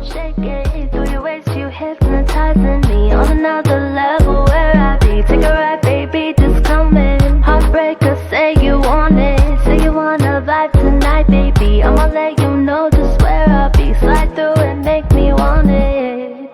Shake it, through your waist, you hypnotizing me on another level where I be. Take a ride, baby, just come in. Heartbreaker, say you want it. Say you wanna vibe tonight, baby. I'ma let you know just where I'll be. Slide through and make me want it.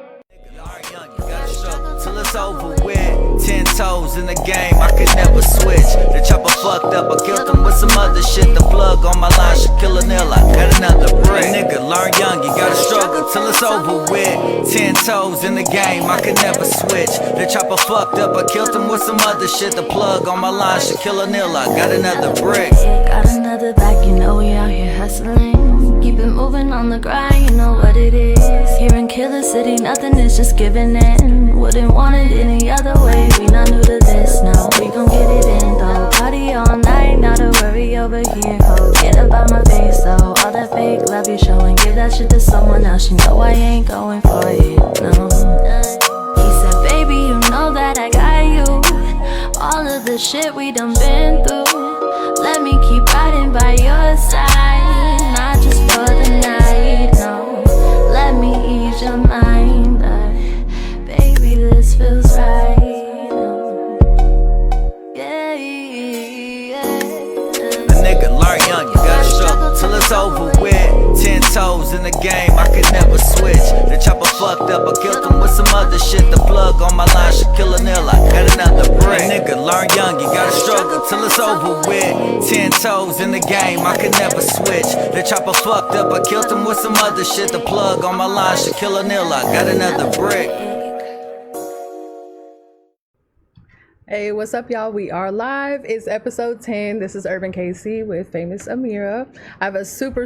Till it's over with, 10 toes in the game, I could never switch. The chopper fucked up, I killed him with some other shit. The plug on my line should kill a nil, I got another brick. Nigga, learn young, you gotta struggle till it's over with. 10 toes in the game, I could never switch. The chopper fucked up, I killed him with some other shit. The plug on my line should kill a nil, I got another brick. Got another bag, you know we out here hustling. Keep it moving on the grind, you know what it is. Here in Killer City, nothing is just giving in. Wouldn't want it any other way, we not new to this, no. We gon' get it in though, party all night, not a worry over here, ho. Get about my face though, all that fake love you showing. Give that shit to someone else, you know I ain't going for it, no. He said, baby, you know that I got you. All of the shit we done been through, let me keep riding by your side, not just for the night, no. Let me ease your mind, baby, this feels right. Yeah, yeah. A nigga learn young, you gotta struggle till it's over with. 10 toes in the game, I could never switch. The chopper fucked up, I killed him with some other shit. The plug on my line should kill a nil, I got another brick. Nigga learn young, you gotta struggle till it's over with. 10 toes in the game, I could never switch. The chopper fucked up, I killed him with some other shit. The plug on my line should kill a nil, I got another brick. Hey, what's up, y'all? We are live. It's episode 10. This is URBNKC with Faymis Amira. I have a super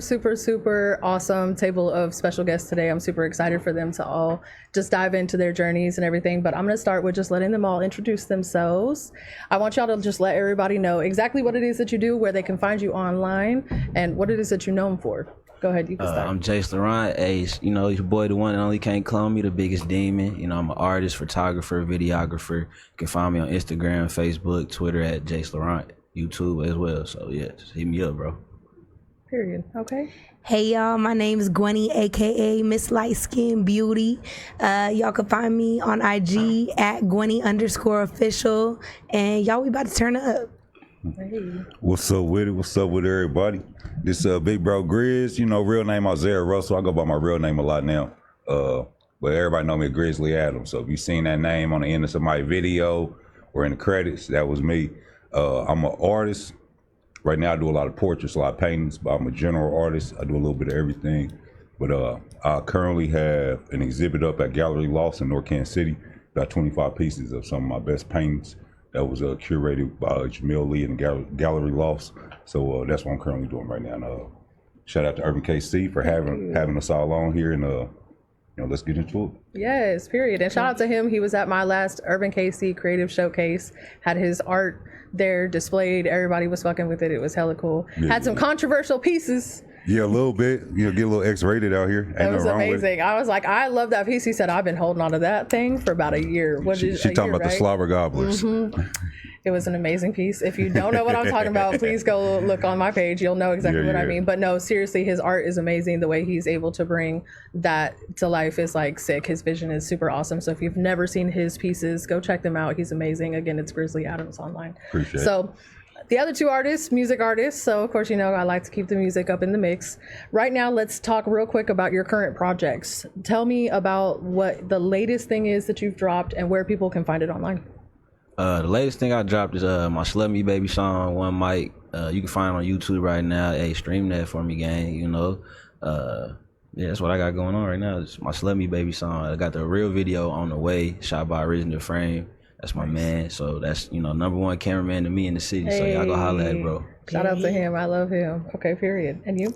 awesome table of special guests today. I'm super excited for them to all just dive into their journeys and everything, but I'm going to start with just letting them all introduce themselves. I want y'all to just let everybody know exactly what it is that you do, where they can find you online, and what it is that you're known for. Go ahead, you can start. I'm Jeice, Laurant. Hey, you know, your boy, the one and only, can't clone me, the biggest demon. You know, I'm an artist, photographer, videographer. You can find me on Instagram, Facebook, Twitter at Jeice Laurant, YouTube as well. So yeah, just hit me up, bro. Period. Okay. Hey y'all, my name is Gwenny, aka Miss Light Skin Beauty. Y'all can find me on IG at Gwenny_official. And y'all, we about to turn up. Hey. What's up with it? What's up with everybody? This big bro Grizz, you know, real name Isaiah Russell. I go by my real name a lot now. But everybody know me as Grizzlee Adamz. So if you seen that name on the end of somebody's video or in the credits, that was me. I'm an artist. Right now I do a lot of portraits, a lot of paintings, but I'm a general artist. I do a little bit of everything. But I currently have an exhibit up at Gallery Loft in North Kansas City. Got 25 pieces of some of my best paintings. That was curated by Jamil Lee and Gallery Lofts. So that's what I'm currently doing right now. And shout out to URBNKC for having us all on here, and you know, let's get into it. Yes, period. And shout out to him. He was at my last URBNKC Creative Showcase. Had his art there displayed. Everybody was fucking with it. It was hella cool. Yeah, had some controversial pieces. Yeah, a little bit. You know, get a little X-rated out here. That was amazing. I was like, I love that piece. He said, I've been holding on to that thing for about a year. She talking about the slobber gobblers. Mm-hmm. It was an amazing piece. If you don't know what I'm talking about, please go look on my page. You'll know exactly what I mean. But no, seriously, his art is amazing. The way he's able to bring that to life is like sick. His vision is super awesome. So if you've never seen his pieces, go check them out. He's amazing. Again, it's Grizzlee Adamz online. Appreciate it. So the other two artists, music artists. So of course, you know, I like to keep the music up in the mix. Right now, let's talk real quick about your current projects. Tell me about what the latest thing is that you've dropped and where people can find it online. The latest thing I dropped is my Slut Me Baby song, One Mic. You can find it on YouTube right now. Hey, stream that for me, gang, you know. Yeah, that's what I got going on right now. It's my Slut Me Baby song. I got the real video on the way, shot by Original Frame. That's my man. So that's, you know, #1 cameraman to me in the city. Hey. So y'all go holla at it, bro. Shout out to him. I love him. Okay, period. And you?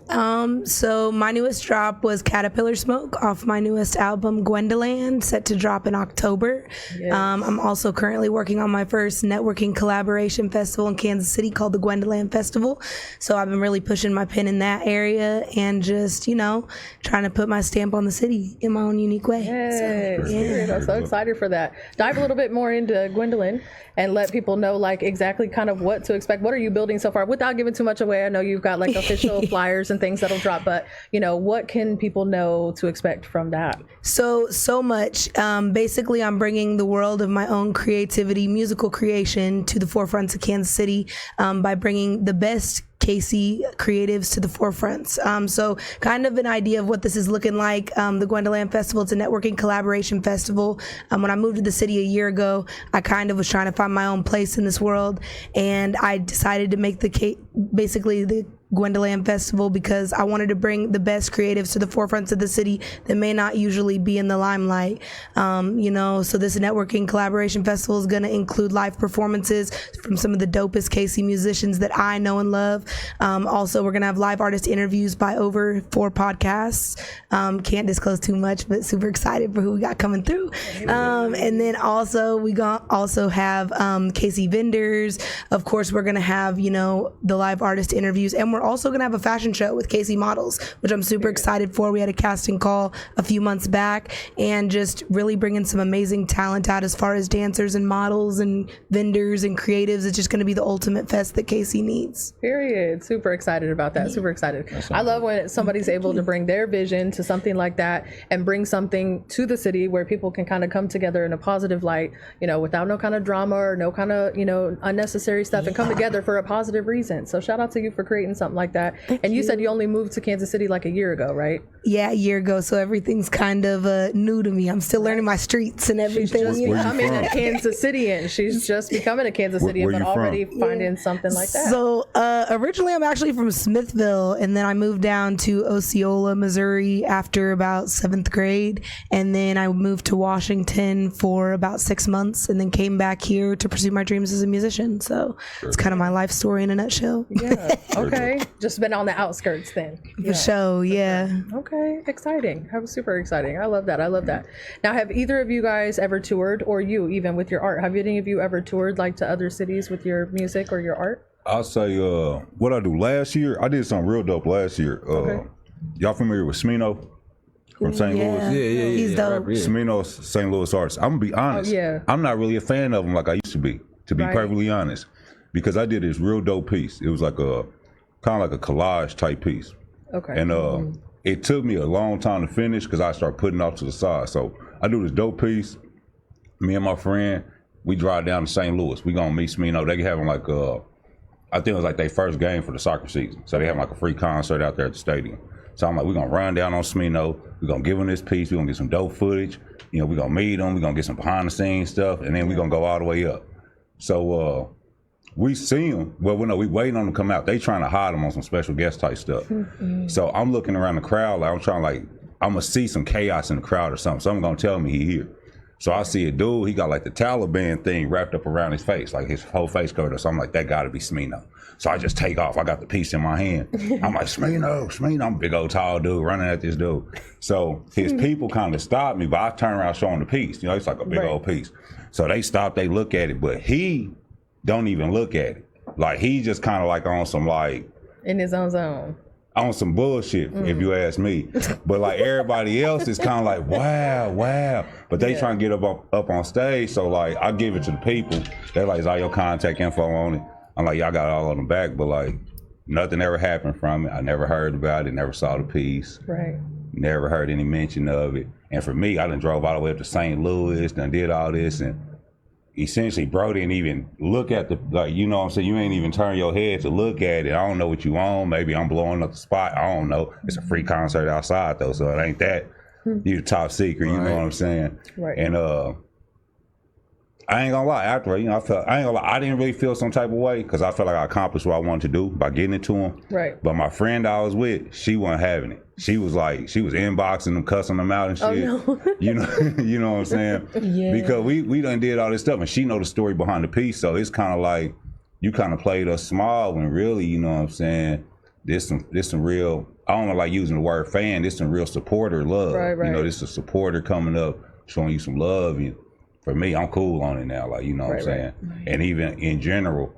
So my newest drop was Caterpillar Smoke off my newest album, Gwendolyn, set to drop in October. Yes. I'm also currently working on my first networking collaboration festival in Kansas City called the Gwendolyn Festival. So I've been really pushing my pen in that area and just, you know, trying to put my stamp on the city in my own unique way. Yes. So, yeah. I'm so excited for that. Dive a little bit more into Gwendolyn. and let people know like exactly kind of what to expect. What are you building so far without giving too much away? I know you've got like official flyers and things that'll drop, but you know, what can people know to expect from that? So much. Basically, I'm bringing the world of my own creativity, musical creation to the forefronts of Kansas City by bringing the best KC creatives to the forefronts. So kind of an idea of what this is looking like. The Gwendoland Festival, it's a networking collaboration festival. When I moved to the city a year ago, I kind of was trying to find my own place in this world, and I decided to make basically the Gwendoland Festival because I wanted to bring the best creatives to the forefronts of the city that may not usually be in the limelight. So this networking collaboration festival is going to include live performances from some of the dopest KC musicians that I know and love. Also, we're going to have live artist interviews by over 4 podcasts. Can't disclose too much, but super excited for who we got coming through. And then also we also have KC vendors. Of course, we're going to have, the live artist interviews, and we're also going to have a fashion show with KC models, which I'm super excited for. We had a casting call a few months back and just really bringing some amazing talent out as far as dancers and models and vendors and creatives. It's just going to be the ultimate fest that KC needs. Period. Super excited about that. Super excited. I love when somebody's able to bring their vision to something like that and bring something to the city where people can kind of come together in a positive light, without no kind of drama or no kind of, unnecessary stuff and come together for a positive reason. So shout out to you for creating something like that. And you said you only moved to Kansas City like a year ago, right? Yeah, a year ago. So everything's kind of new to me. I'm still learning my streets and everything. She's just becoming a Kansas Citian. She's just becoming a Kansas Citian, but already finding something like that. So originally I'm actually from Smithville, and then I moved down to Osceola, Missouri after about 7th grade. And then I moved to Washington for about 6 months and then came back here to pursue my dreams as a musician. So it's kind of my life story in a nutshell. Yeah. Okay. Just been on the outskirts then. For sure. Yeah. Okay. Exciting. That was super exciting. I love that. Now, have either of you guys ever toured, or you even with your art? Have any of you ever toured like to other cities with your music or your art? I'll say what I do last year. I did something real dope last year. Y'all familiar with Smino from St. Louis? Yeah. He's dope. Smino's St. Louis artist. I'm gonna be honest. I'm not really a fan of him like I used to be perfectly honest, because I did this real dope piece. It was like a kind of like a collage type piece. Okay. And it took me a long time to finish because I started putting off to the side. So I do this dope piece. Me and my friend, we drive down to St. Louis. We gonna meet Smino. They having like I think it was like their first game for the soccer season. So they have like a free concert out there at the stadium. So I'm like, we're gonna run down on Smino. We're gonna give him this piece. We're gonna get some dope footage. We're gonna meet him. We're gonna get some behind the scenes stuff. And then we're gonna go all the way up. So we see him. Well, we waiting on him to come out. They trying to hide him on some special guest type stuff. So I'm looking around the crowd. Like I'm gonna see some chaos in the crowd or something. Someone gonna tell me he here. So I see a dude, he got like the Taliban thing wrapped up around his face, like his whole face covered. So I'm like, that gotta be Smino. So I just take off. I got the piece in my hand. I'm like, Smino. I'm a big old tall dude running at this dude. So his people kind of stopped me, but I turn around showing the piece. It's like a big old piece. So they stop, they look at it, but he don't even look at it. Like he just kind of like on some like. In his own zone. On some bullshit, if you ask me. But like everybody else is kind of like, wow. But they trying to get up on stage. So like I give it to the people. They're like, is all your contact info on it? I'm like, y'all got it all on the back, but like nothing ever happened from it. I never heard about it, never saw the piece. Right. Never heard any mention of it. And for me, I done drove all the way up to St. Louis, done did all this, and essentially, bro didn't even look at the, like, you know what I'm saying? You ain't even turn your head to look at it. I don't know what you on. Maybe I'm blowing up the spot. I don't know. It's a free concert outside, though, so it ain't that. You the top secret, you know what I'm saying? Right. And I ain't gonna lie, after, I didn't really feel some type of way because I felt like I accomplished what I wanted to do by getting it to him. Right. But my friend I was with, she wasn't having it. She was inboxing them, cussing them out and shit. Oh, no. You know what I'm saying? Yeah. Because we done did all this stuff and she know the story behind the piece. So it's kind of like you kind of played us small when really, you know what I'm saying? This some real, I don't know, like using the word fan, this some real supporter love. Right. This a supporter coming up, showing you some love. And for me, I'm cool on it now, like, you know what I'm saying? Right. And even in general,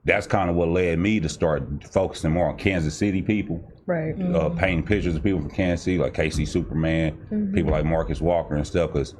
that's kind of what led me to start focusing more on Kansas City people. Right. Painting pictures of people from Kansas City, like KC Superman, people like Marcus Walker and stuff, because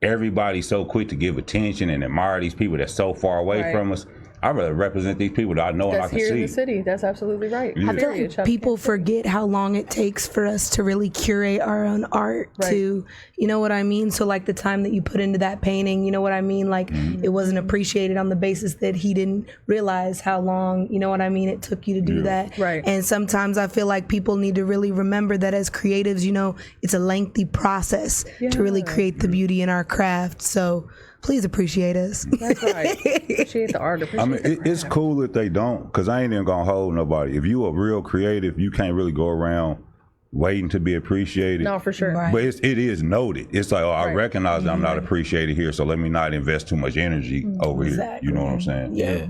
everybody's so quick to give attention and admire these people that's so far away from us. I'd rather represent these people that I know and I That's can here see. in the city. That's absolutely right. Yeah. I feel like people forget how long it takes for us to really curate our own art to, you know what I mean? So like the time that you put into that painting, you know what I mean? Like it wasn't appreciated on the basis that he didn't realize how long, you know what I mean, it took you to do that. Right. And sometimes I feel like people need to really remember that as creatives, you know, it's a lengthy process to really create the beauty in our craft. So please appreciate us. That's right. Appreciate the art. I mean, it's cool if they don't, because I ain't even gonna hold nobody. If you a real creative, you can't really go around waiting to be appreciated. No, for sure. Right. But it is noted. It's like, oh, I recognize that I'm not appreciated here, so let me not invest too much energy over here. You know what I'm saying? Yeah.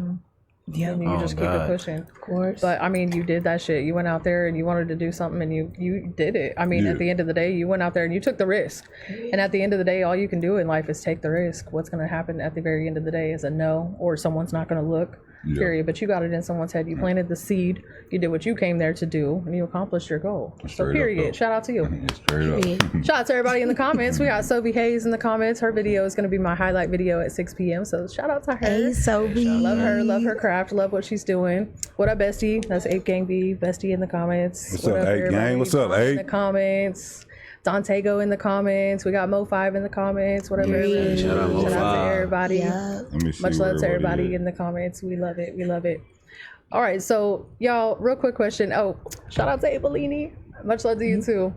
Yeah. And you just keep it pushing. Of course. But I mean, you did that shit. You went out there and you wanted to do something and you did it. I mean, at the end of the day, you went out there and you took the risk. And at the end of the day, all you can do in life is take the risk. What's going to happen at the very end of the day is a no, or someone's not going to look, period. But you got it in someone's head. You planted the seed. You did what you came there to do, and you accomplished your goal. So period. Shout out to you. Straight up. Shout out to everybody in the comments. We got Sophie Hayes in the comments. Her video is going to be my highlight video at 6 p.m. So shout out to her. Hey, Sophie. Love her. Love her craft. Love what she's doing. What up, bestie? That's Ape Gang B. Bestie in the comments. What's up, Ape everybody? Gang? What's up, Don Ape? In the comments. Dantego in the comments. We got Mo5 in the comments. What up, everybody? Shout out Shout out to Mo5. everybody. Yeah. Let me see Much love to where everybody everybody in the comments. We love it. We love it. All right, so y'all, real quick question. Oh, shout out to Abelini. Much love to you too.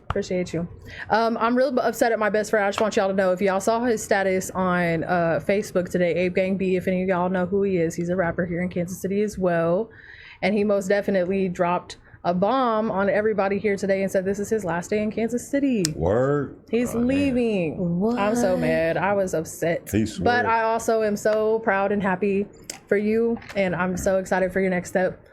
Appreciate you. I'm real upset at my best friend. I just want y'all to know, if y'all saw his status on Facebook today, Ape Gang B, if any of y'all know who he is, he's a rapper here in Kansas City as well. And he most definitely dropped a bomb on everybody here today and said this is his last day in Kansas City. Word. He's leaving. What? I'm so mad. I was upset. He swear. But I also am so proud and happy for you. And I'm so excited for your next step,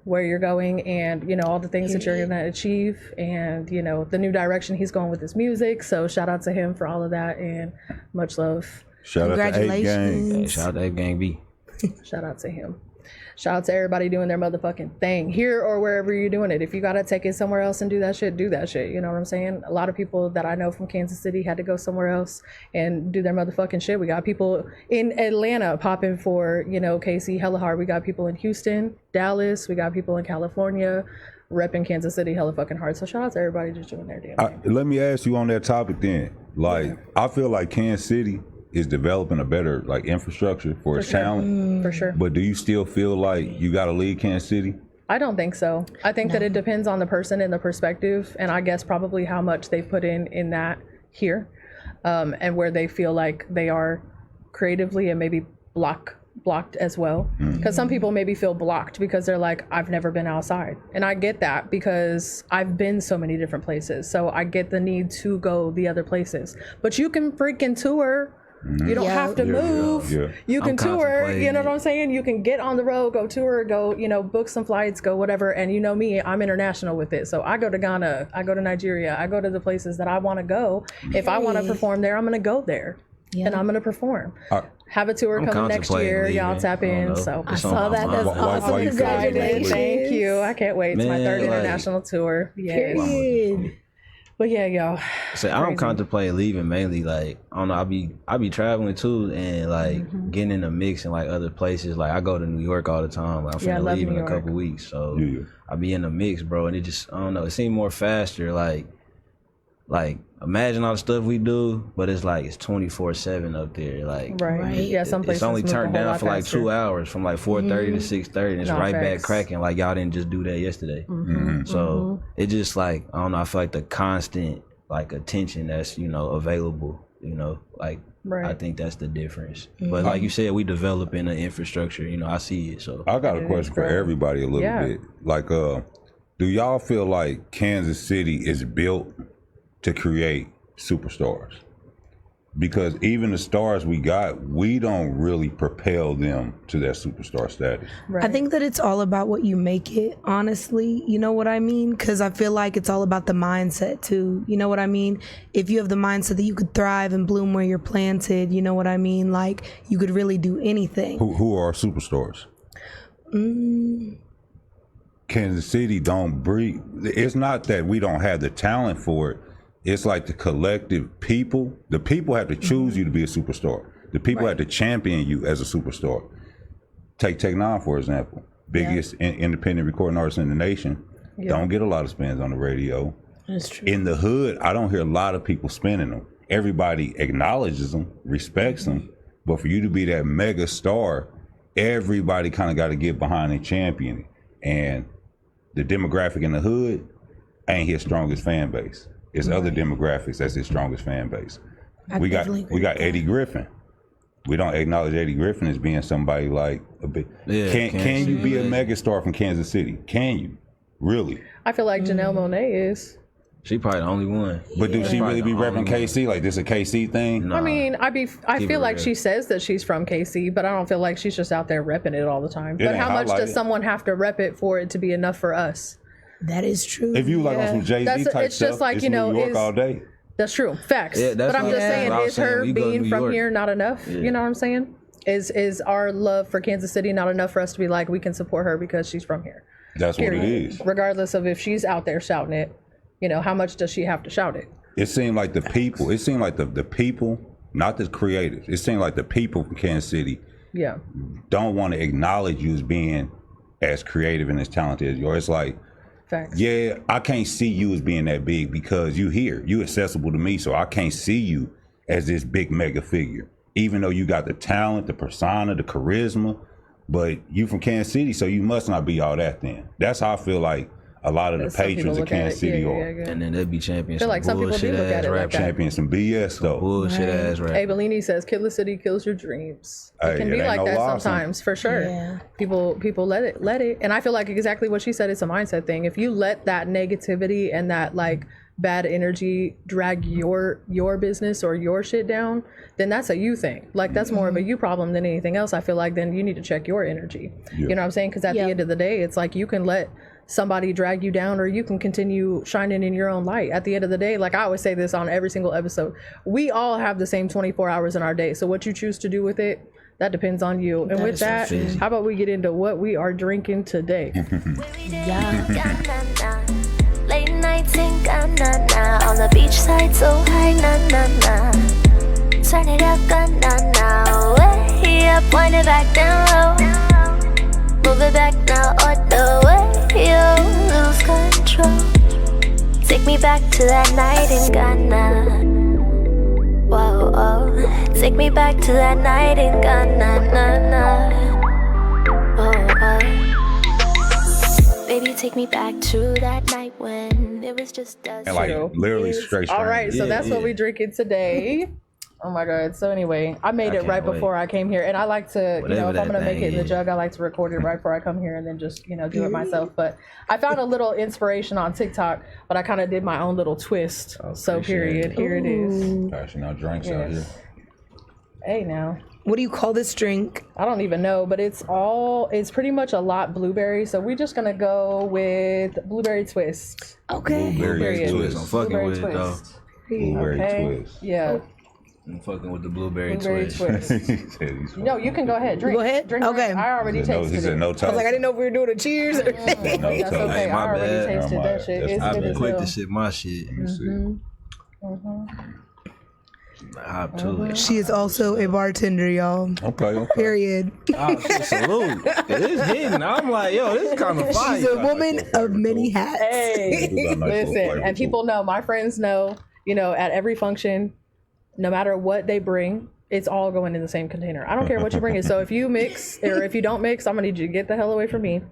where you're going, and, you know, all the things that you're going to achieve, and, you know, the new direction he's going with his music. So shout out to him for all of that, and much love. Shout out to Ape Gang. Congratulations. Hey, shout out to Ape Gang B. Shout out to him. Shout out to everybody doing their motherfucking thing here or wherever you're doing it. If you got to take it somewhere else and do that shit, do that shit. You know what I'm saying? A lot of people that I know from Kansas City had to go somewhere else and do their motherfucking shit. We got people in Atlanta popping for, you know, KC hella hard. We got people in Houston, Dallas. We got people in California repping Kansas City hella fucking hard. So shout out to everybody just doing their damn thing. Let me ask you on that topic then. Like, I feel like Kansas City is developing a better like infrastructure for its talent. For sure. But do you still feel like you got to lead Kansas City? I don't think so. I think that it depends on the person and the perspective, and I guess probably how much they put in that here, and where they feel like they are creatively and maybe blocked as well. Because some people maybe feel blocked because they're like, I've never been outside. And I get that because I've been so many different places. So I get the need to go the other places. But you can freaking tour. You don't have to move. You can tour, you know what I'm saying? You can get on the road, go tour, go, you know, book some flights, go whatever. And you know me, I'm international with it. So I go to Ghana, I go to Nigeria, I go to the places that I want to go. If I want to perform there, I'm going to go there. And I'm going to perform. Have a tour coming next year. Y'all tap in. So I saw that. That's awesome. why you Congratulations. Thank you. I can't wait. It's my third international tour. Yes. Period. But yeah, y'all. So I don't contemplate leaving mainly. Like, I don't know, I be traveling too, and like getting in the mix in like other places. Like I go to New York all the time. Like, I'm finna leave in a couple weeks, so I be in the mix, bro. And it just, I don't know, it seemed more faster. Like imagine all the stuff we do, but it's like it's 24/7 up there. Like Right. Yeah, some places it's only move a turned whole down lot for like faster. 2 hours, from like 4:30 to 6:30, and it's No, right back facts. cracking. Like y'all didn't just do that yesterday. So it just like, I don't know, I feel like the constant like attention that's, you know, available, you know, like I think that's the difference. But like you said, we developing the infrastructure, you know, I see it. So I got a question for everybody a little bit. Like, do y'all feel like Kansas City is built to create superstars? Because even the stars we got, we don't really propel them to that superstar status. I think that it's all about what you make it, honestly. You know what I mean? Because I feel like it's all about the mindset, too. You know what I mean? If you have the mindset that you could thrive and bloom where you're planted, you know what I mean? Like, you could really do anything. Who are superstars? Kansas City don't breed. It's not that we don't have the talent for it. it's like the collective people. The people have to choose you to be a superstar. The people have to champion you as a superstar. Take Tech Nine, for example. Biggest independent recording artist in the nation. Don't get a lot of spins on the radio. That's true. In the hood, I don't hear a lot of people spinning them. Everybody acknowledges them, respects them, but for you to be that mega star, everybody kind of got to get behind and champion it. And the demographic in the hood ain't his strongest fan base. It's other demographics that's his strongest fan base. We got Eddie Griffin. We don't acknowledge Eddie Griffin as being somebody like a big. Can you be a megastar from Kansas City? Can you really? I feel like Janelle Monáe is. She probably the only one. But do she really be repping KC? Like this a KC thing? I mean, I feel like she says that she's from KC, but I don't feel like she's just out there repping it all the time. But how much does someone have to rep it for it to be enough for us? That is true. If you like on some Jay-Z type it's stuff, just like, it's you know, New York all day. That's true. Facts. Yeah, but I'm just saying, is her being from here not enough? Yeah. You know what I'm saying? Is our love for Kansas City not enough for us to be like, we can support her because she's from here? That's what it is. Regardless of if she's out there shouting it, you know, how much does she have to shout it? It seemed like the people, the people, not the creatives. It seemed like the people from Kansas City don't want to acknowledge you as being as creative and as talented as you are. It's like, facts. Yeah, I can't see you as being that big because you here. You accessible to me, so I can't see you as this big mega figure. Even though you got the talent, the persona, the charisma, but you from Kansas City, so you must not be all that then. That's how I feel like a lot of the patrons of Kansas City are. And then they'd be champions. I feel like some people do look at it like that. Champion some BS though. Bullshit ass rap. Hey, Bellini says, Killer City kills your dreams. It Hey, can it be ain't like no that lie, sometimes, for sure. Yeah. People let it. And I feel like exactly what she said, it's a mindset thing. If you let that negativity and that like bad energy drag your business or your shit down, then that's a you thing. Like that's more of a you problem than anything else. I feel like then you need to check your energy. You know what I'm saying? Because at the end of the day, it's like you can let somebody drag you down or you can continue shining in your own light. At the end of the day, like I always say this on every single episode, we all have the same 24 hours in our day. So what you choose to do with it, that depends on you. And with that, how about we get into what we are drinking today? Late nights in Ghana, on the beach side so high, na na na. Turn it up, na way up, wind it back down low. Move it back now, or the way you lose control. Take me back to that night in Ghana. Whoa, oh. Take me back to that night in Ghana, na na. Oh, oh. Baby, take me back to that night when it was just us. And like literally straight. All right, so that's what we drinking today. Oh my God. So anyway, I made it right before I came here, and I like to, you know, if I'm gonna make it in the jug, I like to record it right before I come here and then just, you know, do it myself. But I found a little inspiration on TikTok, but I kind of did my own little twist. So period, here it is. Gosh, you know, drinks out here. Hey now. What do you call this drink? I don't even know, but it's pretty much a lot blueberry. So we're just gonna go with blueberry twist. Okay. Blueberry twist. I'm fucking with it though. Blueberry twist. Yeah. I'm fucking with the blueberry twist. No, you can go ahead. Drink. Go ahead. Drink. Okay. I already tasted he said it. no toast. I was like, I didn't know if we were doing a cheers. No That's okay. toast. Hey, I my already bad. tasted that shit. It's I've good been as quick hell. to shit my shit. Hop to it. She is also a bartender, y'all. Okay. Period. Oh, shit, salute. It is hidden. I'm like, yo, this is kind of fire. She's a woman of many hats. Hey, listen, and people know, my friends know, you know, at every function, no matter what they bring, it's all going in the same container. I don't care what you bring. So if you mix or if you don't mix, I'm gonna need you to get the hell away from me.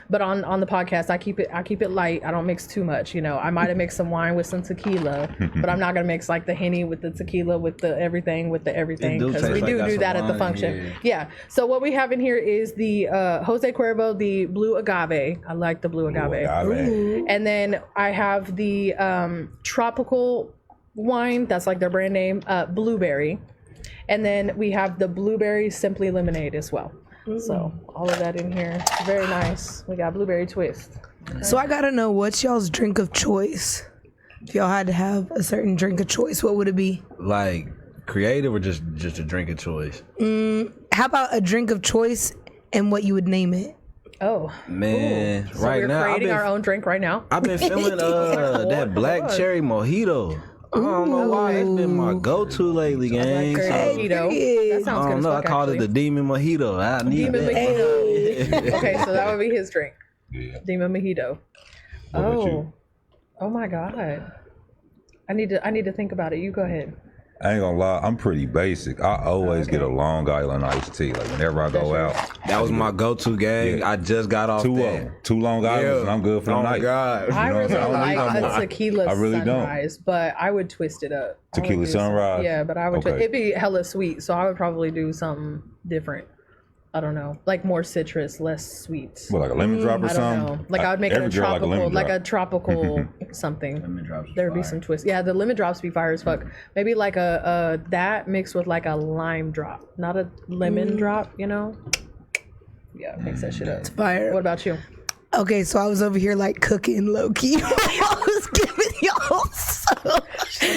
But on the podcast, I keep it light. I don't mix too much. You know, I might have mixed some wine with some tequila, but I'm not gonna mix like the Henny with the tequila with the everything because we do that at the function. Yeah. So what we have in here is the Jose Cuervo, the blue agave. I like the blue agave. And then I have the tropical wine. That's like their brand name, blueberry. And then we have the blueberry simply lemonade as well. So all of that in here, very nice. We got blueberry twist. So I gotta know, what's y'all's drink of choice? If y'all had to have a certain drink of choice, what would it be? Like creative or just a drink of choice? How about a drink of choice and what you would name it? Oh man, so right now we're creating our own drink right now. I've been feeling that black cherry mojito. I don't know why it's been my go-to lately, gang. Like So, mojito. That sounds I good don't as know. I fuck, called it actually. the Demon Mojito. I need Demon that. mojito. Okay, so that would be his drink. Yeah. Demon mojito. What about you? Oh my God. I need to think about it. You go ahead. I ain't gonna lie, I'm pretty basic. I always get a Long Island iced tea. Like whenever I go out, That was my go-to, gang. Yeah. I just got off two of that. them, 2 Long Islands, and I'm good for the Oh my night. God. I know what I'm really saying? I don't need like no a more. tequila I really don't. sunrise, but I would twist it up. I would Tequila do some- sunrise? Yeah, but I would. Okay. It'd be hella sweet, so I would probably do something different. I don't know, like more citrus, less sweet. What, like a lemon drop or I don't something? know. Like I would make it Every a girl tropical, lemon like drop. a tropical something. Lemon drops is There would be fire. some twist. Yeah, the lemon drops be fire as fuck. Maybe like a that mixed with like a lime drop, not a lemon drop. You know? Yeah, mix that shit up. Fire. What about you? Okay, so I was over here like cooking low key. I was giving y'all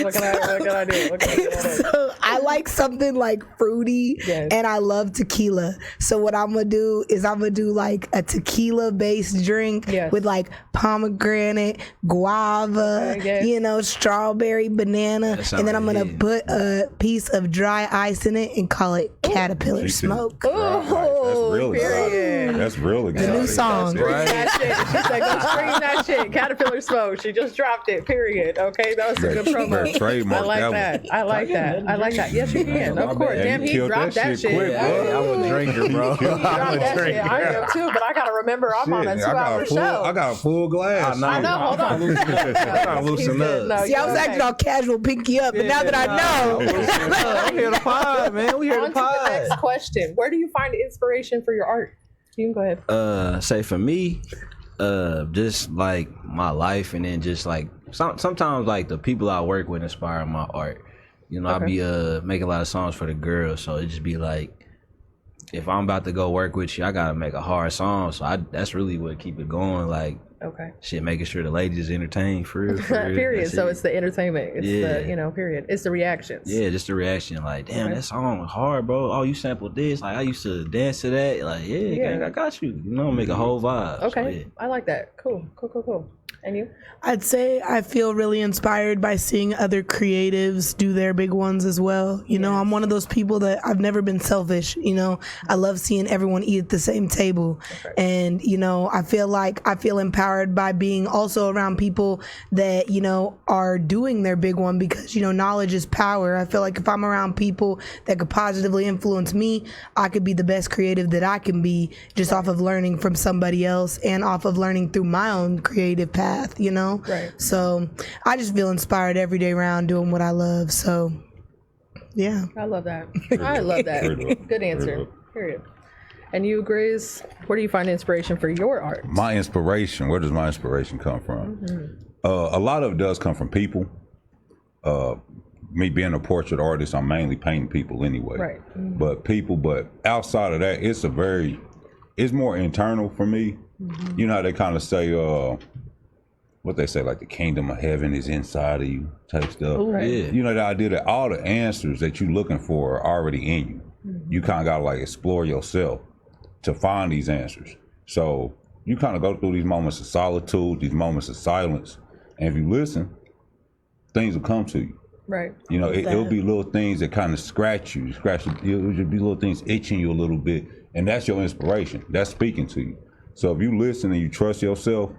What can I do? so I like something like fruity, Yes. and I love tequila. So what I'm gonna do is I'm gonna do like a tequila based drink Yes. with like pomegranate, guava, Yes. strawberry, banana, That sound and then I'm like gonna it. put a piece of dry ice in it and call it Caterpillar She said, Smoke. That's real period. exotic. That's real exotic. New song. Scream that shit. She said, "Go scream that shit." Caterpillar Smoke. She just dropped it. Period. Okay, that was a good promo. Better trademark I like that that. one. I like that. I like that. Yes, you can. Of course. Yeah, Damn, you he killed dropped that that shit shit. quick, bro. I'm a drinker, bro. He dropped that shit. I am too, but I gotta remember I'm on a Shit, I got 2-hour a full. show. I got a full glass. I know. Hold on. I'm loosening up. See, I was acting all casual, pinky up, but now that I know, I'm here to pod, man. We here On to to the next pod. question. Where do you find inspiration for your art? You can go ahead. Say for me, just like my life, and then just like sometimes like the people I work with inspire my art. You know, I be making a lot of songs for the girls, so it just be like, if I'm about to go work with you, I gotta make a hard song. So that's really what keep it going. Like, Okay. shit, making sure the ladies entertained for real. For real. Period. That's So it. it's the entertainment. It's Yeah. the, period. It's the reactions. Yeah, just the reaction. Like, damn, Okay. that song was hard, bro. Oh, you sampled this. Like, I used to dance to that. Like, yeah, gang, I got you. You know, make a whole vibe. So, Okay. yeah. I like that. Cool. And you? I'd say I feel really inspired by seeing other creatives do their big ones as well. You know, I'm one of those people that I've never been selfish. You know, I love seeing everyone eat at the same table. And, you know, I feel empowered by being also around people that, you know, are doing their big one because, you know, knowledge is power. I feel like if I'm around people that could positively influence me, I could be the best creative that I can be just off of learning from somebody else and off of learning through my own creative path, you know? Right. So I just feel inspired every day around doing what I love. So, yeah. I love that. I love that. Good answer. Period. And you, Grizz, where do you find inspiration for your art? My inspiration, where does my inspiration come from? A lot of it does come from people. Me being a portrait artist, I'm mainly painting people anyway. Right. But outside of that, it's more internal for me. You know how they kind of say, what they say, like the kingdom of heaven is inside of you type stuff. Right. Yeah. You know, the idea that all the answers that you're looking for are already in you. You kind of got to like explore yourself to find these answers. So you kind of go through these moments of solitude, these moments of silence. And if you listen, things will come to you. Right. You know, it'll be little things that kind of scratch you. It'll just be little things itching you a little bit. And that's your inspiration. That's speaking to you. So if you listen and you trust yourself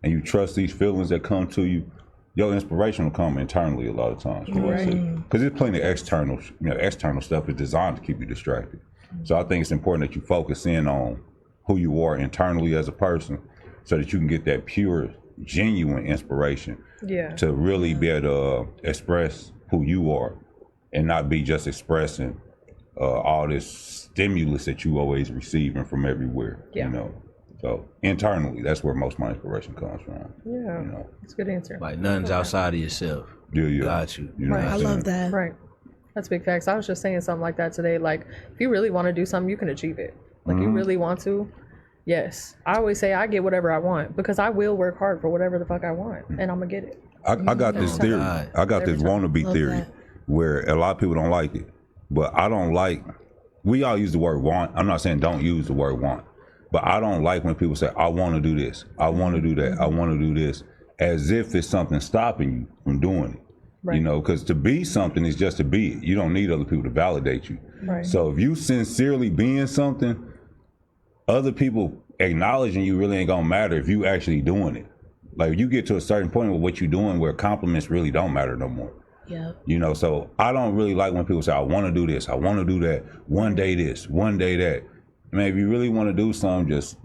and you trust these feelings that come to you, your inspiration will come internally a lot of times. Because there's plenty of external stuff is designed to keep you distracted. So I think it's important that you focus in on who you are internally as a person so that you can get that pure, genuine inspiration to really be able to express who you are and not be just expressing all this stimulus that you always receiving from everywhere, you know. So internally, that's where most of my inspiration comes from. Yeah. You know? That's a good answer. Like, nothing's outside of yourself. Yeah. Got you. You know what I I'm love saying? that. Right. That's big facts. I was just saying something like that today. Like, if you really want to do something, you can achieve it. Like, you really want to. Yes. I always say I get whatever I want because I will work hard for whatever the fuck I want, and I'm going to get it. I got this theory. God. I got this wannabe theory where a lot of people don't like it, but I don't like. We all use the word want. I'm not saying don't use the word want, but I don't like when people say, I want to do this, I want to do that, I want to do this, as if it's something stopping you from doing it. You know, because to be something is just to be it. You don't need other people to validate you. Right. So if you sincerely being something, other people acknowledging you really ain't gonna matter if you actually doing it. Like you get to a certain point with what you're doing where compliments really don't matter no more. Yeah. You know, so I don't really like when people say, I want to do this, I want to do that, one day this, one day that. Man, if you really want to do something, just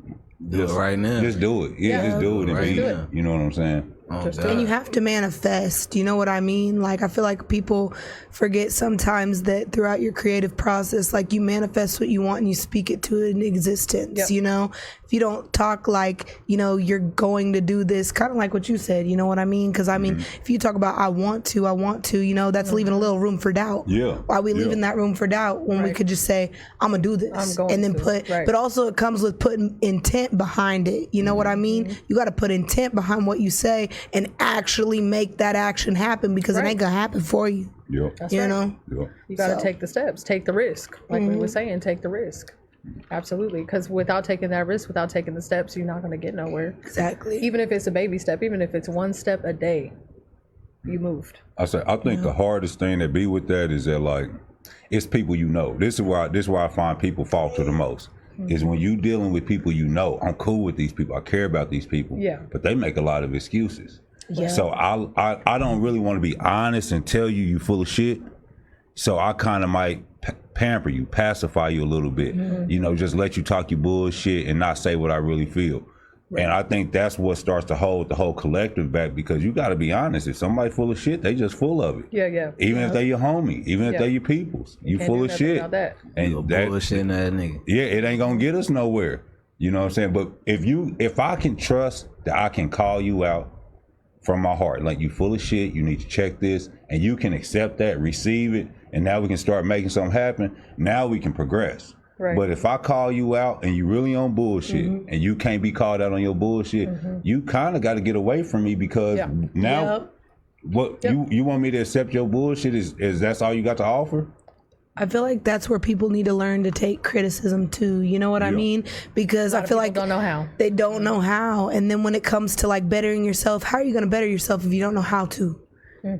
Do it right now. Just do it. Yeah, just do it and Right be now. it. You know what I'm saying? Oh, And you have to manifest, you know what I mean? Like, I feel like people forget sometimes that throughout your creative process, like you manifest what you want and you speak it to an existence, you know? If you don't talk like, you know, you're going to do this, kind of like what you said, you know what I mean? Because I mean, if you talk about I want to, you know, that's leaving a little room for doubt. Yeah. Why are we leaving that room for doubt when we could just say, I'm gonna do this, I'm going and then to. but also it comes with putting intent behind it. You know what I mean? You got to put intent behind what you say and actually make that action happen, because it ain't gonna happen for you. Yeah. You know? Yeah. You got to So- take the steps, take the risk. Like we were saying, take the risk. Absolutely. Because without taking that risk, without taking the steps, you're not going to get nowhere. Exactly. Even if it's a baby step, even if it's one step a day, you moved. I think the hardest thing that be with that is that, like, it's people you know. This is why I find people falter the most. Is when you dealing with people you know. I'm cool with these people. I care about these people. Yeah. But they make a lot of excuses. Yeah. So I don't really want to be honest and tell you full of shit. So I kind of might pamper you, pacify you a little bit. You know, just let you talk your bullshit and not say what I really feel. And I think that's what starts to hold the whole collective back, because you got to be honest. If somebody full of shit, they just full of it. Yeah. Even if they your homie, even if they your peoples, you Can't full do of nothing shit. about that. And that, bullshitting that nigga. yeah, it ain't gonna get us nowhere. You know what I'm saying? But if I can trust that I can call you out from my heart, like, you full of shit, you need to check this, and you can accept that, receive it, and now we can start making something happen. Now we can progress. Right. But if I call you out and you really on bullshit and you can't be called out on your bullshit, you kind of got to get away from me, because now what you want me to accept your bullshit is that's all you got to offer? I feel like that's where people need to learn to take criticism too. You know what I mean? Because I feel like don't know how. They don't know how. And then when it comes to like bettering yourself, how are you going to better yourself if you don't know how to?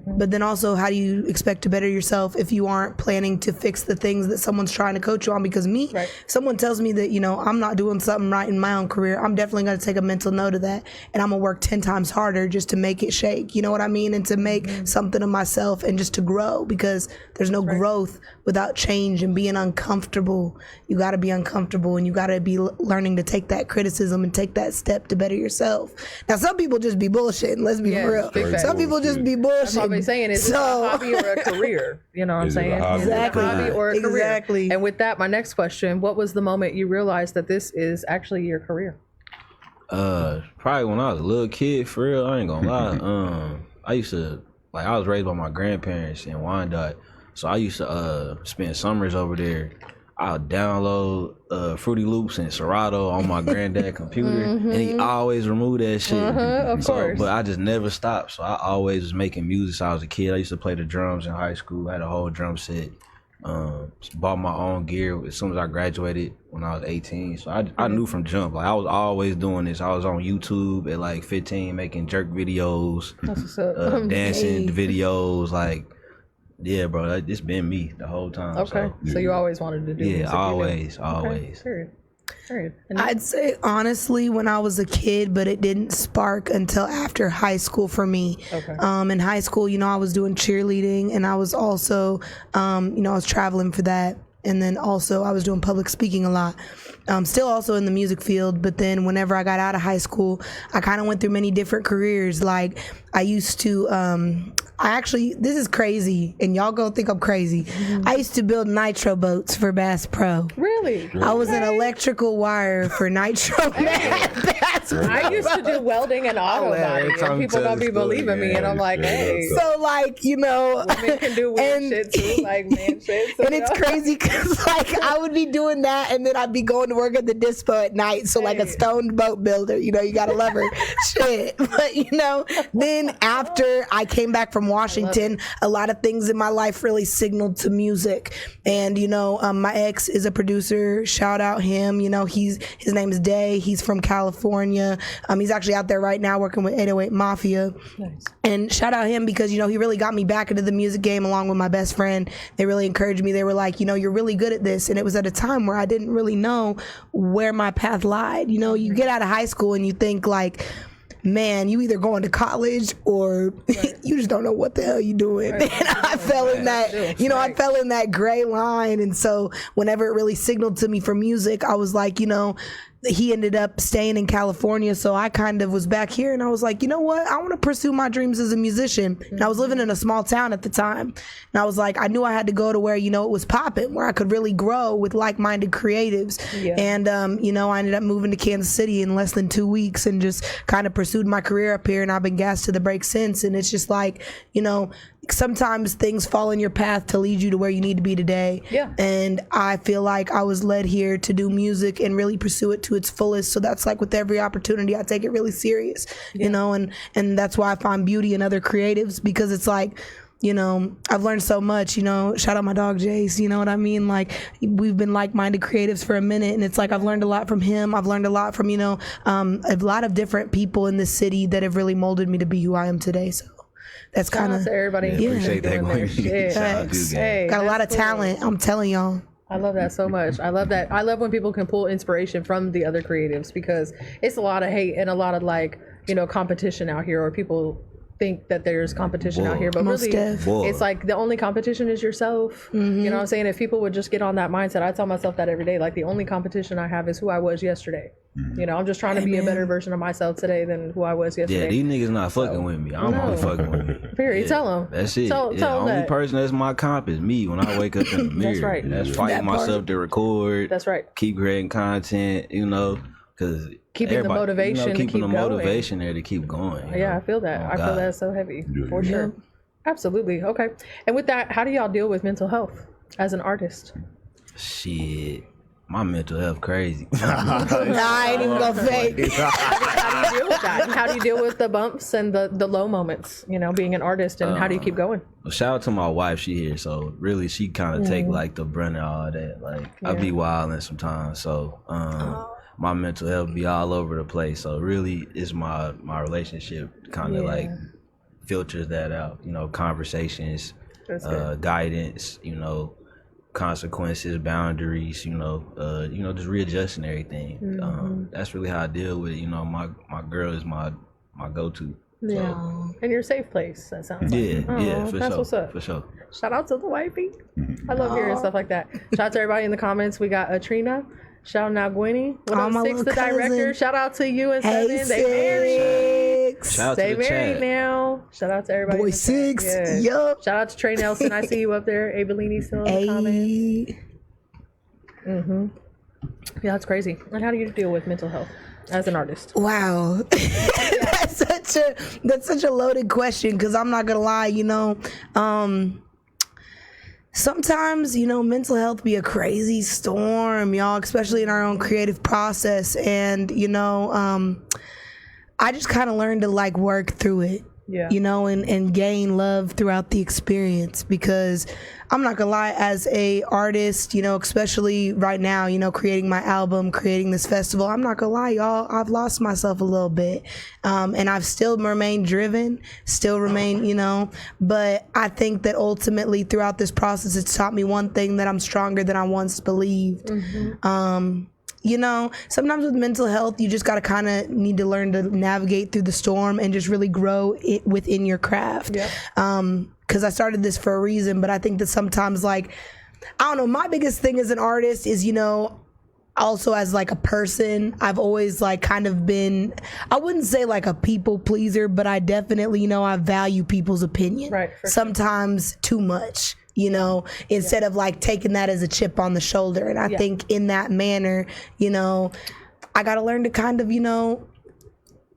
But then also, how do you expect to better yourself if you aren't planning to fix the things that someone's trying to coach you on? Because someone tells me that, you know, I'm not doing something right in my own career, I'm definitely going to take a mental note of that. And I'm going to work 10 times harder just to make it shake. You know what I mean? And to make something of myself and just to grow, because there's no growth without change and being uncomfortable. You got to be uncomfortable, and you got to be learning to take that criticism and take that step to better yourself. Now, some people just be bullshitting. Let's be for real. big Some people just be bullshitting. That's what I'm saying. Is it a hobby or a career? You know what I'm Is it a saying? hobby? Is it a Exactly. hobby or a career? Exactly. And with that, my next question, what was the moment you realized that this is actually your career? Probably when I was a little kid, for real. I ain't gonna lie. I used to, like, I was raised by my grandparents in Wyandotte, so I used to spend summers over there. I'll download Fruity Loops and Serato on my granddad's computer, and he always removed that shit. Of course. But I just never stopped. So I always was making music since I was a kid. I used to play the drums in high school. I had a whole drum set. Bought my own gear as soon as I graduated when I was 18. So I knew from jump. Like, I was always doing this. I was on YouTube at like 15 making jerk videos, That's what's up. dancing videos. Like, yeah, bro, it's been me the whole time. Okay. So you always wanted to do music. Yeah, you knew. always. Period. And I'd say honestly when I was a kid, but it didn't spark until after high school for me. Okay. In high school, you know, I was doing cheerleading, and I was also, you know, I was traveling for that. And then also I was doing public speaking a lot. Still also in the music field, but then whenever I got out of high school, I kind of went through many different careers. Like, I used to, this is crazy, and y'all gonna think I'm crazy. I used to build nitro boats for Bass Pro. really? I was an electrical wire for Nitro Bass Pro. I used to do welding and auto body, every time and you people tell don't be the story, believing me, and I'm like, hey, So, like, you know, women can do weird shit too, like man shit. So, and it's crazy because, like, I would be doing that, and then I'd be going to work at the dispo at night. So, like, a stoned boat builder, you know, you gotta love her shit. But, you know, then after I came back from Washington, a lot of things in my life really signaled to music. And, you know, my ex is a producer. producer. Shout out him. You know, his name is Day. He's from California. He's actually out there right now working with 808 Mafia. Nice. And shout out him because, you know, he really got me back into the music game along with my best friend. They really encouraged me. They were like, you know, you're really good at this. And it was at a time where I didn't really know where my path lied. You know, you get out of high school and you think like, man, you either going to college or you just don't know what the hell you doing. Right. And I fell in that, you know, I fell in that gray line. And so whenever it really signaled to me for music, I was like, you know, he ended up staying in California, so I kind of was back here, and I was like, you know what? I want to pursue my dreams as a musician. And I was living in a small town at the time, and I was like, I knew I had to go to where, you know, it was popping, where I could really grow with like-minded creatives. Yeah. And, you know, I ended up moving to Kansas City in less than 2 weeks and just kind of pursued my career up here, and I've been gassed to the break since. And it's just like, you know, sometimes things fall in your path to lead you to where you need to be today. Yeah. And I feel like I was led here to do music and really pursue it to its fullest. So that's like with every opportunity, I take it really serious, you know, and that's why I find beauty in other creatives, because it's like, you know, I've learned so much, you know, shout out my dog Jeice, you know what I mean? Like, we've been like-minded creatives for a minute, and it's like I've learned a lot from him. I've learned a lot from, you know, a lot of different people in this city that have really molded me to be who I am today. So that's kind of everybody. Yeah, appreciate that, Gwenny. Got a lot of talent, I'm telling y'all. I love that so much. I love that. I love when people can pull inspiration from the other creatives, because it's a lot of hate and a lot of, like, you know, competition out here, or people think that there's competition out here, but really it's like the only competition is yourself. You know what I'm saying? If people would just get on that mindset, I tell myself that every day, like, the only competition I have is who I was yesterday. You know, I'm just trying to be a better version of myself today than who I was yesterday. Yeah, these niggas not fucking with me. I'm only fucking with me. Period. Tell them. That's it. Tell the only person that's my comp is me when I wake up in the mirror. That's right. That's fighting myself to record. That's right. Keep creating content, you know, because keeping the motivation, you know, to keep the going. motivation there to keep going. Yeah, I feel that. I feel that so heavy, for sure. Absolutely. Okay. And with that, how do y'all deal with mental health as an artist? Shit. My mental health crazy. I ain't even gonna fake. How do you deal with that? How do you deal with the bumps and the low moments, you know, being an artist, and how do you keep going? Well, shout out to my wife, she here, so really she kind of take like the brunt of all that. Like, I be wilding sometimes, so my mental health be all over the place. So really it's my relationship kind of like filters that out, you know, conversations, guidance, you know, consequences, boundaries, you know, just readjusting everything. That's really how I deal with it. You know, my girl is my go-to. Yeah, so. And your safe place, that sounds like. Yeah, for that's sure. What's up. For sure. Shout out to the wifey. I love hearing stuff like that. Shout out to everybody in the comments. We got Trina. Shout out Gwenny. What up, Six, the director. Shout out to you and Seven. They married. Shout out they to the married chat. Now. Shout out to everybody. Boy Six. Yup. Shout out to Trey Nelson. I see you up there. Abelini still in the comments. Yeah, that's crazy. And how do you deal with mental health as an artist? Wow. That's such a loaded question, because I'm not gonna lie, you know, sometimes, you know, mental health be a crazy storm, y'all, especially in our own creative process. And, you know, I just kind of learned to like work through it, you know, and gain love throughout the experience, because I'm not gonna lie, as a artist, you know, especially right now, you know, creating my album, creating this festival, I'm not gonna lie, y'all, I've lost myself a little bit. And I've still remained driven, still remain, you know, but I think that ultimately throughout this process, it's taught me one thing, that I'm stronger than I once believed. You know, sometimes with mental health, you just got to kind of need to learn to navigate through the storm and just really grow it within your craft. Because I started this for a reason, but I think that sometimes, like, I don't know, my biggest thing as an artist is, you know, also as like a person, I've always like kind of been, I wouldn't say like a people pleaser, but I definitely, you know, I value people's opinion. Right. Sometimes too much. You know, instead of like taking that as a chip on the shoulder. And I think in that manner, you know, I got to learn to kind of, you know,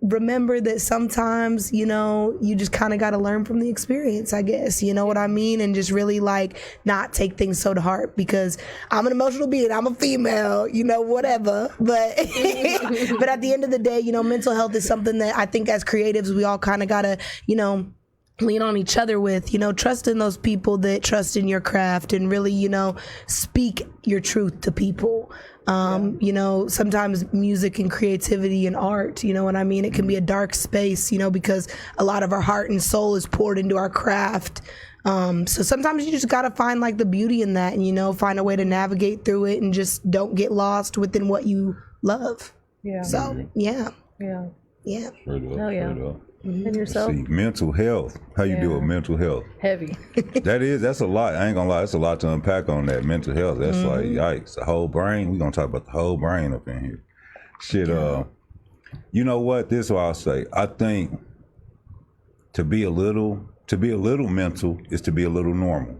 remember that sometimes, you know, you just kind of got to learn from the experience, I guess. You know what I mean? And just really like not take things so to heart, because I'm an emotional being. I'm a female, you know, whatever. But but at the end of the day, you know, mental health is something that I think as creatives, we all kind of got to, you know, lean on each other with, trust in those people that trust in your craft and really, speak your truth to people. Sometimes music and creativity and art, you know what I mean? It can be a dark space, because a lot of our heart and soul is poured into our craft. So sometimes you just gotta find like the beauty in that and, find a way to navigate through it and just don't get lost within what you love. Yeah. So, yeah. Yeah. Yeah. Straight up, Hell yeah. straight up. And yourself? See, mental health. How you do with mental health? Heavy. That's a lot. I ain't gonna lie, that's a lot to unpack on that mental health. That's like, yikes, the whole brain. We gonna talk about the whole brain up in here. Shit, you know what? This is what I'll say. I think to be a little mental is to be a little normal.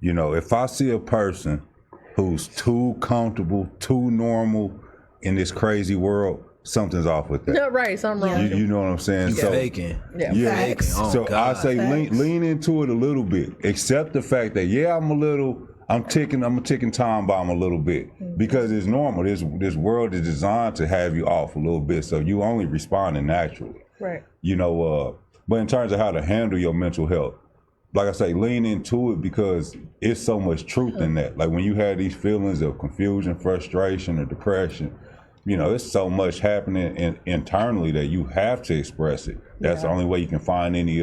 If I see a person who's too comfortable, too normal in this crazy world, something's off with that. No, right, something wrong. You know what I'm saying? You faking. Yeah. Faking. Oh, so God. I say lean into it a little bit. Accept the fact that I'm ticking time bomb a little bit because it's normal. This world is designed to have you off a little bit, so you only responding naturally. Right. But in terms of how to handle your mental health, like I say, lean into it because it's so much truth in that. Like when you have these feelings of confusion, frustration, or depression, it's so much happening internally that you have to express it. That's the only way you can find any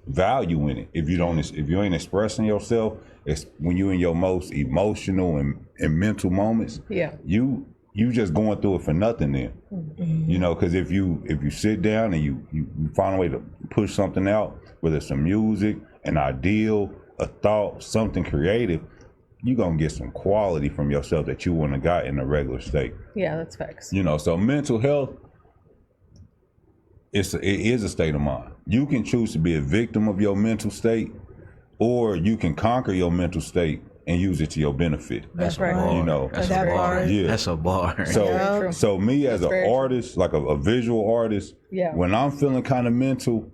value in it. If you ain't expressing yourself, it's when you're in your most emotional and mental moments. Yeah. You just going through it for nothing then. Because if you sit down and you find a way to push something out, whether it's some music, an ideal, a thought, something creative, you're going to get some quality from yourself that you wouldn't have got in a regular state. Yeah, that's facts. So mental health, it is a state of mind. You can choose to be a victim of your mental state, or you can conquer your mental state and use it to your benefit. That's right. That's a bar. Yeah. That's a bar. So me as an artist, like a visual artist, when I'm feeling kind of mental,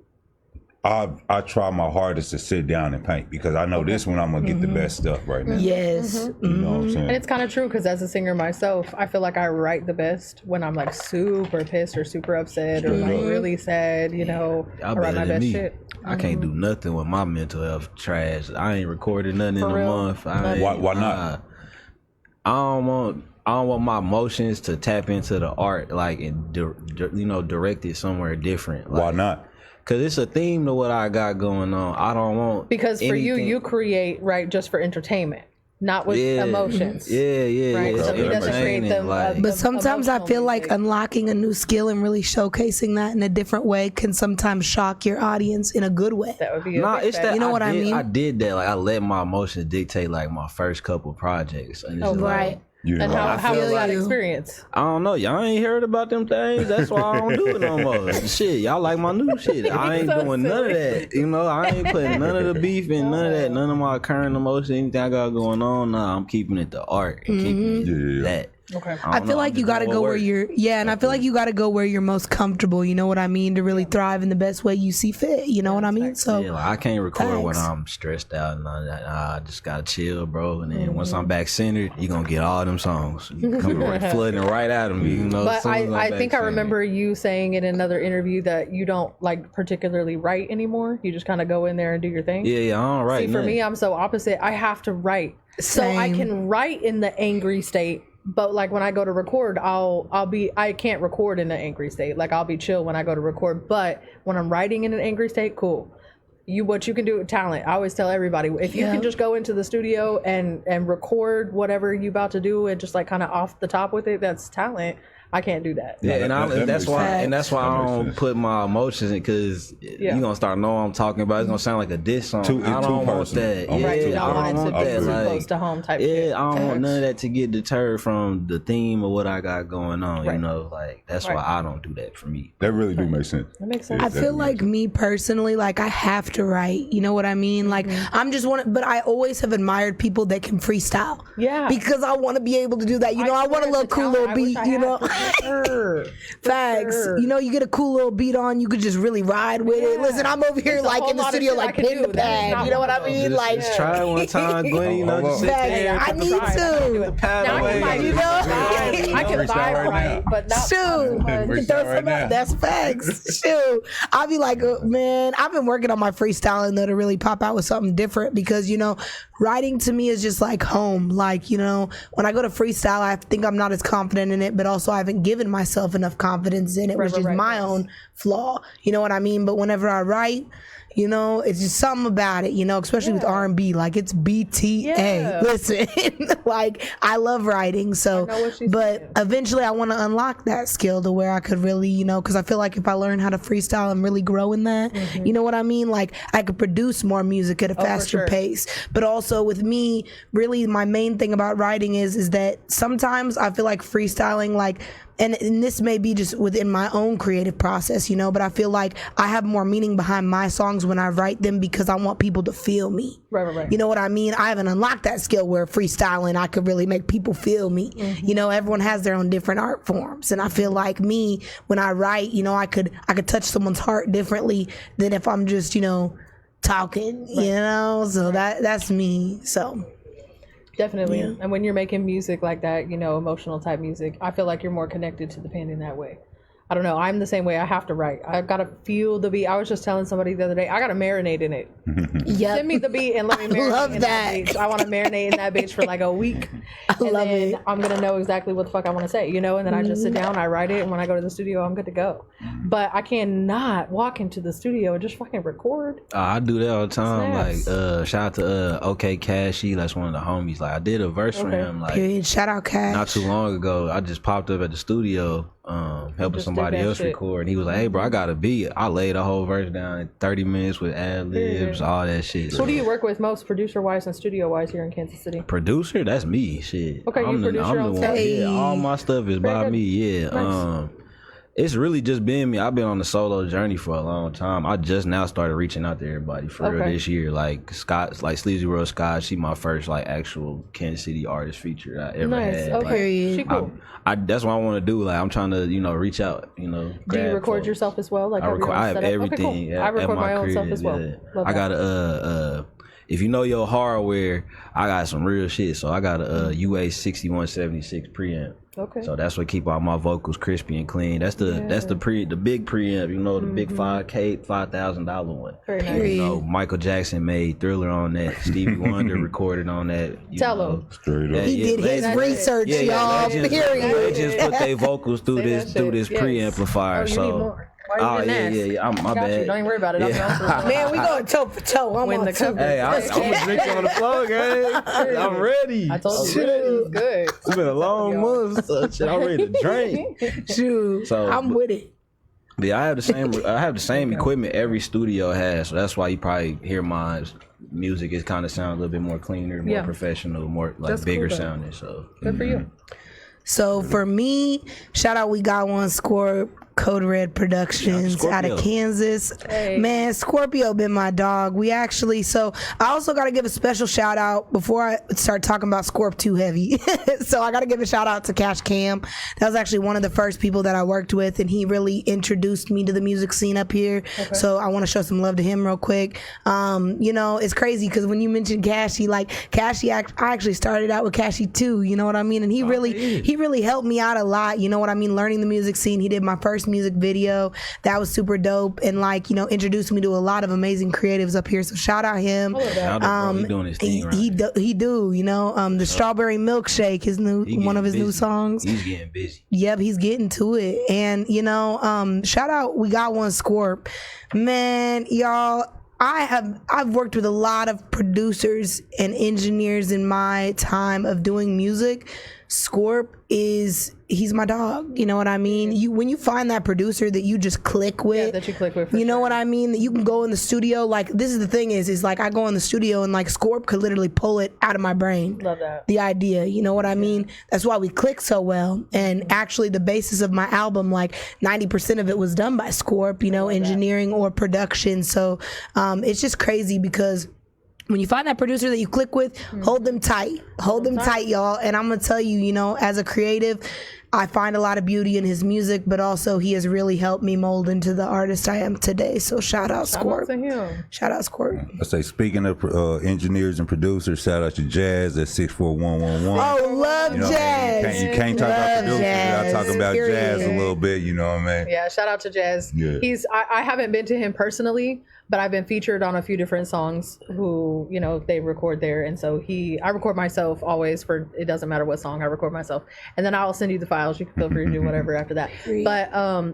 I try my hardest to sit down and paint because I know this one I'm gonna get the best stuff right now. Yes. You know what I'm saying? And it's kind of true because as a singer myself, I feel like I write the best when I'm like super pissed or super upset or like really sad. I write my best shit. I can't do nothing with my mental health trash. I ain't recorded nothing in a month. Why not? I don't want my emotions to tap into the art, like and direct it somewhere different. Like, why not? Cause it's a theme to what I got going on. I don't want because for you create right just for entertainment, not with emotions. Yeah. Right. So he doesn't create them. But sometimes I feel like unlocking a new skill and really showcasing that in a different way can sometimes shock your audience in a good way. That would be it's that. You know what I mean? I did that. Like I let my emotions dictate like my first couple projects. And it's right. And how was that experience? I don't know. Y'all ain't heard about them things. That's why I don't do it no more. Shit, y'all like my new shit. I ain't doing none of that. I ain't putting none of the beef in none of that. None of my current emotions, anything I got going on. Nah, I'm keeping it to art and keeping it that. Okay. I feel like you got to go where and I feel like you got to go where you're most comfortable, you know what I mean, to really thrive in the best way you see fit, you know what I mean? So like I can't record when I'm stressed out and none of that. I just got to chill, bro. And then once I'm back centered, you're going to get all them songs. You come flooding right out of me, But I think I remember you saying in another interview that you don't like particularly write anymore. You just kind of go in there and do your thing. Yeah, I don't write. See, for me, I'm so opposite. I have to write. So I can write in the angry state. But like when I go to record, I can't record in an angry state. Like I'll be chill when I go to record. But when I'm writing in an angry state, cool. What you can do with talent. I always tell everybody, if you can just go into the studio and record whatever you about to do and just like kind of off the top with it, that's talent. I can't do that. Yeah, that's why I don't put my emotions in because you're gonna start knowing I'm talking about. It's gonna sound like a diss song. I don't want that. Right, I you don't want it to be like, close to home type shit. I don't want none of that to get deterred from the theme of what I got going on. Like that's why I don't do that for me. That really do make sense. That makes sense. I feel like me personally, like I have to write. You know what I mean? Like I'm just but I always have admired people that can freestyle. Yeah. Because I want to be able to do that. I want a little cool little beat. Facts. sure. You know, you get a cool little beat on, you could just really ride with it. Listen, I'm over here There's a like whole in the lot of studio, shit I like can pin do. the That is pad. not You know what I one of mean? those. Like, Just try it one time, Gwenny. You know, just sit Facts. there. I put the need pad- to. pad Now, away. You know? I can Freestyle vibe right right, now. but not Shoot, Freestyle you throw right some now. out. That's facts. Shoot, I'll be like, man, I've been working on my freestyling though to really pop out with something different because you know, writing to me is just like home. Like you know, when I go to freestyle, I think I'm not as confident in it, but also I haven't given myself enough confidence in it, which is my own flaw. You know what I mean? But whenever I write, you know, it's just something about it, you know, especially with R&B, like it's BTA. Yeah. Listen, like I love writing, so, I know what she's but saying. eventually I want to unlock that skill to where I could really, you know, because I feel like if I learn how to freestyle and really grow in that, you know what I mean? Like I could produce more music at a faster sure. pace. But also with me, really my main thing about writing is that sometimes I feel like freestyling, like, and this may be just within my own creative process, you know, but I feel like I have more meaning behind my songs when I write them because I want people to feel me. Right. You know what I mean? I haven't unlocked that skill where freestyling, I could really make people feel me. You know, everyone has their own different art forms. And I feel like me, when I write, you know, I could touch someone's heart differently than if I'm just, you know, talking, you know? So that's me. So. Definitely. Yeah. And when you're making music like that, you know, emotional type music, I feel like you're more connected to the pen in that way. I don't know. I'm the same way. I have to write. I've got to feel the beat. I was just telling somebody the other day, I got to marinate in it. Yep. Send me the beat and let me marinate Love in that. bitch. I want to marinate in that bitch for like a week. I And love then it. I'm going to know exactly what the fuck I want to say, you know? And then I just sit down, I write it, and when I go to the studio, I'm good to go. But I cannot walk into the studio and just fucking record. I do that all the time. Snaps. Like, shout out to OK Cashy. That's one of the homies. Like, I did a verse for him. Like, Period. Shout out Cash. not too long ago. I just popped up at the studio, helping Just somebody did that else shit. record. And he was like, "Hey, bro, I got a beat." I laid the whole verse down in 30 minutes with ad libs, all that shit. Who do you work with most, producer-wise and studio-wise here in Kansas City? Producer? That's me. Shit. Okay, you I'm produce your own stuff? Yeah, all my stuff is by good. me. Yeah. Nice. It's really just been me. I've been on the solo journey for a long time. I just now started reaching out to everybody for real Okay. this year. Like Scott, like Sleazy World Scott, she my first like actual Kansas City artist feature I ever Nice. had. Okay. Like, She cool. I that's what I want to do. Like I'm trying to, you know, reach out. You know, Do you grab record folks. yourself as well? Like I have your record. own I have setup? everything. Okay, cool. At, I record at my own crib, stuff as well. yeah. Love I that. got a if you know your hardware, I got some real shit. So I got a UA 6176 preamp. Okay. So that's what keep all my vocals crispy and clean. That's the the big preamp, you know, the big $5,000 one. Very nice. You know, Michael Jackson made Thriller on that. Stevie Wonder recorded on that. Tell know. him. Straight up. He did his legends- research, y'all. legends- Period. Legends put their vocals through Say this that through shit. this Yes. preamplifier. Oh, you so need more. Why you didn't ask? yeah. I'm my Got bad. you. Don't even worry about it. I'm Man, we going toe for toe. I'm When on the two. cup- Hey, I'm drinking on the floor, gang. I'm ready. I told you. It's good. It's been a long month. So shit, I'm ready to drink. Shoot. So, I'm with it. Yeah, I have the same equipment every studio has, so that's why you probably hear my music. It kind of sounds a little bit more cleaner, more Yeah. professional, more like That's bigger cool, though. sounding. So Good for you. So for me, shout out, we got one score. Code Red Productions Scorpio. out of Kansas. Hey. Man, Scorpio been my dog. We actually, so I also got to give a special shout out before I start talking about Scorp too heavy. So I got to give a shout out to Cash Cam. That was actually one of the first people that I worked with, and he really introduced me to the music scene up here. So I want to show some love to him real quick. You know, it's crazy because when you mentioned Cashy, like Cashy, I actually started out with Cashy too. You know what I mean? And he really helped me out a lot. You know what I mean? Learning the music scene. He did my first music video. That was super dope, and like, you know, introduced me to a lot of amazing creatives up here. So shout out him. now he doing his thing right. He do, you know, the Strawberry Milkshake, his new He one of his getting new busy. songs. He's getting busy. Yep, he's getting to it. And you know, shout out, we got one Scorp. Man, y'all, I've worked with a lot of producers and engineers in my time of doing music. Scorp he's my dog. You know what I mean? When you find that producer that you just click with, that you click with, for you know sure. what I mean? That you can go in the studio. Like, this is the thing is like I go in the studio and like Scorp could literally pull it out of my brain. Love that. The idea, you know what I mean? That's why we click so well. And actually the basis of my album, like 90% of it was done by Scorp, you know, engineering or production. So it's just crazy because when you find that producer that you click with, hold them tight, y'all. And I'm gonna tell you, you know, as a creative, I find a lot of beauty in his music, but also he has really helped me mold into the artist I am today. So shout out Squirt. Shout out to him. Shout out Squirt. I say, speaking of engineers and producers, shout out to Jazz at 64111. Oh, love Jazz. You can't talk about producers without Jazz, talking about period. Jazz a little bit. You know what I mean? Yeah, shout out to Jazz. Yeah. I haven't been to him personally, but I've been featured on a few different songs who, you know, they record there. And so I record myself always it doesn't matter what song, I record myself. And then I'll send you the files. You can feel free to do whatever after that. But,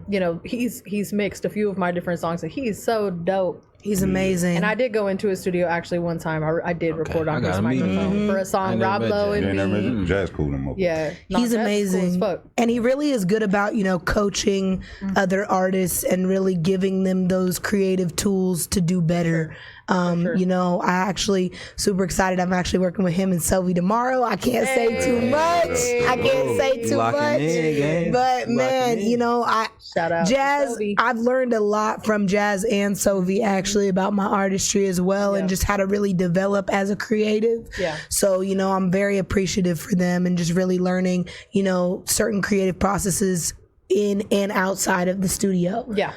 you know, he's mixed a few of my different songs and he's so dope. He's amazing. And I did go into his studio actually one time. I did record on his microphone for a song, Rob Lowe and me. Jazz cool him up. Yeah. He's amazing. Cool as fuck. And he really is good about, you know, coaching other artists and really giving them those creative tools to do better. You know, I actually super excited. I'm actually working with him and Sylvie tomorrow. I can't say too much. I can't say too much. But man, you know, Shout out Jazz, to Sylvie. I've learned a lot from Jazz and Sylvie actually about my artistry as well and just how to really develop as a creative. Yeah. So, you know, I'm very appreciative for them and just really learning, you know, certain creative processes in and outside of the studio. Yeah.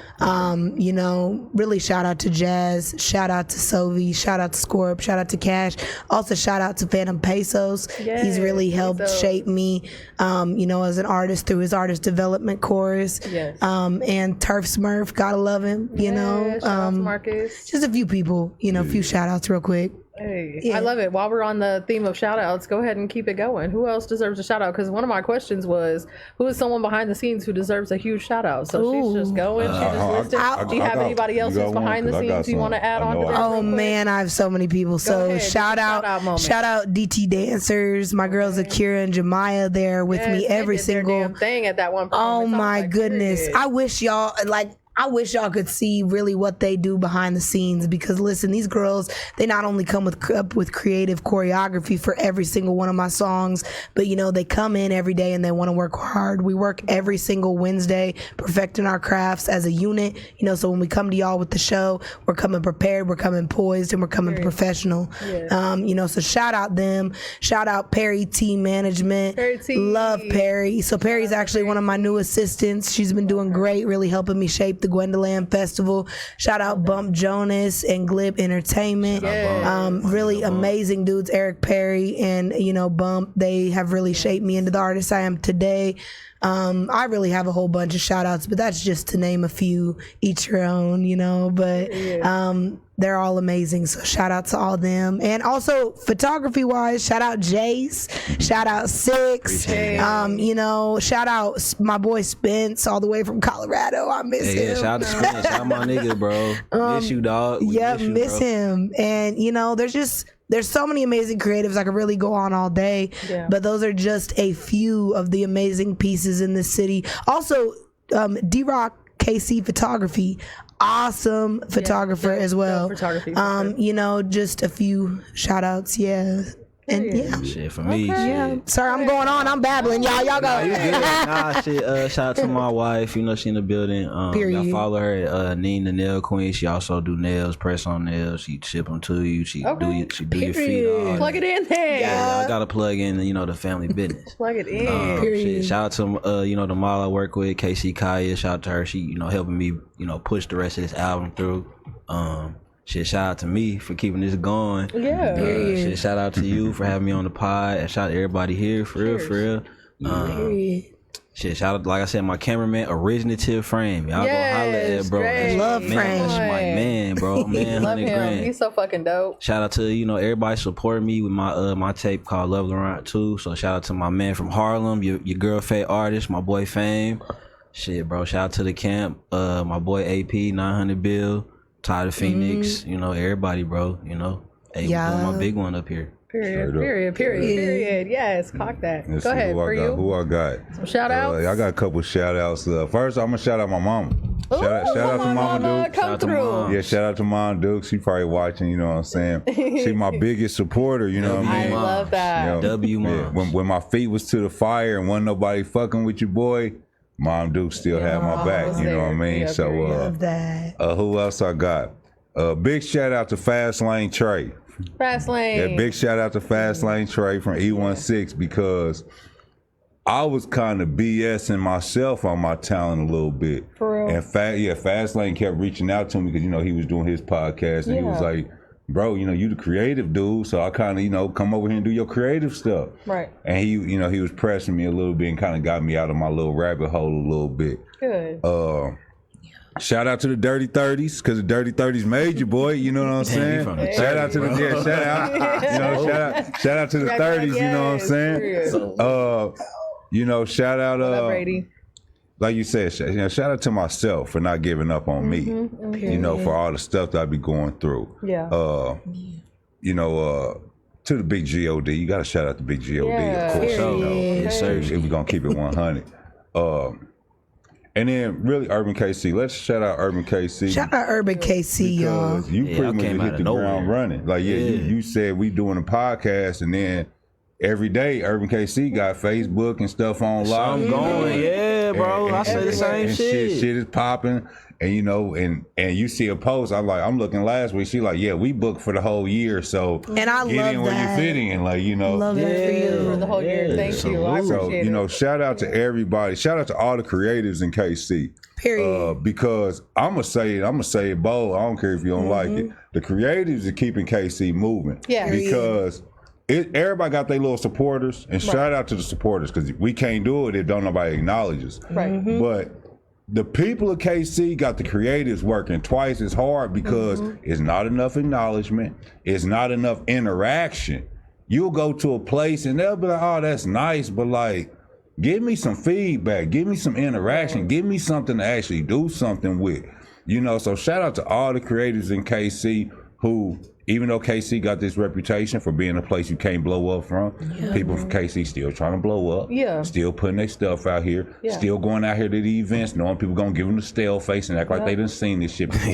You know, really shout out to Jazz, shout out to Sylvie, shout out to Scorp, shout out to Cash. Also shout out to Phantom Pesos. He's really helped shape me, you know, as an artist through his artist development course. Yes. And Turf Smurf, gotta love him, you know. Shout out to Marcus. Just a few people, you know, a few shout outs real quick. Hey, I love it. While we're on the theme of shout outs, go ahead and keep it going. Who else deserves a shout out? Because one of my questions was, who is someone behind the scenes who deserves a huge shout out? So she's just going, she's just listing. Do you have anybody else who's behind the scenes you want to add on to that? Oh man, I have so many people. So ahead, shout out DT dancers. My girls Akira and Jemiah there with me every single thing at that one. Oh my goodness. I wish y'all could see really what they do behind the scenes because listen, these girls, they not only come up with creative choreography for every single one of my songs, but you know, they come in every day and they want to work hard. We work every single Wednesday perfecting our crafts as a unit, you know, so when we come to y'all with the show, we're coming prepared, we're coming poised, and we're coming professional. You know, so shout out them. Shout out Perry T Management. Perry T. Love Perry. So Perry's actually one of my new assistants. She's been doing great, really helping me shape the Gwendoland Festival. Shout out Bump Jonas and Glib Entertainment. Really amazing dudes, Eric Perry and, you know, Bump. They have really shaped me into the artist I am today. I really have a whole bunch of shout outs, but that's just to name a few, each your own, you know, but they're all amazing. So shout out to all them. And also photography wise, shout out Jeice, shout out Six, you know, shout out my boy Spence all the way from Colorado. I miss him. Yeah, shout out to Spence, shout out my nigga, bro. Miss you, dog. Miss him. And you know, there's so many amazing creatives. I could really go on all day, but those are just a few of the amazing pieces in the city. Also, D-Rock KC Photography, awesome photographer as well. Photography, you know, just a few shout outs. And shit for me. Sorry, I'm going on. I'm babbling, y'all. Y'all go. Nah, you good. Shit. Shout out to my wife. You know, she in the building. I follow her at Nina Nail Queen. She also do nails, press on nails. She ship them to you. She do your feet. Plug it in there. Yeah, I gotta plug in. You know, the family business. Plug it in. Shit, shout out to you know, the model I work with, KC Kaya. Shout out to her. She, you know, helping me, you know, push the rest of this album through. Shit, shout out to me for keeping this going. Shit, shout out to you for having me on the pod. And shout out to everybody here, for real. Shit, shout out, like I said, my cameraman, Originative Frame. Y'all go holler at bro. Love Frame. That's my man, bro. Man, Love 100 him. grand. He's so fucking dope. Shout out to, you know, everybody supporting me with my my tape called Love Laurant 2. So shout out to my man from Harlem, your girl Faye Artist, my boy Fame. Shit, bro. Shout out to the camp, my boy AP, 900 Bill. Tyler Phoenix, you know, everybody, bro, you know. Hey, we're doing my big one up here. Period. Yes, cock that. Let's Go see ahead, for you. Who I got? Some shout outs. I got a couple shout outs. First, I'm gonna shout out my mama. Shout out to Mama Duke. Come through. Yeah, shout out to Mama Duke. She probably watching, you know what I'm saying? She my biggest supporter, you know what I mean? I love that. You know, W Moms. When my feet was to the fire and wasn't nobody fucking with your boy, Mom Duke still had my back, you know what I mean? Yeah, So love that. who else I got? Big shout out to Fast Lane Trey. Fast Lane. Yeah, big shout out to Fast Lane Trey from E16 because I was kind of BSing myself on my talent a little bit. For real? And Fastlane kept reaching out to me because, he was doing his podcast and he was like, bro, you the creative dude, so I kind of, come over here and do your creative stuff. Right. And he was pressing me a little bit and kind of got me out of my little rabbit hole a little bit. Good. Shout out to the Dirty 30s, because the Dirty 30s made you, boy. You know what I'm saying? Shout out to the shout out to the 30s. You know what I'm saying? Shout out. What up, Brady? Like you said, shout out to myself for not giving up on me. For all the stuff that I be going through. Yeah. To the big God, you got to shout out to big God, of course. Yes, sir. If we're gonna keep it 100. And then really Urban KC. Let's shout out Urban KC. Shout out Urban KC, y'all. Because you pretty much hit the ground running. Like, you said we doing a podcast, and then every day Urban KC got Facebook and stuff on live. I'm going, bro. I say the same shit. Shit is popping. And and you see a post, I'm looking last week, she like, we booked for the whole year, so and I get love in where that. you fit in, Love that for you. For the whole year. Thank you. I appreciate it. Shout out to everybody. Shout out to all the creatives in KC. Period. Because I'm gonna say it bold. I don't care if you don't like it. The creatives are keeping KC moving. Yeah. Because everybody got their little supporters, and shout out to the supporters, because we can't do it if don't nobody acknowledge us. Right. But the people of KC got the creatives working twice as hard, because it's not enough acknowledgement. It's not enough interaction. You'll go to a place and they'll be like, oh, that's nice, but like, give me some feedback. Give me some interaction. Give me something to actually do something with. So shout out to all the creatives in KC who, even though KC got this reputation for being a place you can't blow up from, people from KC still trying to blow up, still putting their stuff out here, still going out here to the events, knowing people gonna give them the stale face and act like they done seen this shit before.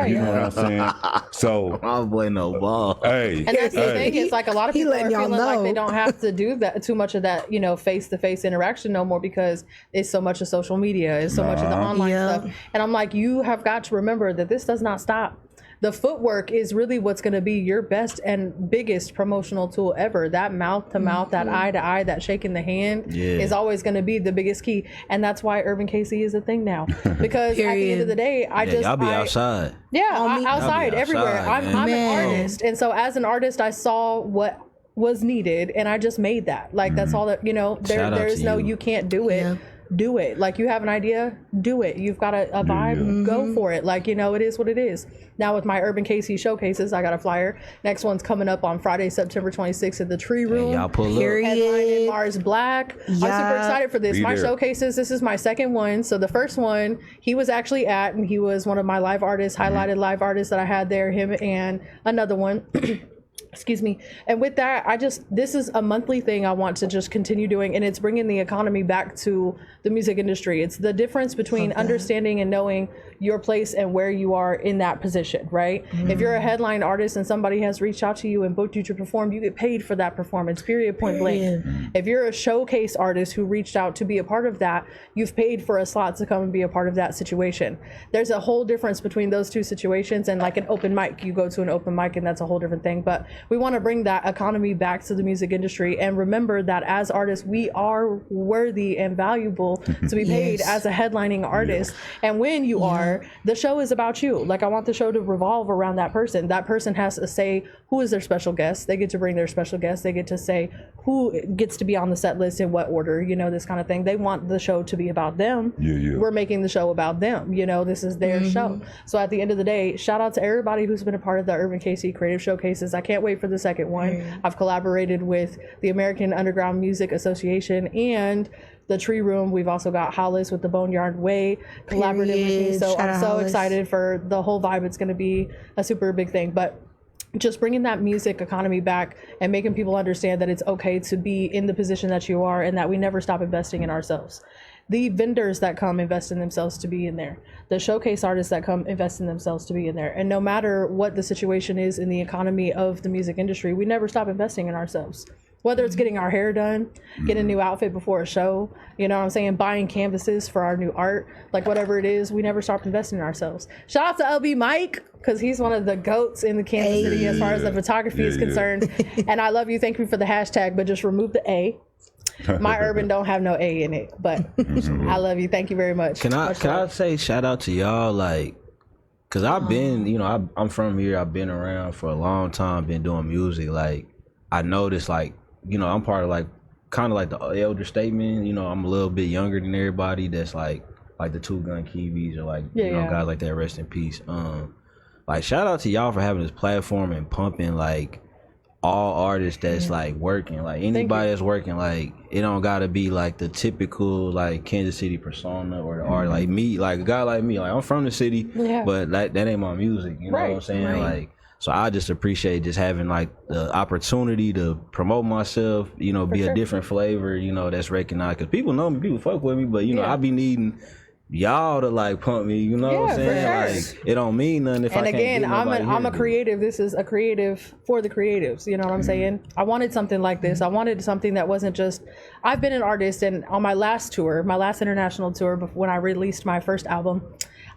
You know what I'm saying? So, my boy no ball. Hey, and that's the thing, it's like a lot of people are feeling like they don't have to do that too much of that, face-to-face interaction no more, because it's so much of social media, it's so much of the online stuff. And I'm like, you have got to remember that this does not stop. The footwork is really what's going to be your best and biggest promotional tool ever. That mouth to mouth, that eye to eye, that shaking the hand is always going to be the biggest key. And that's why Urban KC is a thing now. Because at the end of the day, y'all be outside. Yeah, outside, everywhere. I'm an artist. And so as an artist, I saw what was needed and I just made that. Like, that's all that, there is no, you can't do it. Do it. Like, you have an idea, do it. You've got a vibe, go for it. Like, it is what it is. Now with my Urban KC showcases, I got a flyer. Next one's coming up on Friday, September 26th at the Tree Room. Y'all pull up. Headlining Mars Black. I'm super excited for this. My showcases, this is my second one. So the first one, he was actually at, and he was one of my live artists, highlighted live artists that I had there, him and another one. Excuse me. And with that, this is a monthly thing I want to just continue doing, and it's bringing the economy back to the music industry. It's the difference between understanding and knowing your place and where you are in that position, right? If you're a headline artist and somebody has reached out to you and booked you to perform, you get paid for that performance, period, point blank. If you're a showcase artist who reached out to be a part of that, you've paid for a slot to come and be a part of that situation. There's a whole difference between those two situations, and like an open mic, you go to an open mic and that's a whole different thing. But we want to bring that economy back to the music industry and remember that as artists, we are worthy and valuable to be paid as a headlining artist. And when you are, the show is about you. Like, I want the show to revolve around that person. That person has to say who is their special guest. They get to bring their special guest. They get to say who gets to be on the set list in what order, this kind of thing. They want the show to be about them. We're making the show about them. This is their show. So at the end of the day, shout out to everybody who's been a part of the Urban KC Creative Showcases. I can't wait for the second one. I've collaborated with the American Underground Music Association and the Tree Room. We've also got Hollis with the Boneyard Way collaborative with me. So I'm so excited for the whole vibe. It's going to be a super big thing. But just bringing that music economy back and making people understand that it's okay to be in the position that you are and that we never stop investing in ourselves. The vendors that come invest in themselves to be in there. The showcase artists that come invest in themselves to be in there. And no matter what the situation is in the economy of the music industry, we never stop investing in ourselves. Whether it's getting our hair done, getting a new outfit before a show, buying canvases for our new art, like whatever it is, we never stop investing in ourselves. Shout out to LB Mike, because he's one of the GOATs in the Kansas City as far as the photography is concerned. And I love you. Thank you for the hashtag, but just remove the A. My urban don't have no A in it, but I love you. Thank you very much. Can I say shout out to y'all, like, cause I've been, you know, I'm from here. I've been around for a long time, been doing music. Like, I noticed, like, you know, I'm part of like, kind of like the elder statement. You know, I'm a little bit younger than everybody. That's like the Two Gun Kiwis or like, you know, guys like that. Rest in peace. Like, shout out to y'all for having this platform and pumping like all artists that's like working. Like, anybody that's working, like, it don't gotta be like the typical like Kansas City persona or the art. Like me, like a guy like me, like I'm from the city, but that ain't my music. You know what I'm saying? Like, so I just appreciate just having like the opportunity to promote myself, you know, be a different flavor, you know, that's recognized. Cause people know me, people fuck with me, but you know, I be needing y'all to like pump me, you know what I'm saying? Like, it don't mean nothing if I can't get nobody here. I'm a creative. This is a creative for the creatives. You know what I'm saying? I wanted something like this. I wanted something that wasn't just, I've been an artist, and on my last tour, my last international tour, when I released my first album,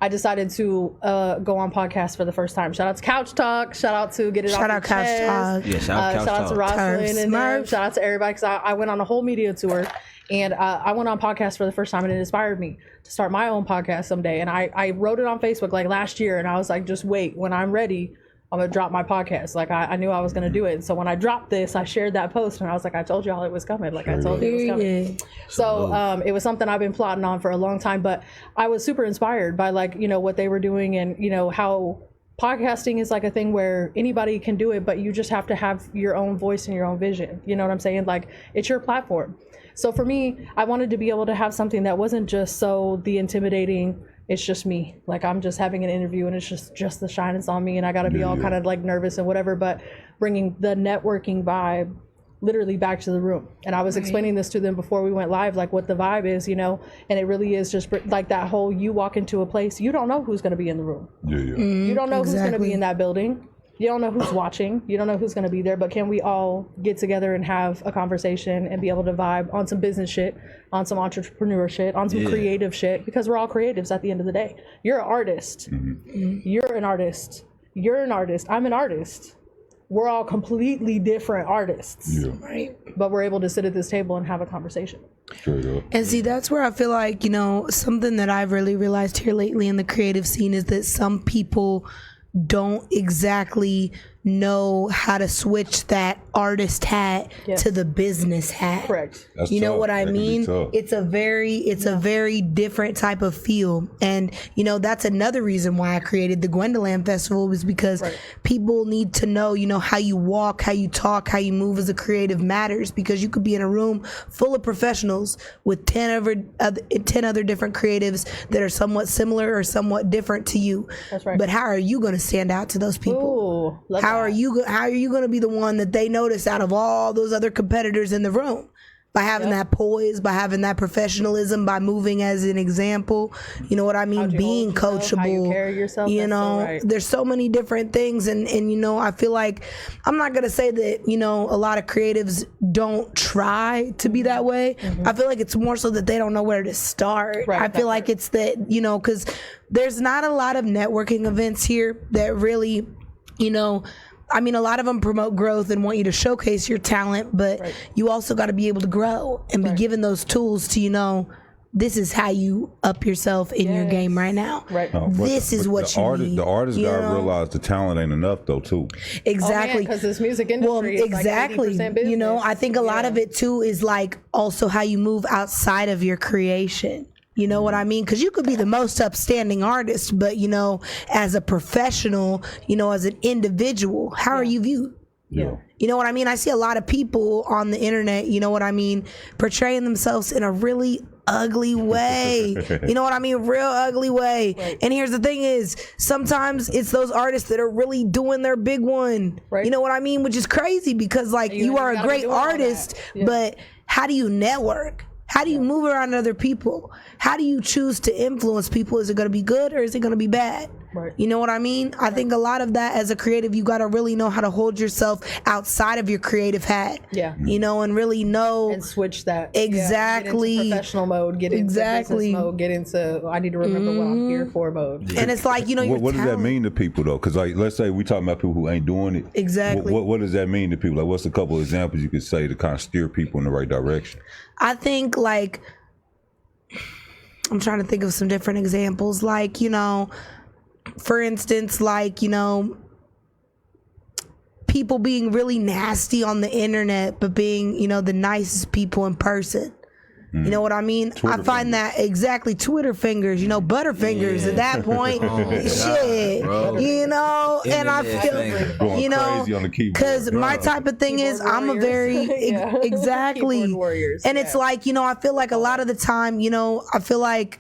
I decided to go on podcast for the first time. Shout out to Couch Talk. Shout out to Get It Off Your Chest. Couch Talk. Yeah, shout out to Rosalind and them. Shout out to everybody, because I went on a whole media tour, and I went on podcast for the first time, and it inspired me to start my own podcast someday. And I wrote it on Facebook like last year, and I was like, just wait, when I'm ready, I'm gonna drop my podcast. Like, I knew I was gonna do it. And so when I dropped this, I shared that post, and I was like, I told y'all it was coming. Like, I told you it was coming. So it was something I've been plotting on for a long time, but I was super inspired by, like, you know, what they were doing, and, you know, how podcasting is like a thing where anybody can do it, but you just have to have your own voice and your own vision. You know what I'm saying? Like, it's your platform. So for me, I wanted to be able to have something that wasn't just so the intimidating, it's just me. Like, I'm just having an interview and it's just the shine is on me, and I got to be all kind of like nervous and whatever, but bringing the networking vibe literally back to the room. And I was explaining this to them before we went live, like what the vibe is, you know, and it really is just like that whole, you walk into a place, you don't know who's going to be in the room. You don't know who's going to be in that building. You don't know who's watching. You don't know who's going to be there, but can we all get together and have a conversation and be able to vibe on some business shit, on some entrepreneur shit, on some creative shit, because we're all creatives at the end of the day. You're an artist. You're an artist. You're an artist. I'm an artist. We're all completely different artists, right? But we're able to sit at this table and have a conversation. And see, that's where I feel like, you know, something that I've really realized here lately in the creative scene is that some people don't exactly know how to switch that artist hat to the business hat. Correct. That's you know tough. What I mean? It's a very different type of feel. And you know, that's another reason why I created the Gwendoland Festival, was because people need to know, you know, how you walk, how you talk, how you move as a creative matters, because you could be in a room full of professionals with 10 other different creatives that are somewhat similar or somewhat different to you. That's right. But how are you going to stand out to those people? Ooh, how are you going to be the one that they notice out of all those other competitors in the room? By having that poise, by having that professionalism, by moving as an example, you know what I mean? Being coachable, how you carry yourself, you know, there's so many different things. And, you know, I feel like, I'm not going to say that, you know, a lot of creatives don't try to be that way. I feel like it's more so that they don't know where to start. I feel like it's that, you know, because there's not a lot of networking events here that really, you know, I mean, a lot of them promote growth and want you to showcase your talent, but you also got to be able to grow and be given those tools to, you know, this is how you up yourself in your game right now. This is what you need. The artist got to realize the talent ain't enough, though, too. Exactly. Because this music industry is like 80% business. You know, I think a lot of it, too, is like also how you move outside of your creation. You know what I mean? Because you could be the most upstanding artist, but, you know, as a professional, you know, as an individual, how are you viewed? You know what I mean? I see a lot of people on the internet, you know what I mean, portraying themselves in a really ugly way. You know what I mean? Real ugly way. And here's the thing is, sometimes it's those artists that are really doing their big one. You know what I mean? Which is crazy, because like you are a great artist, but how do you network? How do you move around other people? How do you choose to influence people? Is it going to be good or is it going to be bad? Right. You know what I mean? I think a lot of that as a creative, you got to really know how to hold yourself outside of your creative hat. Yeah. You know, and really know. And switch that. Exactly. Yeah, get into professional mode, get into business mode, get into, I need to remember what I'm here for mode. And it's like, you know, what does that mean to people though? Because like, let's say we talking about people who ain't doing it. Exactly. What does that mean to people? Like, what's a couple of examples you could say to kind of steer people in the right direction? I think like, I'm trying to think of some different examples. Like, you know, for instance, like, you know, people being really nasty on the internet, but being, you know, the nicest people in person. You know what I mean? Twitter I find that exactly Twitter fingers, you know, Butterfingers at that point. Shit, bro. you know, and I Internet feel, Going you know, crazy on the keyboard, because my bro. type of thing is I'm a very, Yeah. exactly. Keyboard warriors, And yeah. it's like, you know, I feel like a lot of the time, you know, I feel like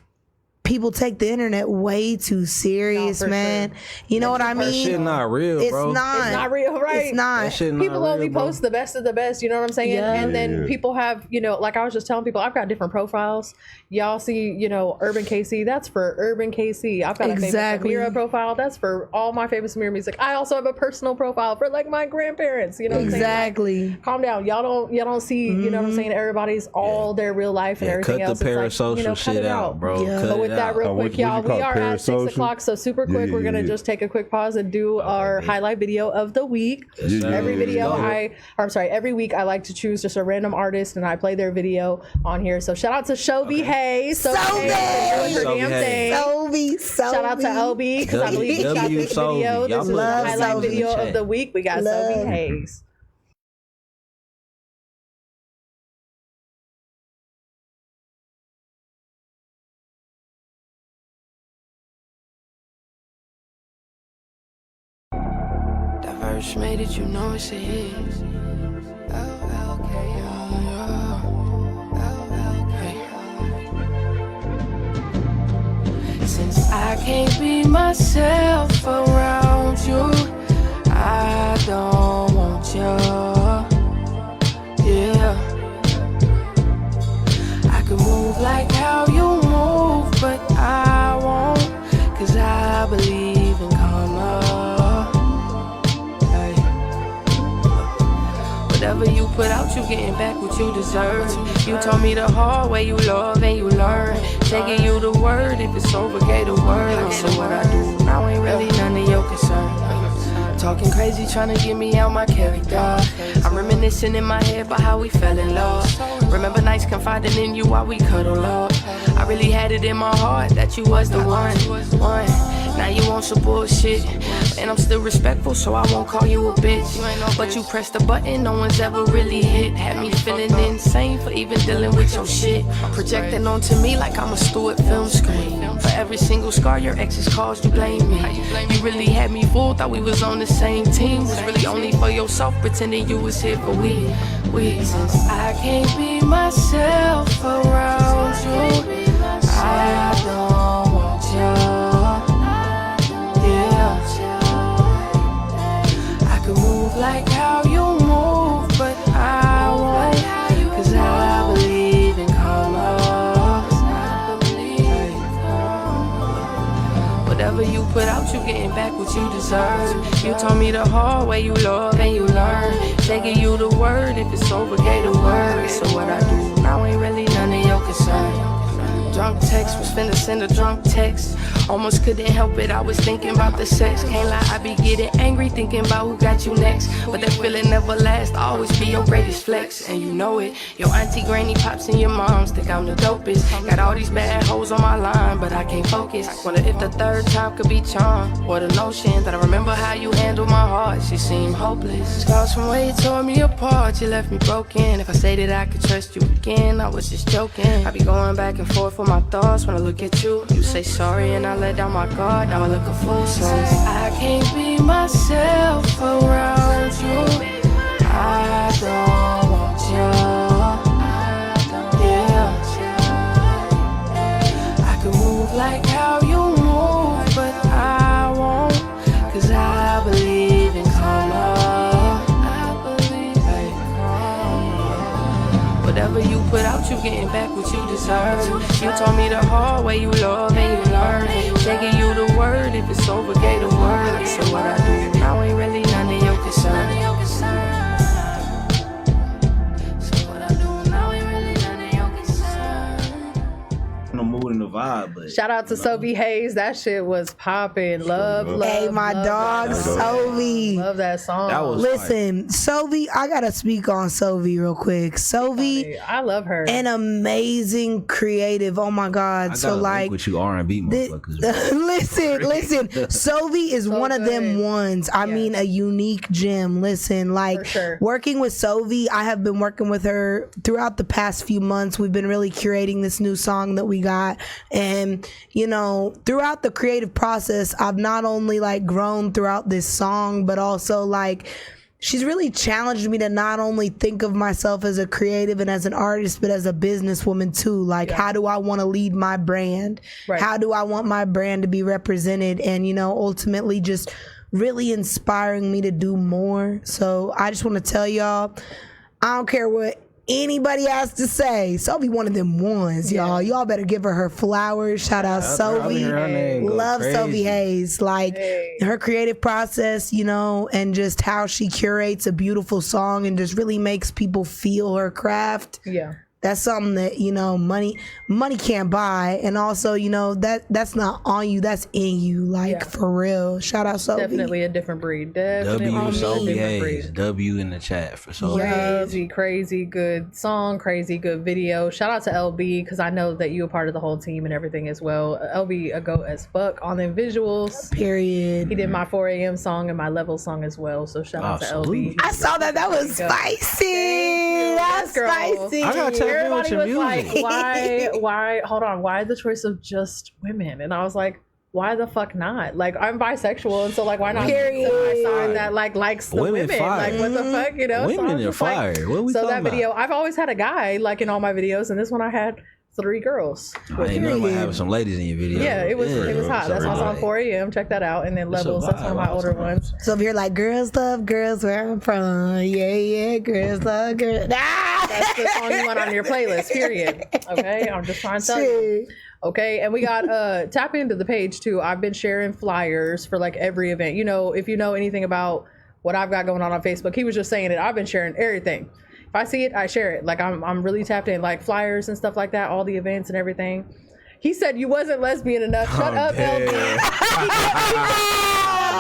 people take the internet way too serious, for man. sure. You know what I That mean? shit not real, It's bro. not. It's not real, right? It's not. That shit not People real, only bro. post the best of the best, you know what I'm saying? Yeah. And then Yeah. people have, you know, like I was just telling people, I've got different profiles. Y'all see, you know, Urban KC, that's for Urban KC. I've got Exactly. a Faymis Amira profile, that's for all my Faymis Amira music. I also have a personal profile for like my grandparents, you know what I'm saying? Exactly. Like, calm down. Y'all don't see, you know what I'm saying, everybody's all their real life and Yeah, everything cut else. the It's like, parasocial you know, cut shit it out, bro. Yeah. Cut But with it that out. real what quick, you y'all, call we are at 6 parasocial? o'clock, so super quick, Yeah, we're going to yeah. just take a quick pause and do our highlight video of the week. Yes, sir. Every video Let's go. every week I like to choose just a random artist and I play their video on here. So shout out to Shovey Hayes. Shovey! Hayes for doing her Shovey damn thing. Shout Shout out to LB because I believe he shot this Shovey. video. Y'all This was put the love highlight Shovey in video the of chat. the week. We got Love. Shovey Hayes. That verse made it, you know it's a hit. Since I can't be myself around you, I don't want you. Yeah, I could move like how you move, but I won't, 'cause I believe in karma. Hey. Whatever you put out, you getting back what you deserve. You told me the hard way, you love and you learn. Taking you the word, if it's over, gave the word. So what I do now ain't really none of your concern. Talking crazy, trying to get me out my character. I'm reminiscing in my head about how we fell in love. Remember nights confiding in you while we cuddle up. I really had it in my heart that you was the one. Now you want some bullshit, and I'm still respectful, so I won't call you a bitch. But you pressed the button, no one's ever really hit. Had me feeling insane for even dealing with your shit. Projecting onto me like I'm a Stewart film screen. For every single scar your exes caused, you blame me. You really had me fooled, thought we was on the same team. Was really only for yourself, pretending you was here for we. Since I can't be myself around you, I don't want you. Like how you move, but I won't, 'cause I believe in karma. Whatever you put out, you getting back what you deserve. You told me the hard way, you love and you learn. Taking you the word, if it's over, gave the word. So what I do now ain't really none of your concern. Drunk text, was finna send a drunk text. Almost couldn't help it, I was thinking about the sex. Can't lie, I be getting angry, thinking about who got you next. But that feeling never lasts, always be your greatest flex. And you know it, your auntie, granny, pops, and your moms think I'm the dopest. Got all these bad hoes on my line, but I can't focus. Wonder if the third time could be charmed. Or the notion that I remember how you handled my heart, she seemed hopeless. Scars from where you tore me apart, you left me broken. If I say that I could trust you again, I was just joking. I be going back and forth with my thoughts when I look at you. You say sorry and I let down my guard, now I look a fool. So I can't be myself around you, I don't want you. Yeah, I could move like how you move, but I won't, 'cause I believe in karma. Whatever you put out, you getting back what you deserve. You told me the hard way you love and you learn. They give you the word if it's over, gave the word. So what I do now ain't really none of your concern. The mood and the vibe, but Shout out to Sophie Hayes. That shit was popping. Love. Hey, my love dog, that song. Sophie. Love that song. That was Listen, Sophie, I gotta speak on Sophie real quick. Sophie, I love her. an amazing creative. Oh my God. I So gotta like, link with you R&B motherfuckers. listen. Sophie is one of them ones. I mean, a unique gem. Listen, like For sure. working with Sophie, I have been working with her throughout the past few months. We've been really curating this new song that we got, and you know, throughout the creative process, I've not only like grown throughout this song, but also like she's really challenged me to not only think of myself as a creative and as an artist, but as a businesswoman too. Like, how do I want to lead my brand? Right. How do I want my brand to be represented? And, you know, ultimately just really inspiring me to do more. So I just want to tell y'all, I don't care what anybody has to say. Sophie one of them ones, y'all. Y'all better give her flowers. Shout out Sophie. Love Sophie Hayes. Like her creative process, you know, and just how she curates a beautiful song and just really makes people feel her craft. Yeah. That's something that, you know, money can't buy. And also, you know, that's not on you, that's in you. Like, for real. Shout out Sophie. Definitely a different breed. Definitely W a Sophie different Hayes. breed. W in the chat for Sophie. Crazy good song, crazy good video. Shout out to LB, because I know that you a part of the whole team and everything as well. LB a goat as fuck on them visuals. Period. He did my 4 a.m. song and my level song as well. So shout out to LB. I saw that. That was spicy. That's Girl. spicy. I gotta tell you what Everybody your was music. like, why, hold on, why the choice of just women? And I was like, why the fuck not? Like, I'm bisexual, and so like, why not Period. my side that like likes the Women women? fire. Like, what the fuck, you know? Women I'm are just like- fire. What we so talking that about? video, I've always had a guy like in all my videos, and this one I had 3 girls. I ain't know about having some ladies in your video. Yeah, it was hot. That's why I was on 4 a.m. Check that out, and then It's a Levels. That's one of my vibe. older ones. So if you're like, girls love girls where I'm from, yeah, girls love girls. That's the song you want on your playlist. Period. Okay, I'm just trying to tell you. Okay, and we got tap into the page too. I've been sharing flyers for like every event. You know, if you know anything about what I've got going on Facebook, he was just saying it. I've been sharing everything. If I see it, I share it. Like I'm really tapped in, like flyers and stuff like that, all the events and everything. He said you wasn't lesbian enough. Shut up, LG.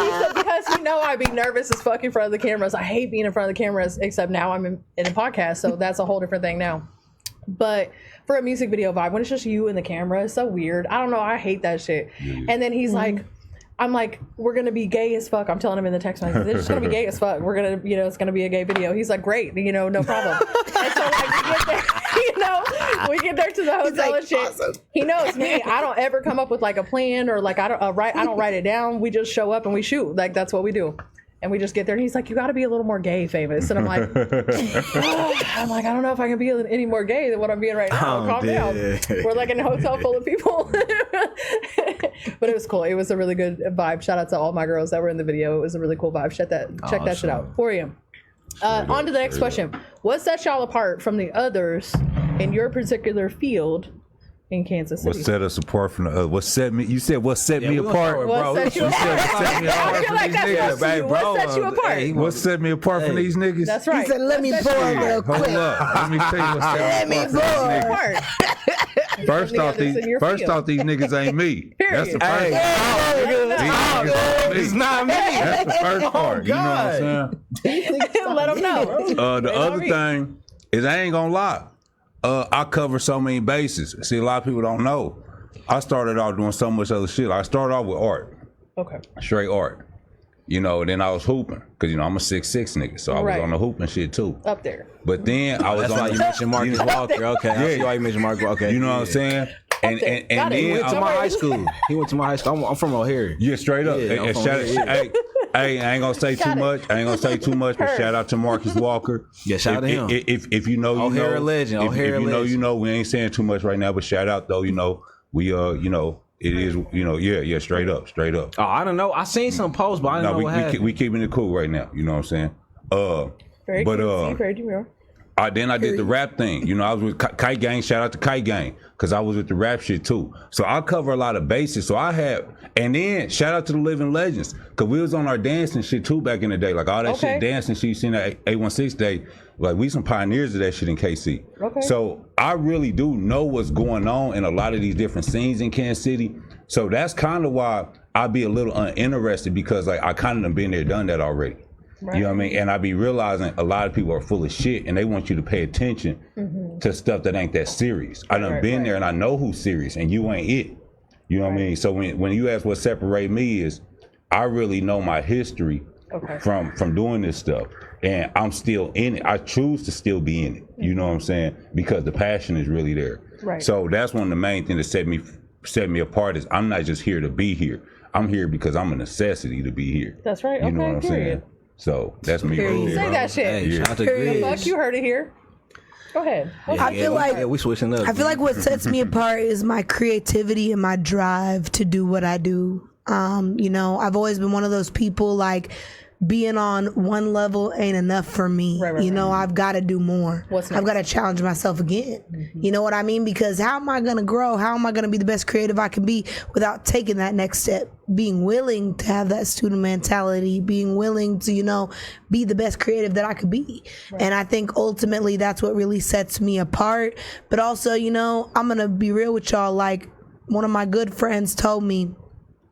He said, because you know I'd be nervous as fuck in front of the cameras. I hate being in front of the cameras, except now I'm in a podcast, so that's a whole different thing now. But for a music video vibe, when it's just you and the camera, it's so weird. I don't know. I hate that shit. And then he's like, I'm like, we're going to be gay as fuck. I'm telling him in the text message, it's just going to be gay as fuck. We're going to, you know, it's going to be a gay video. He's like, great, you know, no problem. And so like we get there, you know, we get there to the hotel and shit. Awesome. He knows me. I don't ever come up with like a plan or like I don't write it down. We just show up and we shoot. Like that's what we do. And we just get there, and he's like, "You got to be a little more gay, Faymis." And I'm like, I don't know if I can be any more gay than what I'm being right now. Calm down. We're like in a hotel full of people, but it was cool. It was a really good vibe. Shout out to all my girls that were in the video. It was a really cool vibe. Check that shit out. 4 a.m. On to the next question. What sets y'all apart from the others in your particular field in Kansas City? What set us apart from the other? What set me? You said what set me apart? What set you apart? I feel like that's what set you apart. What set me apart from these niggas? That's right. He said, let me pour real quick. Hold up. Let me tell you what set me apart from these niggas. First off, these niggas ain't me. That's the first part. It's not me. That's the first part. You know what I'm saying? Let them know. The other thing is I ain't gonna lie. I cover so many bases. See, a lot of people don't know. I started off doing so much other shit. I started off with art. Okay. Straight art. You know, then I was hooping. Because, you know, I'm a 6'6" nigga. So I was on the hooping shit too. Up there. But then I was That's why you mentioned Marcus Walker. Okay. I see why you mentioned Marcus Walker. Okay. You know what I'm saying? And then he went to my high school. He went to my high school. I'm from O'Hare. Yeah, straight up. Yeah, And shout out, hey, I ain't gonna say too much. I ain't gonna say too much, but shout out to Marcus Walker. Yeah, shout out to him. If you know, you O'Hare know. legend. If O'Hare you know, legend. you know. We ain't saying too much right now, but shout out though. You know, we you know, it is. You know, yeah, straight up. Oh, I don't know. I seen some posts, but I didn't know what happened. We keeping it cool right now. You know what I'm saying? Very demure. Then I did the rap thing. You know, I was with Kite Gang. Shout out to Kite Gang, because I was with the rap shit too. So I cover a lot of bases. So and then shout out to the Living Legends, because we was on our dancing shit too back in the day. Like all that shit dancing shit you seen that 816 day. Like we some pioneers of that shit in KC. Okay. So I really do know what's going on in a lot of these different scenes in Kansas City. So that's kind of why I'd be a little uninterested, because like I kind of done been there, done that already. Right. You know what I mean? And I be realizing a lot of people are full of shit, and they want you to pay attention to stuff that ain't that serious. I done been there, and I know who's serious, and you ain't it. You know what I mean? So when you ask what separate me is, I really know my history from doing this stuff, and I'm still in it. I choose to still be in it. You know what I'm saying? Because the passion is really there. Right. So that's one of the main things that set me apart is I'm not just here to be here. I'm here because I'm a necessity to be here. That's right. You know what I'm saying? So that's me. Say that shit. Hey, shout out to Grizzlee. Fuck, you heard it here. Go ahead. I feel like we switching up. I feel like what sets me apart is my creativity and my drive to do what I do. You know, I've always been one of those people, like, being on one level ain't enough for me. You know, I've got to do more. I've got to challenge myself again. You know what I mean? Because how am I going to grow? How am I going to be the best creative I can be without taking that next step? Being willing to have that student mentality, being willing to, you know, be the best creative that I could be. And I think ultimately that's what really sets me apart. But also, you know, I'm going to be real with y'all. Like, one of my good friends told me,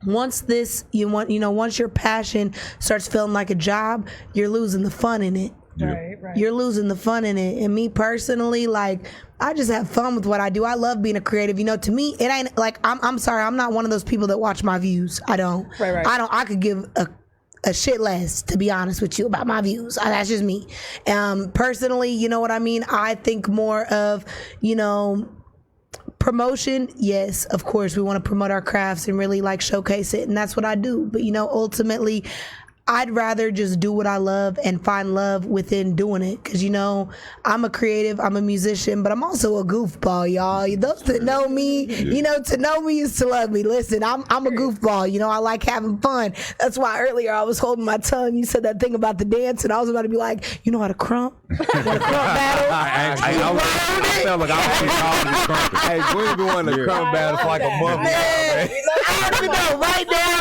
once your passion starts feeling like a job, you're losing the fun in it. Right. You're losing the fun in it. And me personally, like, I just have fun with what I do. I love being a creative. You know, to me, it ain't like, I'm sorry, I'm not one of those people that watch my views. I don't. I could give a shit less, to be honest with you, about my views. That's just me. Personally, you know what I mean? I think more of, you know, promotion. Yes, of course, we want to promote our crafts and really like showcase it, and that's what I do. But you know, ultimately, I'd rather just do what I love and find love within doing it. Because, you know, I'm a creative, I'm a musician, but I'm also a goofball, y'all. Those that know me, you know, to know me is to love me. Listen, I'm a goofball. You know, I like having fun. That's why earlier I was holding my tongue. You said that thing about the dance, and I was about to be like, you know how to crump? You want to crump battle? I felt like I was calling you crumping. Hey, Gwenny been wanting to crump battle for like a month. Man, I don't even know. Right now.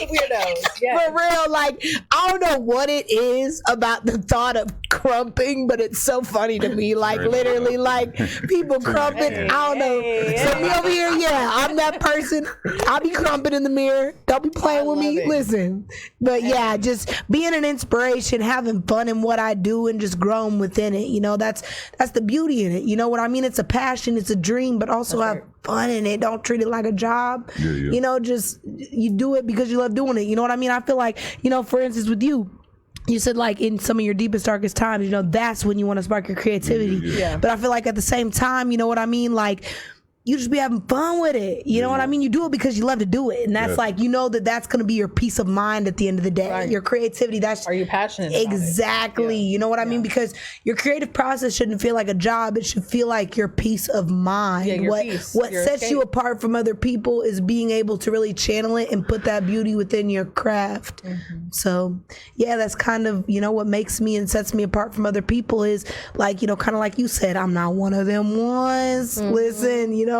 Weirdos. Yes. For real, like, I don't know what it is about the thought of crumping, but it's so funny to me. Like, literally, like, people crumping. I don't know. So me over here, yeah, I'm that person. I'll be crumping in the mirror. Don't be playing with me. Listen. But yeah, just being an inspiration, having fun in what I do, and just growing within it. You know, that's the beauty in it. You know what I mean? It's a passion, it's a dream, but also have fun in it. Don't treat it like a job. You know, just you do it because you love doing it. You know what I mean? I feel like, you know, for instance, with you said, like, in some of your deepest, darkest times, you know, that's when you want to spark your creativity. But I feel like at the same time, you know what I mean? Like, you just be having fun with it. You know what I mean? You do it because you love to do it. And that's like, you know that's going to be your peace of mind at the end of the day. Your creativity, are you passionate about exactly. You know what I mean? Because your creative process shouldn't feel like a job. It should feel like your peace of mind. What sets you apart from other people is being able to really channel it and put that beauty within your craft. So, yeah, that's kind of, you know, what makes me and sets me apart from other people is, like, you know, kind of like you said, I'm not one of them ones. Listen, you know,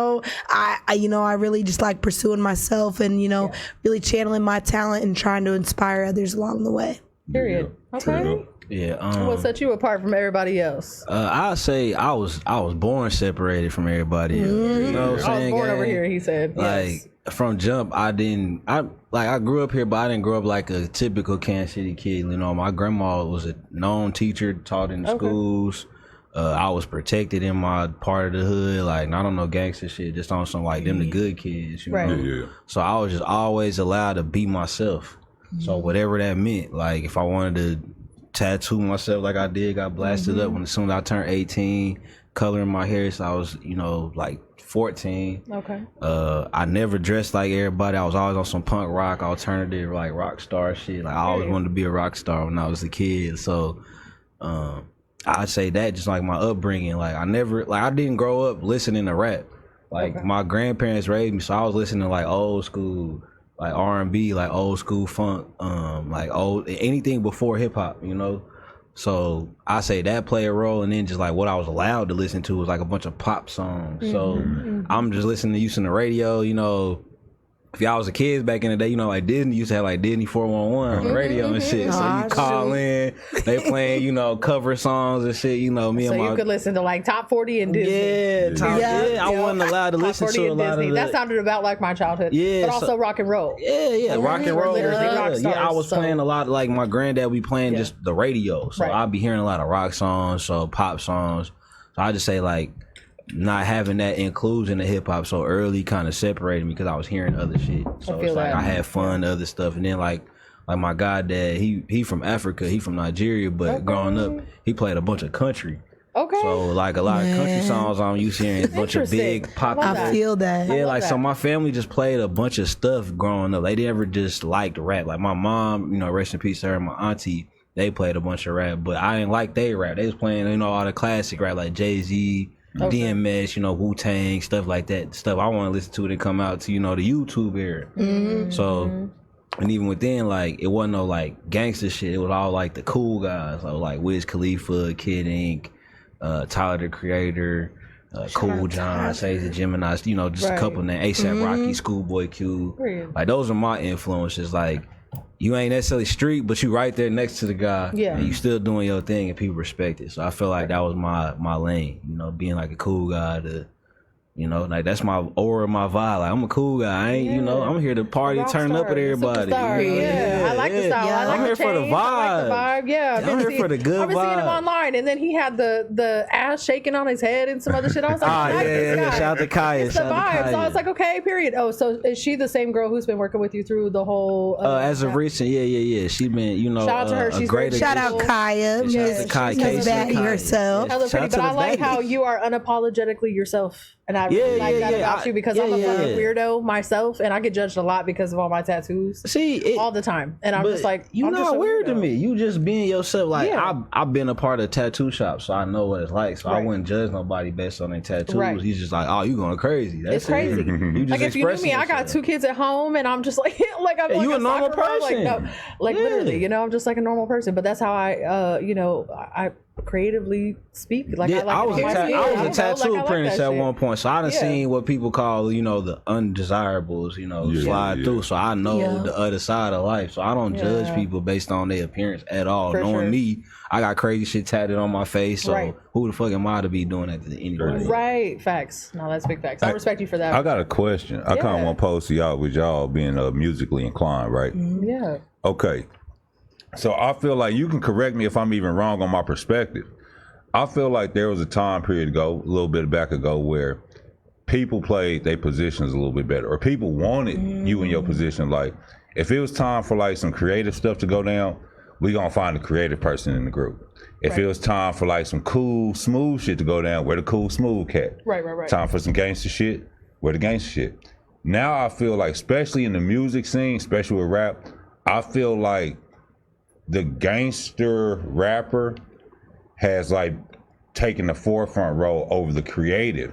I really just like pursuing myself and, you know, really channeling my talent and trying to inspire others along the way. Period. Okay. Yeah. What set you apart from everybody else? I'd say I was born separated from everybody else. You know what I'm saying? I was born over here, he said. Like, from jump, I grew up here, but I didn't grow up like a typical Kansas City kid. You know, my grandma was a known teacher, taught in the schools. I was protected in my part of the hood, like, not on no gangster shit, just on some, like, them the good kids, you know? So I was just always allowed to be myself. So whatever that meant, like, if I wanted to tattoo myself like I did, got blasted up as soon as I turned 18, coloring my hair, so I was, you know, like 14. I never dressed like everybody. I was always on some punk rock, alternative, like rock star shit. Like, I always wanted to be a rock star when I was a kid. So I'd say that, just like my upbringing. Like, I didn't grow up listening to rap. Like, my grandparents raised me, so I was listening to, like, old school, like, R&B, like old school funk, like anything before hip hop, you know? So I say that play a role, and then just like what I was allowed to listen to was like a bunch of pop songs. So I'm just listening to using the radio, you know. If y'all was a kids back in the day, you know, like Disney used to have like Disney 411 on the radio and shit. So you call in, they playing, you know, cover songs and shit. You know, So you could listen to like top 40 and Disney. I wasn't allowed to listen to a lot of that sounded about like my childhood. Yeah, but also rock and roll. Rock and roll. Literally rock stars, I was playing a lot. Like my granddad, we playing just the radio. So I'd be hearing a lot of rock songs, so pop songs. So I just say like, not having that inclusion in hip hop so early kind of separated me because I was hearing other shit. So it's like I had fun, other stuff, and then like my goddad, he from Africa, he from Nigeria, but growing up he played a bunch of country. Okay. So like a lot of country songs I'm used to hearing, a bunch of big pop. I feel that. Yeah, like so my family just played a bunch of stuff growing up. They never just liked rap. Like my mom, you know, rest in peace to her, and my auntie, they played a bunch of rap, but I didn't like they rap. They was playing, you know, all the classic rap like Jeice, DMS, you know, Wu-Tang, stuff like that. Stuff I want to listen to when it come out to, you know, the YouTube era. So, and even within, like, it wasn't no, like, gangster shit. It was all, like, the cool guys. So, like, Wiz Khalifa, Kid Ink, Tyler, the Creator, Cool John, Say the Gemini, you know, just a couple names. A$AP Rocky, Schoolboy Q. Like, those are my influences. Like, you ain't necessarily street, but you right there next to the guy, and you still doing your thing, and people respect it. So I feel like that was my lane, you know, being like a cool guy to, you know, like that's my aura, my vibe. Like I'm a cool guy. I ain't, you know, I'm here to party, turn up with everybody. I like the style. I like I'm here for the vibe. I like the vibe. I'm here for the good vibe. I've been seeing him online, and then he had the ass shaking on his head and some other shit. I was like, shout out to Kaya. It's the vibe. So I was like, okay, period. Oh, so is she the same girl who's been working with you through the whole? As of recent, yeah. She been, you know, shout out to her. She's great. Shout out Kaya. Shout out to Kaya. Back yourself. Hella pretty, but I like how you are unapologetically yourself. And I really like that about you because I'm a fucking weirdo myself, and I get judged a lot because of all my tattoos. All the time, and I'm just like, you're not weird to me. You just being yourself. Like I've been a part of tattoo shops, so I know what it's like. So I wouldn't judge nobody based on their tattoos. He's just like, oh, you going crazy? That's it's crazy. You just like if you knew me, I got 2 kids at home, and I'm just like, I'm like you a normal person. Like, no, like literally, you know, I'm just like a normal person. But that's how I, you know, I creatively speak. Like I was a tattoo apprentice at one point, so I done seen what people call, you know, the undesirables, you know, slide through. So I know the other side of life. So I don't judge people based on their appearance at all. Knowing me, I got crazy shit tatted on my face. So who the fuck am I to be doing that to anybody? Right. Facts. No, that's big facts. I respect you for that. I got a question. I kind of want to pose to y'all with y'all being musically inclined, right? Yeah. Okay. So I feel like you can correct me if I'm even wrong on my perspective. I feel like there was a time period ago, a little bit back ago, where people played their positions a little bit better, or people wanted you in your position. Like, if it was time for like some creative stuff to go down, we gonna find a creative person in the group. If it was time for like some cool, smooth shit to go down, where the cool, smooth cat. Right. Time for some gangster shit, where the gangster shit. Now I feel like, especially in the music scene, especially with rap, I feel like the gangster rapper has like taken the forefront role over the creative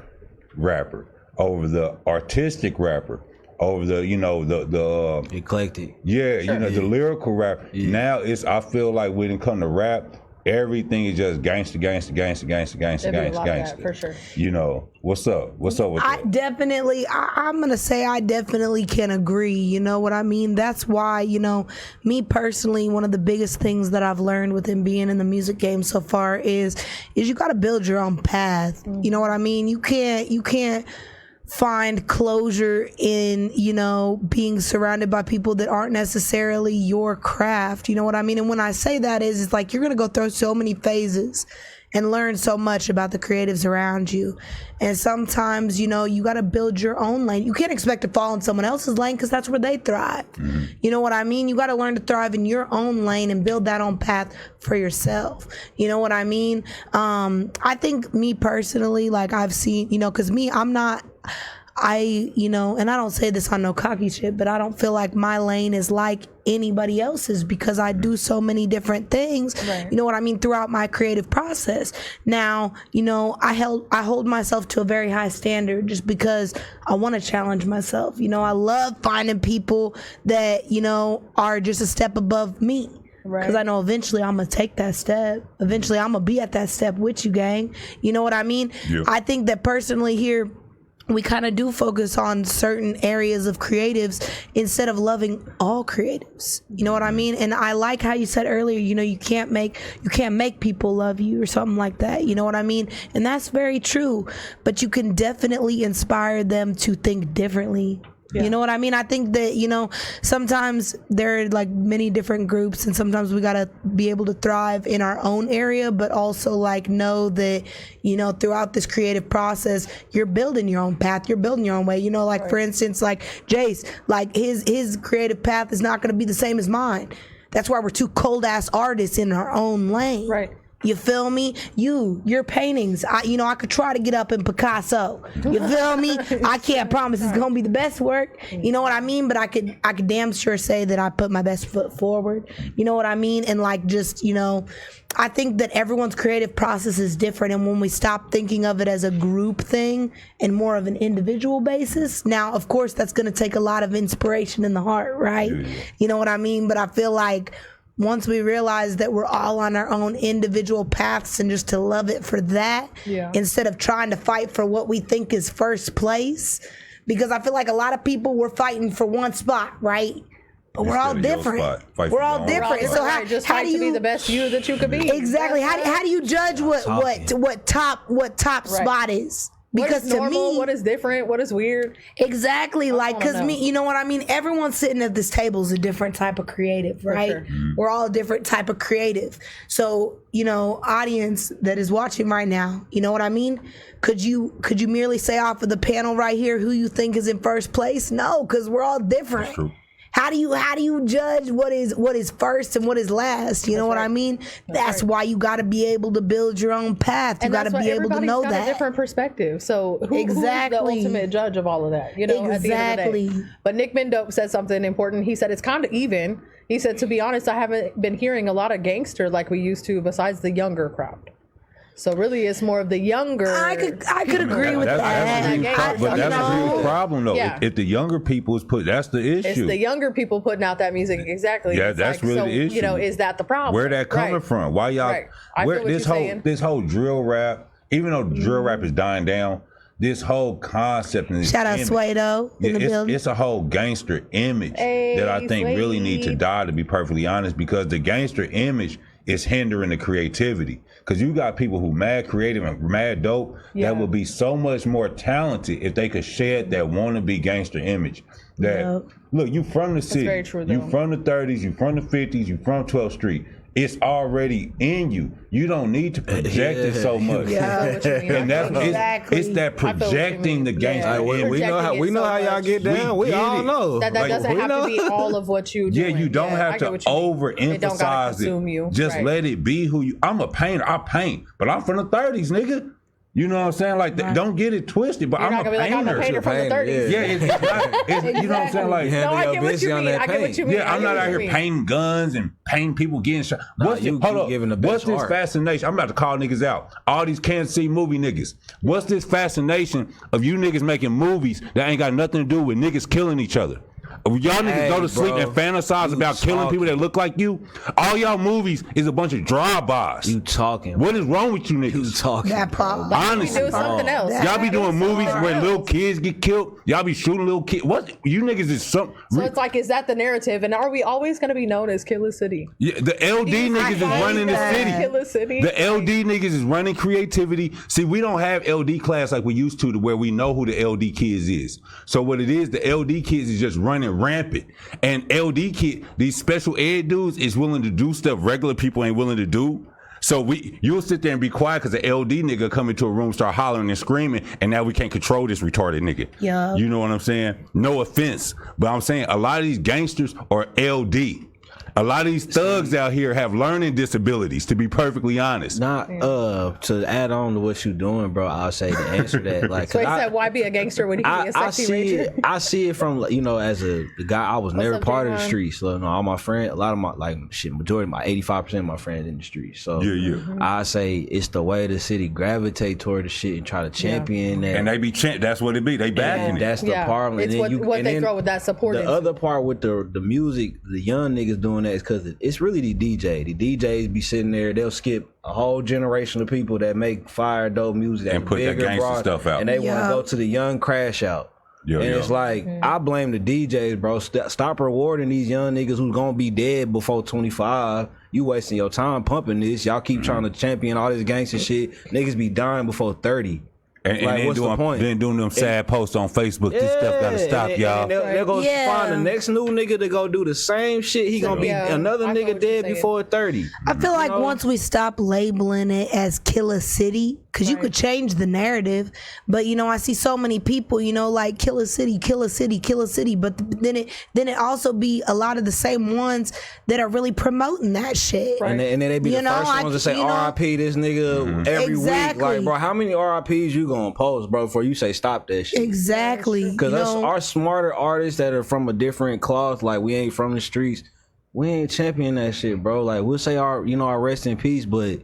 rapper, over the artistic rapper, over the, you know, the eclectic. Yeah, you know, the lyrical rapper. Now I feel like when it comes to rap, everything is just gangster. For sure. You know, what's up with that? I'm gonna say I definitely can agree. You know what I mean? That's why, you know, me personally, one of the biggest things that I've learned within being in the music game so far is you got to build your own path. You know what I mean? You can't find closure in, you know, being surrounded by people that aren't necessarily your craft. You know what I mean? And when I say that it's like you're gonna go through so many phases and learn so much about the creatives around you. And sometimes, you know, you got to build your own lane. You can't expect to fall in someone else's lane because that's where they thrive. You know what I mean? You got to learn to thrive in your own lane and build that own path for yourself. You know what I mean? I think me personally, like I've seen, you know, because me, you know, and I don't say this on no cocky shit, but I don't feel like my lane is like anybody else's because I do so many different things, you know what I mean, throughout my creative process. Now, you know, I hold myself to a very high standard just because I want to challenge myself. You know, I love finding people that, you know, are just a step above me. Because I know eventually I'm going to take that step. Eventually I'm going to be at that step with you, gang. You know what I mean? Yeah. I think that personally here, we kind of do focus on certain areas of creatives instead of loving all creatives. You know what I mean? And I like how you said earlier, you know, you can't make people love you or something like that. You know what I mean? And that's very true. But you can definitely inspire them to think differently. Yeah. You know what I mean? I think that, you know, sometimes there are like many different groups and sometimes we got to be able to thrive in our own area, but also like know that, you know, throughout this creative process, you're building your own path, you're building your own way. You know, like for instance, like Jeice, like his creative path is not going to be the same as mine. That's why we're two cold ass artists in our own lane. Right. You feel me? Your paintings, I could try to get up in Picasso. You feel me? I can't promise it's gonna be the best work. You know what I mean? But I could damn sure say that I put my best foot forward. You know what I mean? And like just, you know, I think that everyone's creative process is different, and when we stop thinking of it as a group thing and more of an individual basis, now of course that's gonna take a lot of inspiration in the heart, right? You know what I mean? But I feel like once we realize that we're all on our own individual paths and just to love it for that, instead of trying to fight for what we think is first place, because I feel like a lot of people were fighting for one spot, right? But we're all different. We're all different. So how do you be the best you that you could be? Exactly. How do you judge what top spot is? Because what is normal, to me, what is different, what is weird? Exactly. Like, because me, you know what I mean? Everyone sitting at this table is a different type of creative, right? Sure. We're all a different type of creative. So, you know, audience that is watching right now, you know what I mean? Could you merely say off of the panel right here who you think is in first place? No, because we're all different. That's true. How do you judge what is first and what is last? You know what I mean? That's why you got to be able to build your own path. You got to be able to know that. Everybody's got a different perspective. So who is the ultimate judge of all of that? You know, at the end of the day. But Nick Mendope said something important. He said it's kind of even. He said, to be honest, I haven't been hearing a lot of gangster like we used to, besides the younger crowd. So really, it's more of the younger. I could agree with that. But that's a huge problem, though. Yeah. If the younger people is that's the issue. It's the younger people putting out that music, exactly. Yeah, it's that's like, really the issue. You know, is that the problem? Where that coming from? Why y'all? Right. I feel what This whole drill rap, even though drill rap is dying down, this whole concept and this shout out image, Swato in the building. It's a whole gangster image that I think really need to die, to be perfectly honest, because the gangster image is hindering the creativity. Because you got people who mad creative and mad dope that would be so much more talented if they could shed that wannabe gangster image. That look, you from the city, very true, you from the 30s, you from the 50s, you from 12th Street. It's already in you. You don't need to project it so much. And that's it's that projecting the gangster image. We know how y'all get down. We all know. That doesn't have to be all of what you do. Yeah, you don't have to overemphasize it. Just let it be who you. I'm a painter. I paint, but I'm from the 30s, nigga. You know what I'm saying? Like, don't get it twisted, but I'm a painter. Like, I'm a painter from the 30s. Yeah, it's you know what I'm saying? Like, no, I get what you mean. I get what you mean. Yeah, I'm not out here painting guns and painting people getting shot. What's this fascination? I'm about to call niggas out. All these Kansas City movie niggas. What's this fascination of you niggas making movies that ain't got nothing to do with niggas killing each other? Y'all niggas go to sleep and fantasize about killing people that look like you. All y'all movies is a bunch of drive-bys. You talking? What is wrong with you niggas? You talking? That problem. Honestly, do something else. Y'all be doing movies where little kids get killed. Y'all be shooting little kids. What? You niggas is some. So it's like, is that the narrative? And are we always going to be known as Killer City? Yeah, the LD niggas is running the city. Killer City. The LD niggas is running creativity. See, we don't have LD class like we used to where we know who the LD kids is. So what it is, the LD kids is just running rampant. And LD kid, these special ed dudes is willing to do stuff regular people ain't willing to do. So you'll sit there and be quiet because the LD nigga come into a room, start hollering and screaming, and now we can't control this retarded nigga. Yeah. You know what I'm saying? No offense, but I'm saying a lot of these gangsters are LD. A lot of these thugs out here have learning disabilities, to be perfectly honest. To add on to what you doing, bro, I'll say to answer that. Like, so he said, why be a gangster when he can be a sexy ranger? I see it from, you know, as the guy, I was never part of the streets. So, you know, all my friends, a lot of my, majority, my 85% of my friends in the streets. So, I say it's the way the city gravitate toward the shit and try to champion that. And they be that's what it be. They backing it. That's the problem. It's what they throw with that support. The other part with the music, the young niggas doing that is because it's really the DJ. The DJs be sitting there, they'll skip a whole generation of people that make fire dope music And put that gangster stuff out. and they want to go to the young crash out. It's like, I blame the DJs, bro. Stop rewarding these young niggas who's gonna be dead before 25. You wasting your time pumping this. Y'all keep trying to champion all this gangster shit. Niggas be dying before 30. And like, then what's the point? Then doing them sad posts on Facebook. This stuff gotta stop, y'all. And they'll go find the next new nigga to go do the same shit. He gonna be another nigga dead before 30. I feel like once we stop labeling it as Killer City, because you could change the narrative, but I see so many people, like Killer City, Killer City, Killer City, but then it also be a lot of the same ones that are really promoting that shit. Right. And then they be the first ones to say RIP this nigga every week. Like, bro, how many RIPs you gonna post, bro, before you say stop that shit? Exactly. Because our smarter artists that are from a different cloth, like we ain't from the streets, we ain't champion that shit, bro. Like, we'll say our rest in peace, but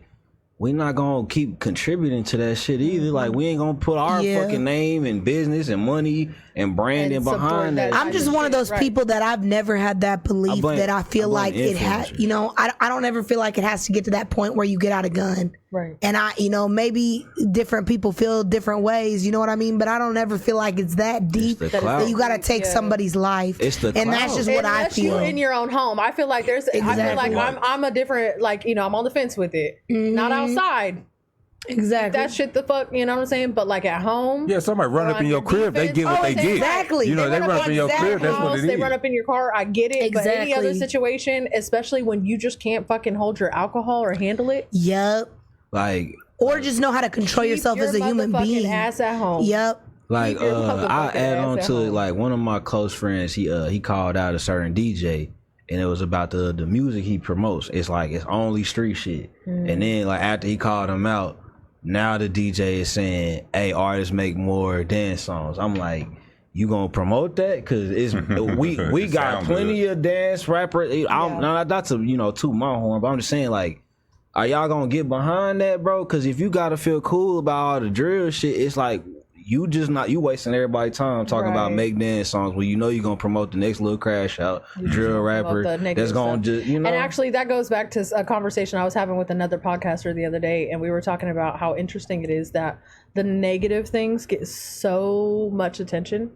we not gonna keep contributing to that shit either. Like, we ain't gonna put our fucking name and business and money and branding behind that. I'm just one of those people that I've never had that belief that I feel like it had. I don't ever feel like it has to get to that point where you get out a gun. Right. And maybe different people feel different ways. You know what I mean? But I don't ever feel like it's that deep that you gotta take somebody's life. And that's just what I feel. You in your own home. I feel like I feel like I'm a different, I'm on the fence with it. Not outside. Exactly. That shit the fuck, you know what I'm saying? But like at home. Yeah, somebody run up in your crib, they get what they get. Exactly. They run up in your crib, that's what it is. They run up in your car, I get it. But any other situation, especially when you just can't fucking hold your alcohol or handle it. Yep. Like, or just know how to control yourself as a human being. Ass at home. Yep. Like, I add on to it, like, one of my close friends, he called out a certain DJ, and it was about the music he promotes. It's like, it's only street shit. And then, like, after he called him out, now the DJ is saying, hey, artists make more dance songs. I'm like, you gonna promote that? Cause we got plenty of dance rappers. Not to toot my horn, but I'm just saying, like, are y'all gonna get behind that, bro? Cause if you gotta feel cool about all the drill shit, it's like you wasting everybody's time talking about make dance songs when you're gonna promote the next little crash out drill rapper that's gonna just And actually that goes back to a conversation I was having with another podcaster the other day, and we were talking about how interesting it is that the negative things get so much attention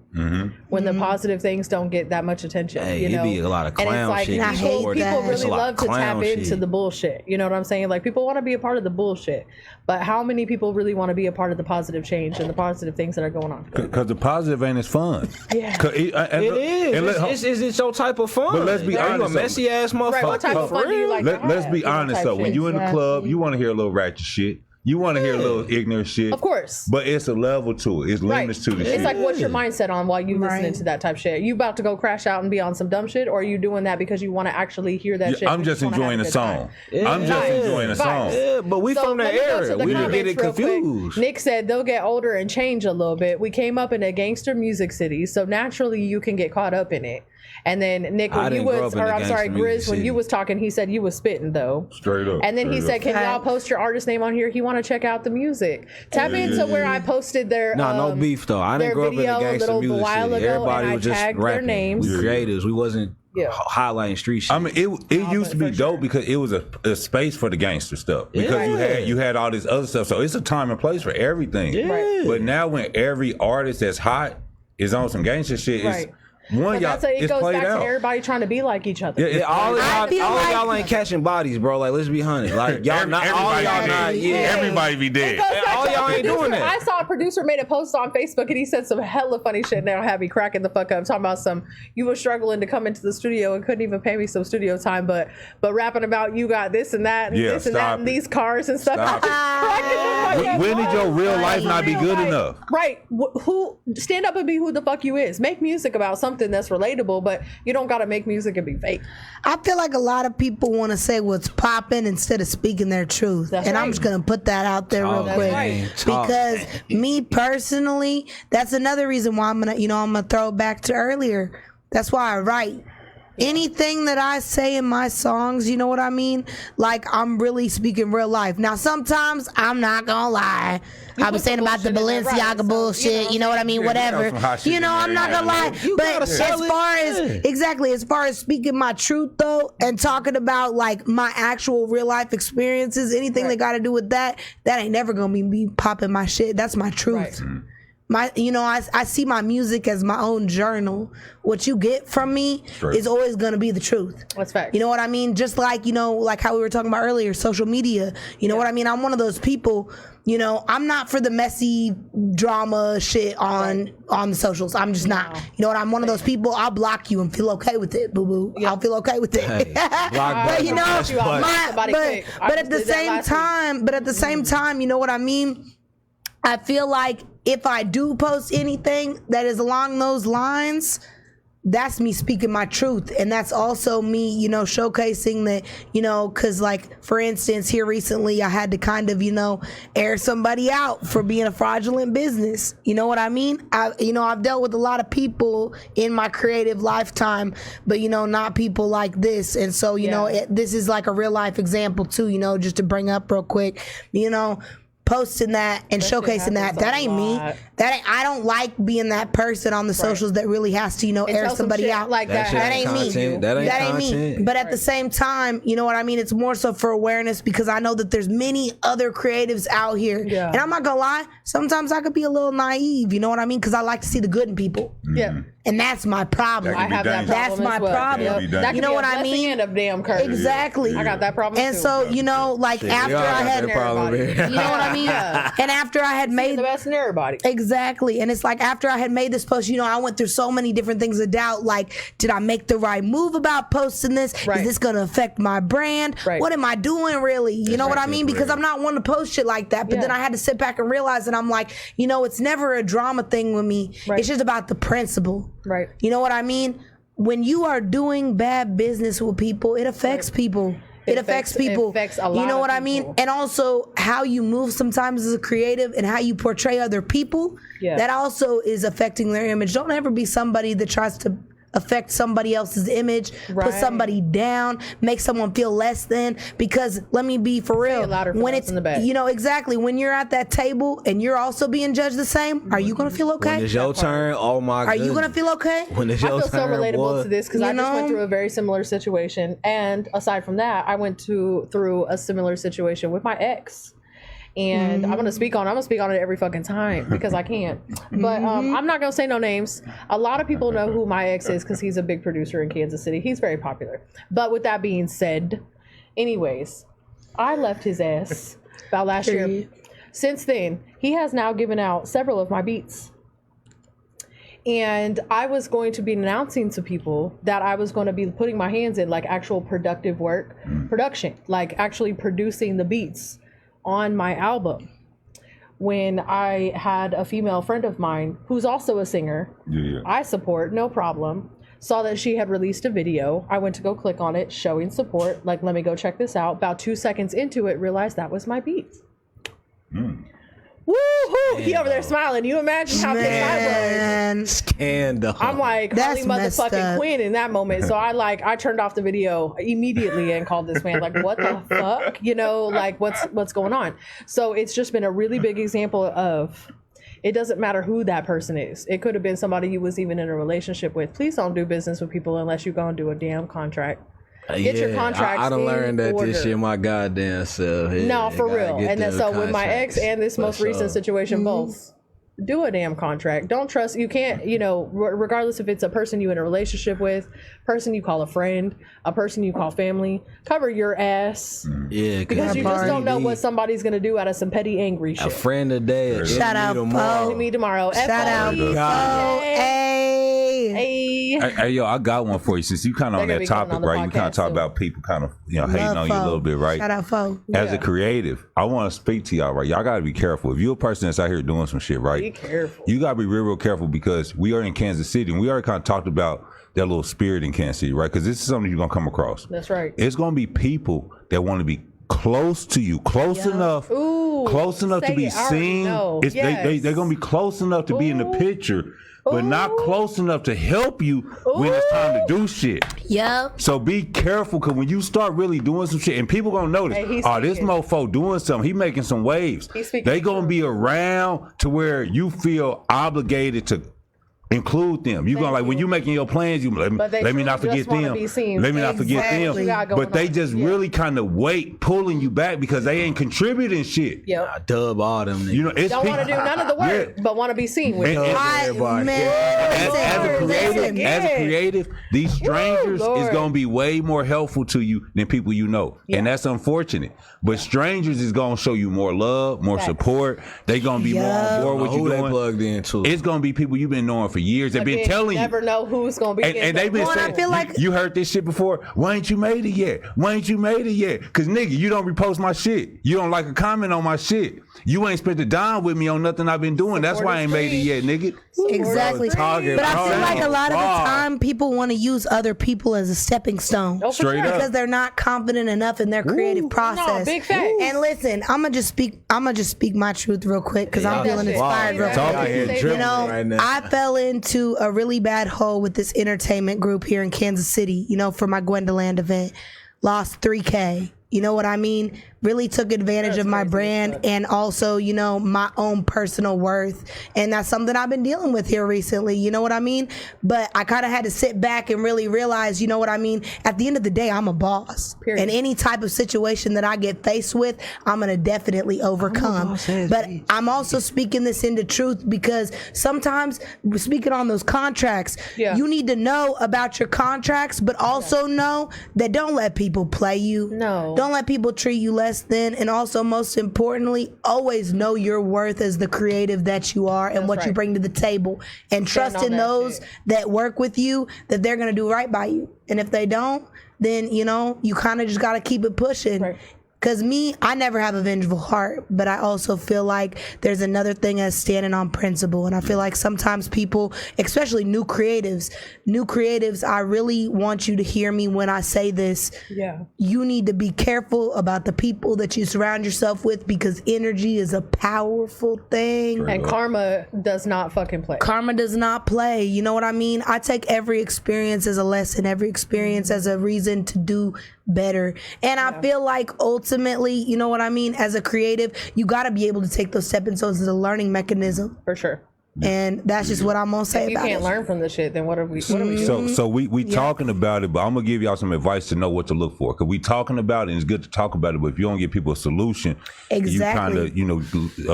when the positive things don't get that much attention. It be a lot of clown and shit. people really love to tap into the bullshit. You know what I'm saying? Like, people want to be a part of the bullshit, but how many people really want to be a part of the positive change and the positive things that are going on? Because the positive ain't as fun. Yeah, it is. It's your type of fun. But let's be honest, you a messy ass motherfucker. Right, what type of fun do you like? Let's be honest though. When you in the club, you want to hear a little ratchet shit. You want to hear a little ignorant shit. Of course. But it's a level to it. It's limits to the shit. It's like, what's your mindset on while you listening to that type of shit? You about to go crash out and be on some dumb shit, or are you doing that because you want to actually hear that shit? I'm just enjoying the song. I'm just enjoying the song. Yeah, but we from that area. We didn't get it confused. Nick said they'll get older and change a little bit. We came up in a gangster music city, so naturally you can get caught up in it. And then Nick, when Grizz, when you was talking, he said you was spitting though. Straight up. And then he said, "Can y'all post your artist name on here? He want to check out the music." Tap into where I posted their no beef though. I didn't grow up in the gangster music city. Everybody was just rapping. We creatives. We wasn't highlighting street shit. I mean, it used to be dope because it was a space for the gangster stuff. Because you had all this other stuff. So it's a time and place for everything. Yeah. But now when every artist that's hot is on some gangster shit, right. It goes back out. To everybody trying to be like each other. All y'all ain't catching bodies, bro. Like, let's be honest. Like, y'all not all y'all not. Everybody be dead. All y'all ain't doing that. I saw a producer made a post on Facebook and he said some hella funny shit and that'll have me cracking the fuck up. Talking about you were struggling to come into the studio and couldn't even pay me some studio time, but rapping about you got this and that and this and that and these cars and stuff. When did your real life not be good enough? Right. Who stand up and be who the fuck you is. Make music about something that's relatable, but you don't gotta make music and be fake. I feel like a lot of people want to say what's popping instead of speaking their truth. I'm just gonna put that out there real quick because me personally, that's another reason why I'm gonna throw it back to earlier. That's why I write. anything that I say in my songs, you know what I mean? Like, I'm really speaking real life. Now, sometimes I'm not gonna lie. I was saying about the Balenciaga bullshit, you know what I mean? Whatever. You know, I'm not gonna lie. But as far as speaking my truth though, and talking about like my actual real life experiences, anything that got to do with that ain't never gonna be me popping my shit. That's my truth. I see my music as my own journal. What you get from me is always gonna be the truth. That's fact. You know what I mean? Just like, like how we were talking about earlier, social media. You know what I mean? I'm one of those people, I'm not for the messy drama shit on the socials. I'm just not. You know what? I'm one of those people, I'll block you and feel okay with it, boo-boo. I'll feel okay with it. Hey, but at the same time, you know what I mean? I feel like if I do post anything that is along those lines, that's me speaking my truth. And that's also me, showcasing that, because like, for instance, here recently, I had to kind of, air somebody out for being a fraudulent business. You know what I mean? I've dealt with a lot of people in my creative lifetime, but, not people like this. And so, this is like a real life example too, just to bring up real quick, posting that and showcasing that ain't me. I don't like being that person on the socials that really has to, air somebody out like that. That ain't me. That ain't me. But at the same time, you know what I mean? It's more so for awareness, because I know that there's many other creatives out here. Yeah. And I'm not gonna lie, sometimes I could be a little naive, you know what I mean? Because I like to see the good in people. Yeah. And that's my problem. I have that problem. That's my problem. That you know what I mean? And a damn curse. Exactly. I got that problem and too. So, like after I had you know what I mean? And after I had made the best in everybody. Exactly. And it's like after I had made this post, I went through so many different things of doubt. Like, did I make the right move about posting this? Is this gonna affect my brand? What am I doing really? You know what I mean? Because I'm not one to post shit like that. But then I had to sit back and realize that I'm like, it's never a drama thing with me. It's just about the principle. Right. You know what I mean? When you are doing bad business with people, it affects people. It affects people. It affects a lot you know what of I mean? people. And also how you move sometimes as a creative and how you portray other people, that also is affecting their image. Don't ever be somebody that tries to affect somebody else's image, put somebody down, make someone feel less than. Because let me be for real, when it's exactly when you're at that table and you're also being judged the same, are you gonna feel okay? When it's your turn, oh my God. Are you gonna feel okay? When it's your I feel so turn, relatable boy. to this because I just went through a very similar situation, and aside from that, I went through a similar situation with my ex. And I'm gonna speak on it every fucking time because I can't. But I'm not gonna say no names. A lot of people know who my ex is because he's a big producer in Kansas City. He's very popular. But with that being said, anyways, I left his ass about last year. Since then, he has now given out several of my beats. And I was going to be announcing to people that I was going to be putting my hands in like actual productive work, production, like actually producing the beats on my album, when I had a female friend of mine who's also a singer, I support, no problem, saw that she had released a video. I went to go click on it, showing support, like, let me go check this out. About 2 seconds into it, realized that was my beat. Woo-hoo! He over there smiling. You imagine how pissed I was. Scandal. I'm like, holy motherfucking queen in that moment. So I turned off the video immediately and called this man, like, what the fuck? Like, what's going on? So it's just been a really big example of, it doesn't matter who that person is. It could have been somebody you was even in a relationship with. Please don't do business with people unless you're going to do a damn contract. Get your contracts I done learned that order. this shit my goddamn self. No, for real. And then, so with my ex and this most recent situation, both do a damn contract. Don't trust. You can't. Regardless if it's a person you in a relationship with, person you call a friend, a person you call family, cover your ass. Yeah, because you just don't know what somebody's gonna do out of some petty angry shit. A friend today, shout out enemy tomorrow. Shout out Hey, yo, I got one for you. Since you kind of on that topic, right? You kind of talk about people kind of, hating on you a little bit, right? Shout out, Fo. As a creative, I want to speak to y'all, right? Y'all got to be careful. If you're a person that's out here doing some shit, right? Be careful. You got to be real, real careful because we are in Kansas City and we already kind of talked about that little spirit in Kansas City, right? Because this is something you're going to come across. That's right. It's going to be people that want to be close to you, close enough to be seen. They're going to be close enough to be in the picture. but not close enough to help you when it's time to do shit. Yep. So be careful, because when you start really doing some shit, and people gonna notice, this mofo doing something, he making some waves. They gonna be around to where you feel obligated to include them. You gonna like when you making your plans, you let me not forget them. Let me not forget them. But they just really kind of pulling you back because they ain't contributing shit. I dub all them niggas. You know, it's don't want to do none of the work, but want to be seen with everybody. As a creative, these strangers is gonna be way more helpful to you than people you know, and that's unfortunate. But strangers is gonna show you more love, more support. They gonna be more on board with you doing. Plugged into. It's gonna be people you've been knowing for years. They've been telling you. Never know who's gonna be. And they've been saying, I feel like you heard this shit before. Why ain't you made it yet? Why ain't you made it yet? Cause nigga, you don't repost my shit. You don't like a comment on my shit. You ain't spent a dime with me on nothing I've been doing. That's why I ain't made it yet, nigga. Exactly. But I feel like a lot of the time people want to use other people as a stepping stone. Straight up. Because they're not confident enough in their creative process. No, big fact. And listen, I'm gonna just speak my truth real quick because I'm feeling inspired real quick. You know, I fell into a really bad hole with this entertainment group here in Kansas City, you know, for my Gwendoland event. Lost $3K. You know what I mean? Really took advantage of my brand and also, you know, my own personal worth. And that's something I've been dealing with here recently. You know what I mean? But I kind of had to sit back and really realize, you know what I mean? At the end of the day, I'm a boss. Period. And any type of situation that I get faced with, I'm going to definitely overcome. But I'm also speaking this into truth because sometimes speaking on those contracts, you need to know about your contracts, but also know that don't let people play you. No. Don't let people treat you less than, and also most importantly, always know your worth as the creative that you are and what you bring to the table, and trust in those that work with you that they're gonna do right by you. And if they don't, then you know you kind of just gotta keep it pushing. Because me, I never have a vengeful heart, but I also feel like there's another thing as standing on principle. And I feel like sometimes people, especially new creatives, I really want you to hear me when I say this. You need to be careful about the people that you surround yourself with because energy is a powerful thing. And karma does not fucking play. Karma does not play. You know what I mean? I take every experience as a lesson, every experience as a reason to do better. And I feel like ultimately, you know what I mean, as a creative, you got to be able to take those stepping stones as a learning mechanism. For sure. And that's just what I'm gonna say about it. If you can't learn from this shit, then what are we doing? So we talking about it, but I'm gonna give y'all some advice to know what to look for. Cause we talking about it, and it's good to talk about it, but if you don't give people a solution, you kind of, you know,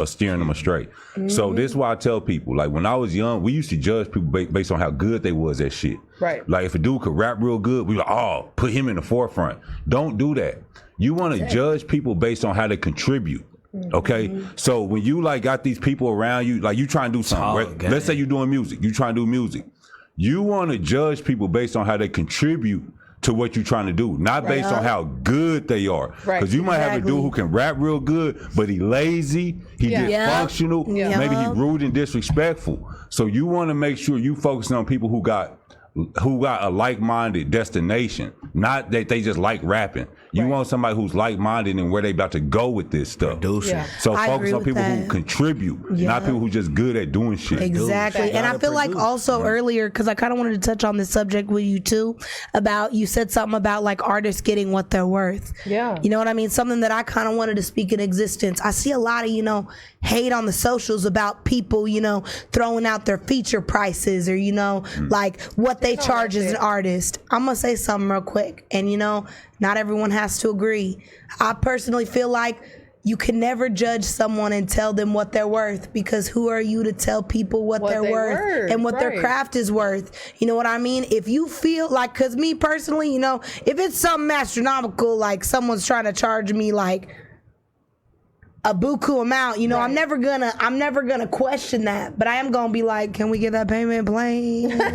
steering them astray. So this is why I tell people, like when I was young, we used to judge people based on how good they was at shit. Right. Like if a dude could rap real good, we like, oh, put him in the forefront. Don't do that. You want to judge people based on how they contribute. Okay, so when you like got these people around you, like you trying to do something, right? Let's say you're doing music, you trying to do music. You want to judge people based on how they contribute to what you're trying to do, not based on how good they are. Because you might have a dude who can rap real good, but he lazy, he dysfunctional, maybe he rude and disrespectful. So you want to make sure you focus on people who got a like-minded destination, not that they just like rapping. You want somebody who's like-minded and where they about to go with this stuff. So focus on people who contribute, not people who just good at doing shit. Exactly. And I feel like also earlier, because I kind of wanted to touch on this subject with you too, about you said something about like artists getting what they're worth. You know what I mean? Something that I kind of wanted to speak in existence. I see a lot of, you know, hate on the socials about people, you know, throwing out their feature prices or, you know, like what they charge as an artist. I'm going to say something real quick. And, you know, not everyone has to agree. I personally feel like you can never judge someone and tell them what they're worth, because who are you to tell people what they're worth and what their craft is worth? You know what I mean? If you feel like, because me personally, you know, if it's something astronomical, like someone's trying to charge me like a buku amount, you know, I'm never gonna question that, but I am gonna be like, can we get that payment plan? You feel me?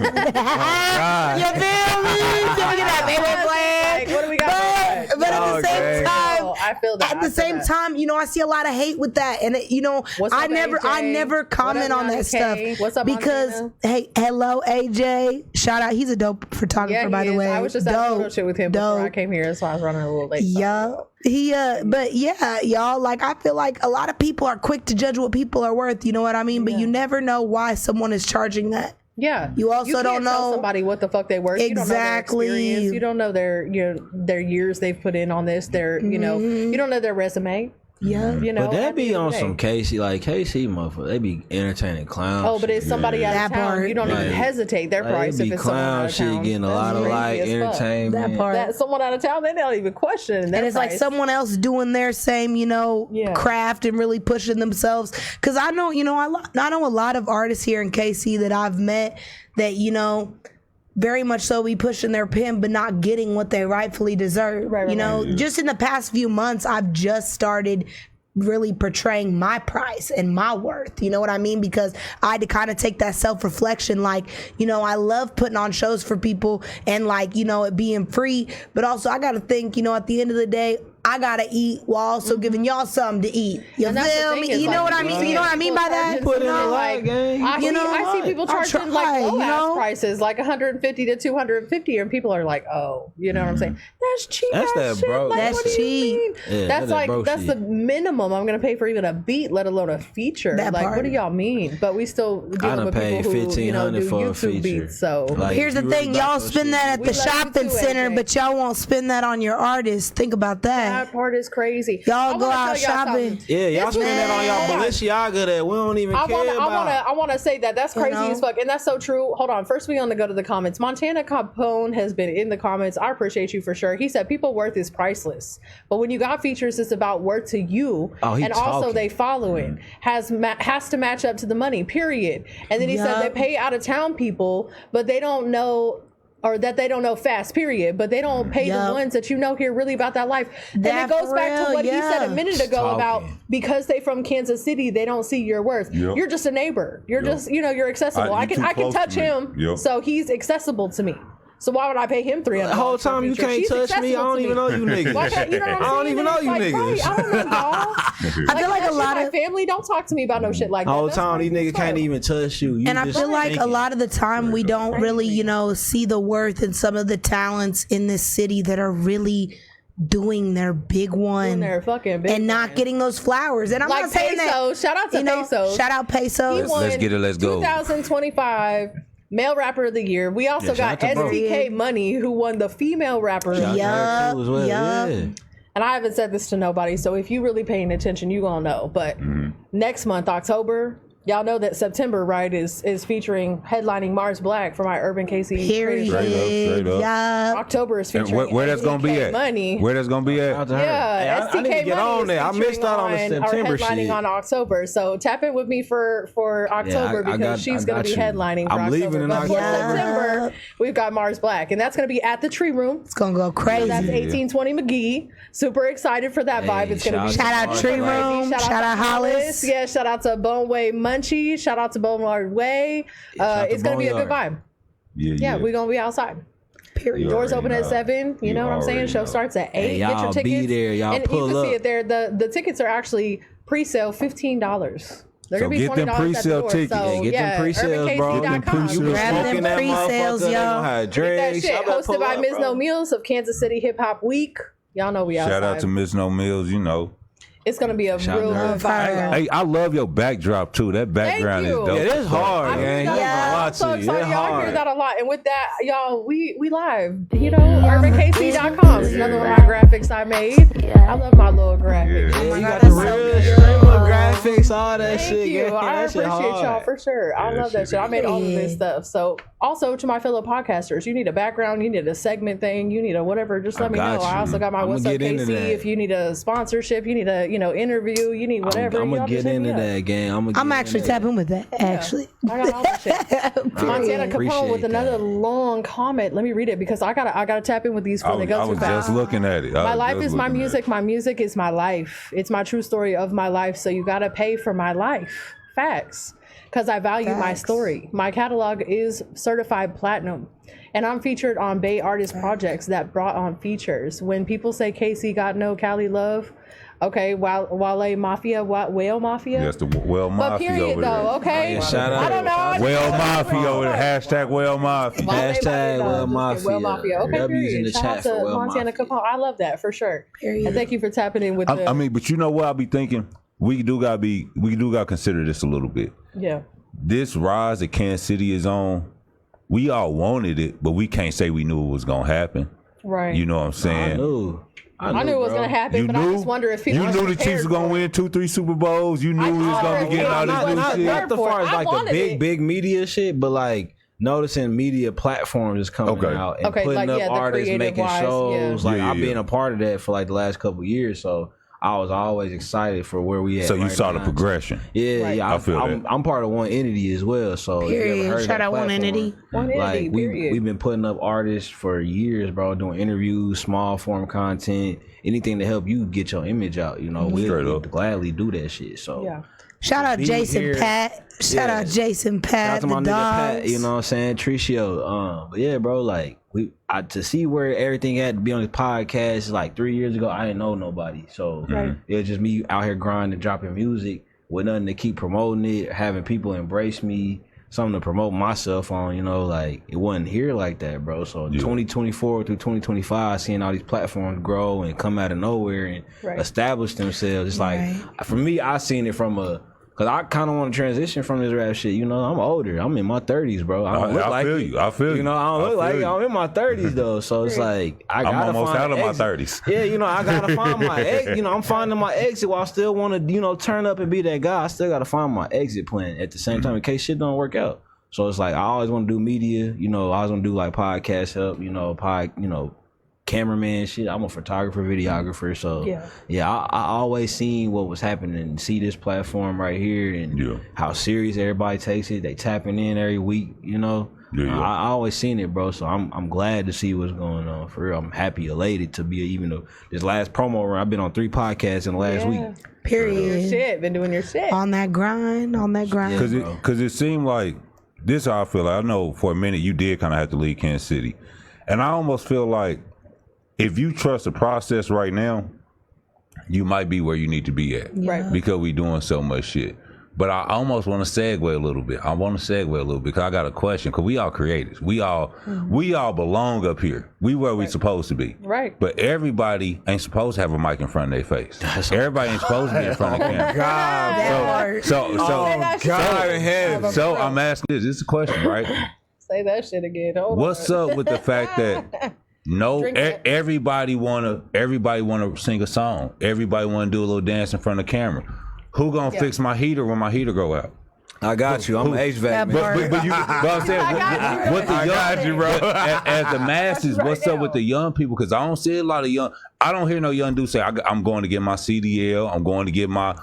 Can we get that payment plan? Like, what do we got? But at the same time, I feel that. At the same time, you know, I see a lot of hate with that, and you know, I never comment on that stuff. What's up, because Montana? Hello AJ, shout out, he's a dope photographer by the way. I was just at a photo shoot with him before I came here, so I was running a little late. But yeah, y'all, like I feel like a lot of people are quick to judge what people are worth, you know what I mean? But you never know why someone is charging that. Yeah. You also can't don't tell know somebody what the fuck they worth. Exactly. You don't know their experience. You don't know their years they've put in on this. You don't know their resume. Yeah. But they be on some KC, like KC motherfucker. They be entertaining clowns. Oh, but it's somebody out of town. You don't even hesitate their price if it's someone out of town. Shit, getting a lot of like entertainment. That part. That someone out of town, they don't even question. And it's like someone else doing their same, craft and really pushing themselves. Because I know, I know a lot of artists here in KC that I've met that, very much so be pushing their pen, but not getting what they rightfully deserve. Just in the past few months, I've just started really portraying my price and my worth. You know what I mean? Because I had to kind of take that self-reflection. Like, I love putting on shows for people and like, it being free. But also I got to think, at the end of the day, I gotta eat while also giving y'all something to eat. You feel me? You know what I mean? You know what I mean by that? Put in a lot, gang. I see people charging like low ass prices, like 150 to 250, and people are like, "Oh, you know what I'm saying? That's cheap. That's that bro. Like, that's cheap. Yeah, that's the minimum I'm gonna pay for even a beat, let alone a feature. That like, part. what do y'all mean? But we still dealing with pay people who do $1,500 for a YouTube feature. beats. So Like, here's the thing, y'all spend that at the shopping center, but y'all won't spend that on your artists. Think about that. That part is crazy. Y'all go out shopping. Yeah, y'all spend that on y'all Balenciaga that we don't even care about. I want to say that's crazy as fuck, and that's so true. Hold on, first we want to go to the comments. Montana Capone has been in the comments. I appreciate you for sure. He said people worth is priceless, but when you got features, it's about worth to you, and also they following has to match up to the money. Period. And then he said they pay out of town people, but they don't know. Or that they don't know fast, period. But they don't pay the ones that here really about that life. And it goes back to what he said a minute ago about because they from Kansas City, they don't see your worth. You're just a neighbor. You're just, you're accessible. I can touch him, so he's accessible to me. So why would I pay him $300? The whole time you can't touch me. I don't even know you niggas. I don't even know you niggas. I don't know, y'all. I feel like a lot of family don't talk to me about no shit like that. The whole time these niggas can't even touch you. And I feel like a lot of the time we don't really, see the worth in some of the talents in this city that are really doing their big one and not getting those flowers. And I'm not saying that. Shout out to Pesos. Shout out Pesos. Let's get it. Let's go. 2025. Male Rapper of the Year. We also got SDK Money, who won the Female Rapper of the Year. And I haven't said this to nobody, so if you really paying attention, you gonna know. But next month, October, y'all know that September, right, is featuring headlining Mars Black for my URBNKC. Straight up. October is featuring where that's gonna be at? Money. Where that's gonna be at? Yeah, I need to get on there. I missed out on the September headlining shit. on October. So tap in with me for October because she's gonna be headlining. I'm for leaving in October. October. For September, we've got Mars Black, and that's gonna be at the Tree Room. It's gonna go crazy. So that's 1820 McGee. Super excited for that vibe. It's gonna be shout out Tree Room. Shout out Hollis. Yeah, shout out to Boneway Munchie. Shout out to Boneyard Way. It's gonna be a good vibe. Yeah, we're gonna be outside. Period. Doors open at 7. You know what I'm saying? Show starts at 8. Get your tickets. Be there. Y'all and pull you can up. see it there. The tickets are actually pre-sale $15. They're gonna be get them $20 pre-sale at the door. tickets. So, Get them pre-sales, bro. URBNKC.com. You grab them pre-sales, y'all. That shit hosted by Ms. No Meals of Kansas City Hip Hop Week. Y'all know we outside. Shout out to Ms. No Mills, It's gonna be a real good vibe. Hey, I love your backdrop too. That background is dope. Yeah, that's hard, man. I'm so excited. Y'all hear that a lot. And with that, y'all, we live. URBNKC.com is another one of my graphics I made. I love my little graphics. Yeah. You got the real streamer graphics, all that shit. Thank you. Yeah, I that shit appreciate hard. y'all for sure. I love that shit. I made all of this stuff. So also to my fellow podcasters, you need a background, you need a segment thing, you need a whatever, just let me know. I also got my What's Up KC. If you need a sponsorship, you need a interview, you need whatever. I'm gonna get into that, gang. I'm actually tapping with that. Actually, I got all the shit. Montana Capone with another long comment. Let me read it because I gotta tap in with these before they go too fast. I was just looking at it. My life is my music. My music is my life. It's my true story of my life. So you gotta pay for my life. Facts. Because I value my story. My catalog is certified platinum. And I'm featured on Bay Artist projects that brought on features. When people say KC got no Cali love, okay, Wale Mafia, Whale Mafia? Yes, the Whale Mafia. But period, over though, there. okay? Yeah, shout out. I don't know. Whale Mafia over there. Hashtag Whale Mafia. Hashtag Whale Mafia. Whale Mafia. Okay, W's in the Shout chat out to for Whale Montana Mafia. Capone. I love that for sure. And thank you for tapping in with I mean, but you know what I be thinking? We do gotta consider this a little bit. Yeah. this rise that Kansas City is on, we all wanted it, but we can't say we knew it was gonna happen. Right. You know what I'm saying? I knew it was gonna happen, but I just wonder if people. You knew the Chiefs were gonna win 2-3 Super Bowls. You knew we was gonna be getting all this new shit. Not the far as like the big media shit, but like noticing media platforms is coming out and putting like, up artists, making shows. Yeah. Like I've been a part of that for like the last couple of years, so I was always excited for where we at. So you right saw now. the progression. Yeah, I feel that. I'm part of One Entity as well. So if you ever heard Shout that out One platform, Entity. Like we've been putting up artists for years, bro, doing interviews, small form content, anything to help you get your image out. You know, we'll gladly do that shit. So shout out Jeice and Pat. Shout out Jeice and Pat. Shout out to my the nigga dogs. Pat, you know what I'm saying? Tricio. But yeah, bro, like to see where everything had to be on this podcast like 3 years ago, I didn't know nobody. So it was just me out here grinding, dropping music with nothing to keep promoting it, having people embrace me, something to promote myself on, you know, like it wasn't here like that, bro. So 2024 through 2025, seeing all these platforms grow and come out of nowhere and establish themselves. It's like, for me, I seen it from cause I kind of want to transition from this rap shit. You know, I'm older. I'm in my 30s, bro. I don't look like feel it. you. I feel you. You know, I don't look like it. I'm in my 30s though. So it's like I'm almost out of my 30s. Yeah, you know, I gotta find my exit. You know, I'm finding my exit while I still want to, you know, turn up and be that guy. I still gotta find my exit plan at the same time in case shit don't work out. So it's like I always want to do media. You know, I always want to do like podcast help. You know, cameraman shit. I'm a photographer, videographer, so I always seen what was happening and see this platform right here and how serious everybody takes it. They tapping in every week, you know. I always seen it, bro. So I'm glad to see what's going on. For real, I'm happy, elated to be this last promo run. I've been on 3 podcasts in the last week. Period. Been doing your shit. On that grind. Because it seemed like this. How I feel. Like, I know for a minute you did kind of have to leave Kansas City, and I almost feel like, if you trust the process right now, you might be where you need to be at. Right. Because we doing so much shit. But I almost want to segue a little bit. Because I got a question. Because we all creators. We all belong up here. We where we supposed to be. Right. But everybody ain't supposed to have a mic in front of their face. Everybody ain't supposed to be in front of the camera. So I'm asking this. This is a question, right? Say that shit again. What's up with the fact that everybody wanna sing a song. Everybody wanna do a little dance in front of the camera. Who gonna fix my heater when my heater go out? I got you. I'm an HVAC man. But I'm saying, what the young, as the masses, what's up with the young people? Because I don't see a lot of young. I don't hear no young dude say, "I'm going to get my CDL. I'm going to get my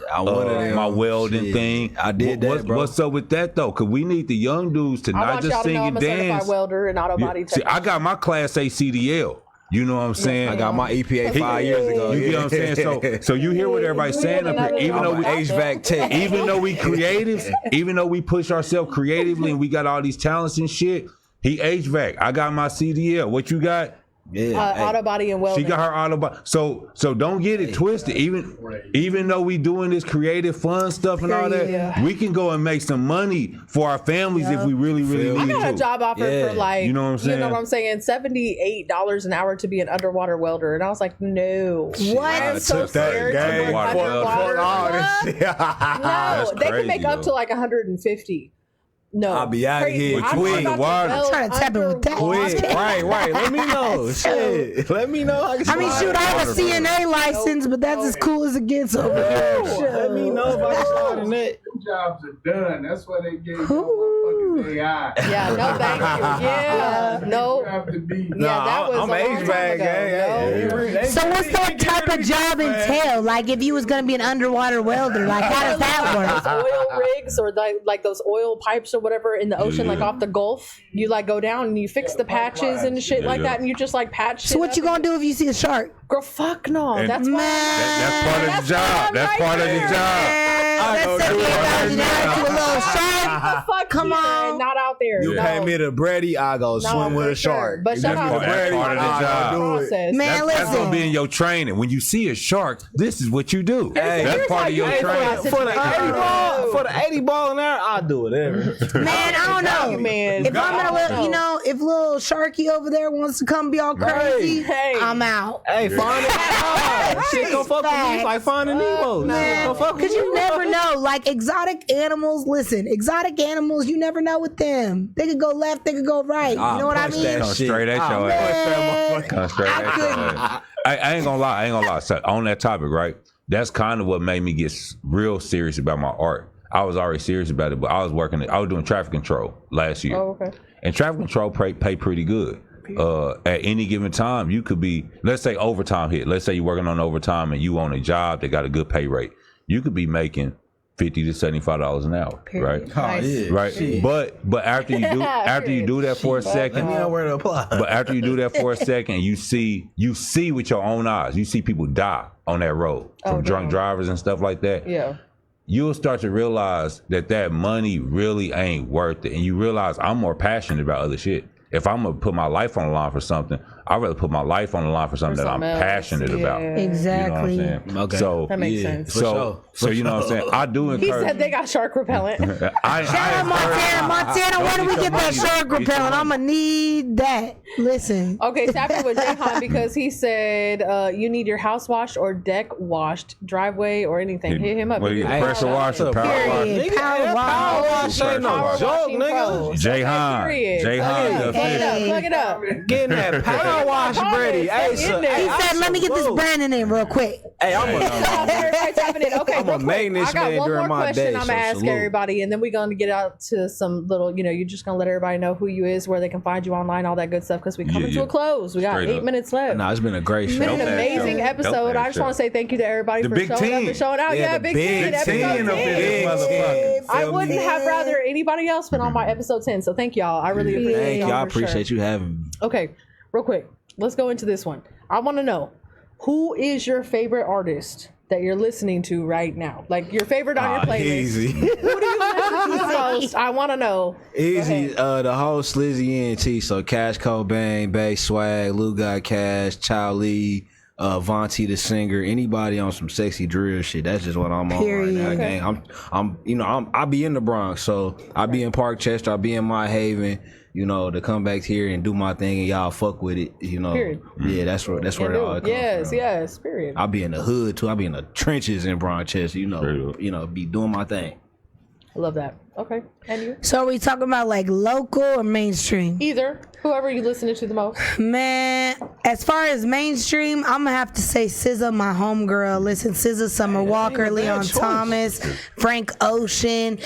welding thing." I did that, bro. What's up with that though? Because we need the young dudes to not just sing and dance. I'm a certified welder and auto body technician. See, I got my Class A CDL. You know what I'm saying? I got my EPA 5 years ago. You get what I'm saying? So you hear what everybody's saying up here. Even though we HVAC tech, even though we creative, even though we push ourselves creatively and we got all these talents and shit, he HVAC. I got my CDL. What you got? Auto body and welding. She got her auto body. So don't get it twisted. Even though we doing this creative, fun stuff and all that, we can go and make some money for our families if we really need to. I got a job offer for like, you know what I'm saying? You know what I'm saying? $78 an hour to be an underwater welder, and I was like, no. What? I'm so scared to work underwater. No, they can make up to like 150. No, I'll be out of here. I'm trying to tap in with that. Right. Let me know. Shit. Let me know. I mean, shoot, I have a CNA license, but that's as cool as it gets over here. Let me know if I can slide in that. Them jobs are done. That's why they gave you AI. Yeah, no, thank you. Yeah, no. That was I'm HVAC. So what's that type of job entail? Like if you was gonna be an underwater welder, like how does that work? Oil rigs or like those oil pipes or whatever in the ocean, like off the Gulf. You like go down and you fix the patches and shit like that, and you just like patch. So what you gonna do if you see a shark? Girl, fuck no. And that's why. That's part of the job. That's part of the job. Let's say you to a little shark. Fuck, come on. Not out there. You pay me to Brady, I go swim with a shark. But shout out to That's part of the job. process. Man, That's listen. gonna be in your training. When you see a shark, this is what you do. That's part of your training. For the 80 ball in there, I'll do whatever. Man, I don't know. Man. If I'm in a little, if little Sharky over there wants to come be all crazy, Hey. I'm out. Hey, find it. Shit, go fuck with me. It's like finding Nemo. Go fuck with Because you never know. Like exotic animals, you never know with them. They could go left, they could go right. You know what I mean? Come straight at your ass. Come straight at your ass. I ain't gonna lie. So on that topic, right? That's kind of what made me get real serious about my art. I was already serious about it, but I was doing traffic control last year. Oh, okay. And traffic control pay pretty good. At any given time, you could be, let's say overtime hit. Let's say you're working on overtime and you on a job that got a good pay rate. You could be making $50 to $75 an hour, right? Nice. Right. Shit. But after you do that for a second, Let me know where to apply. but after you do that for a second, you see with your own eyes. You see people die on that road from drunk drivers and stuff like that. Yeah. You'll start to realize that money really ain't worth it, and you realize I'm more passionate about other shit. If I'm gonna put my life on the line for something, I'd rather put my life on the line for something that I'm passionate about. Exactly. You know what I'm saying? Okay. So That makes sense. So you know what I'm saying? I do He encourage. said they got shark repellent. Shout out Montana, when do we get that shark repellent? I'm gonna need that. Listen. Okay, tap in with Jayhan because he said you need your house washed or deck washed, driveway or anything. Hit him up. What do you- pressure washer, power wash. Period. Power wash. Ain't no Power joke, washing nigga. pros. Jayhan. Period. Jayhan, the Plug it up. Getting that power wash, Brady. Hey, so, He He said, let me get this branding in real quick. Hey, I'm Everybody tapping in. Okay, I'm a real quick. maintenance I got man one during more my question day, I'm so gonna ask salute. everybody, and then we're gonna get out to some little. You're just gonna let everybody know who you is, where they can find you online, all that good stuff. Because we coming to a close. We got Straight 8 up. minutes left. Nah, it's been a great It's show. been an amazing episode. I just want to say thank you to everybody The for Big showing up Ten. and showing out. Yeah, the Big Big Ten. Ten Episode up in 10. this motherfucker. I Feel wouldn't me? have rather anybody else been on my episode 10. So thank y'all. I really appreciate Thank y'all. you. I for appreciate sure. you having me. Okay, real quick. Let's go into this one. I want to know, who is your favorite artist that you're listening to right now? Like your favorite on your playlist. Easy. Who do you listen to most? I want to know. Easy. The whole Slizzy ENT. So Cash Cobain, Bay Swag, Lou Got Cash, Chow Lee, Vontae the singer, anybody on some sexy drill shit. That's just what I'm on right now. Period. Gang. I be in the Bronx, so I be in Park Chester, I be in My Haven. To come back here and do my thing and y'all fuck with it. Period. Yeah, that's where it all comes Yes, from. yes, period. I be in the hood too. I be in the trenches in Bronx Chester. Be doing my thing. I love that. Okay, and you? So are we talking about like local or mainstream? Either. Whoever you listening to the most. Man, as far as mainstream, I'm gonna have to say SZA, my homegirl. Listen, SZA, Summer Walker, Leon Thomas, Frank Ocean.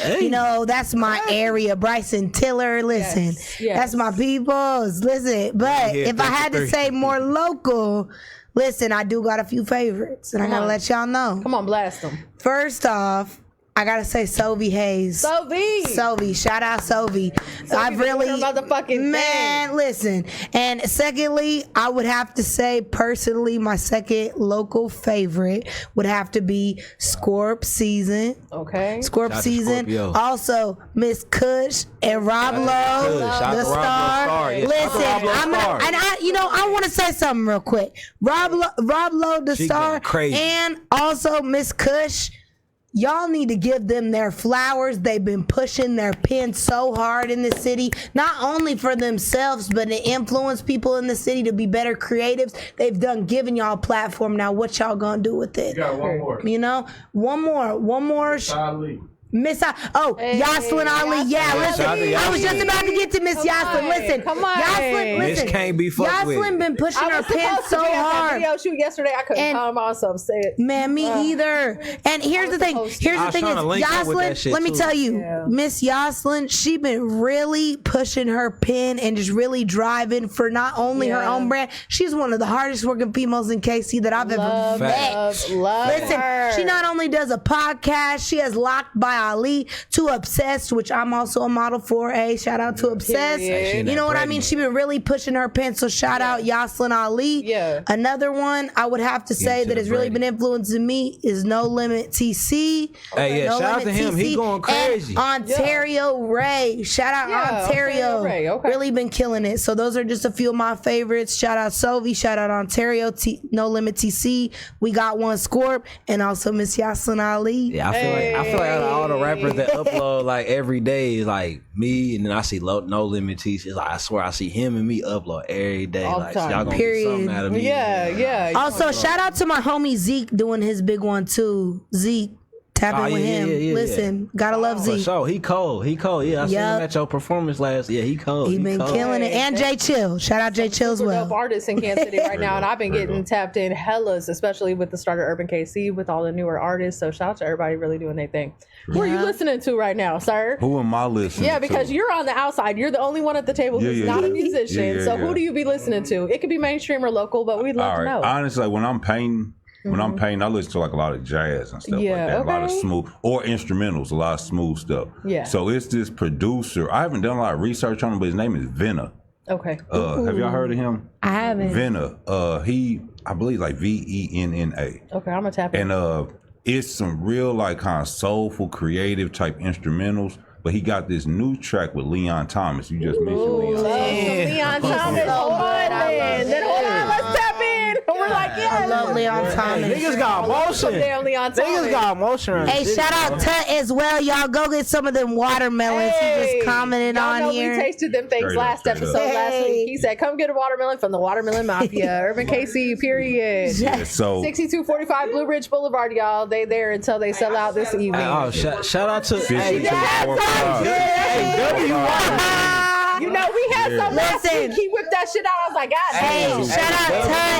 That's my area. Bryson Tiller. Listen, Yes. that's my peoples. Listen, but if I had to say more local, listen, I do got a few favorites, and I gotta let y'all know. Come on, blast them. First off, I gotta say Sovie Hayes. Sovie, shout out Sovie. I really, doing her motherfucking man, listen. And secondly, I would have to say personally, my second local favorite would have to be Scorp Season. Okay. Scorp Shout out to Season. Scorpio. Also, Miss Kush and Rob Lowe, Shout out the to Rob Lowe star. Star. Yeah, Listen, shout out to Rob Lowe Star. I want to say something real quick. Rob Lowe, the She star, going crazy. and also Miss Kush. Y'all need to give them their flowers. They've been pushing their pen so hard in the city, not only for themselves, but to influence people in the city to be better creatives. They've done giving y'all a platform. Now, what y'all gonna do with it? You got one more. One more. Ali. Miss Yoslin Ali. Yeah, listen. I was just about to get to Miss Yoslin. Listen, come on. Yoslin, listen. Miss can't be fucked with. Yoslin been pushing I her was pen supposed to so be at that hard. video shoot yesterday. I couldn't calm myself. Say it. Man, me either. And here's the thing. Here's I the was thing is, trying to link up with that Yoslin, shit, let me too. tell you, Yeah. Miss Yoslin, she been really pushing her pen and just really driving for not only her Yeah. own brand. She's one of the hardest working females in KC that I've ever met. Love Listen, her. she not only does a podcast, she has Locked by Ali, to Obsessed, which I'm also a model for. Shout out to Obsessed. You know what I mean? She been really pushing her pen, so shout out Yoselin Ali. Yeah. Another one I would have to say that has really been influencing me is No Limit TC. Hey, yeah, shout out to him. He going crazy. And Ontario Ray. Shout out Ontario. Ray. Okay. Really been killing it. So those are just a few of my favorites. Shout out Sovi. Shout out Ontario. No Limit TC. We got one Scorp, and also Miss Yoselin Ali. Yeah, I feel like out of all the rappers that upload like every day is like me, and then I see No Limit TC. It's like I swear I see him and me upload every day. All like time. y'all gonna get something out of me. Yeah. Also, shout out to my homie Zeke doing his big one too. Zeke. Tapping with him. Listen, gotta love Zeke. For sure. He cold. Yeah, I seen him at your performance last. Yeah, he cold. He been killing it. And Jay Chill. Shout out Jay Chill as well. Dope artists in Kansas City right now, and I've been getting tapped in hellas, especially with the start of Urban KC with all the newer artists. So shout out to everybody really doing their thing. Who are you listening to right now, sir? Who am I listening to? Yeah, because you're on the outside. You're the only one at the table who's not a musician. So who do you be listening to? It could be mainstream or local, but we'd love to know. Honestly, like when I'm painting, I listen to like a lot of jazz and stuff like that. A lot of smooth or instrumentals, a lot of smooth stuff. Yeah. So it's this producer. I haven't done a lot of research on him, but his name is Venna. Okay. Have y'all heard of him? I haven't. Venna. I believe like VENNA. Okay, I'm gonna tap in. And it's some real like kind of soulful, creative type instrumentals. But he got this new track with Leon Thomas. You just mentioned Leon Thomas. Leon Thomas. Hold on, let's tap in. We're like, I love Leon Thomas. Niggas got motion. Niggas got motion. Hey, shout out Tut as well. Y'all go get some of them watermelons. He just commented on here. We tasted them things last episode last week. He said, come get a watermelon from the Watermelon Mafia. Urban KC, period. Yeah, so 6245 Blue Ridge Boulevard, y'all. They there until they sell out this evening. Shout out to you know, we had some last week. He whipped that shit out. I was like, God damn. Shout out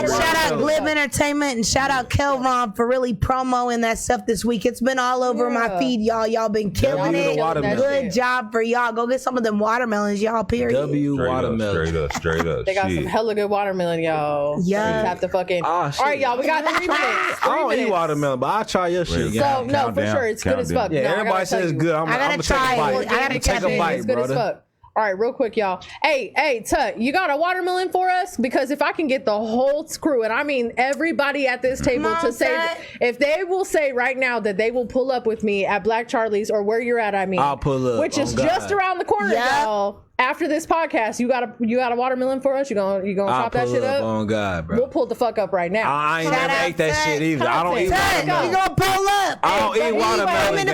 Tut, shout out Glib Entertainment, and shout out Kelvon for really promoing that stuff this week. It's been all over my feed, y'all. Y'all been killing it. Good job for y'all. Go get some of them watermelons, y'all, period. Watermelon. Straight up. They got some hella good watermelon, y'all. Yeah. Have to fucking. All right, y'all. We got 3 minutes. I don't eat watermelon, but I'll try your shit. So, no, for sure. It's good as fuck. Yeah, everybody says it's good. I'm gonna try it. I gotta take a bite, It's good as fuck. All right, real quick, y'all. Hey, Tut, you got a watermelon for us? Because if I can get the whole crew, and I mean everybody at this table to say, if they will say right now that they will pull up with me at Black Charlie's or where you're at, I'll pull up. which is just around the corner, y'all. After this podcast, you got a watermelon for us? You gonna chop that shit up? On God, bro. We'll pull the fuck up right now. I ain't never ate that shit either. I don't eat watermelon. We gonna pull up. I don't eat watermelon.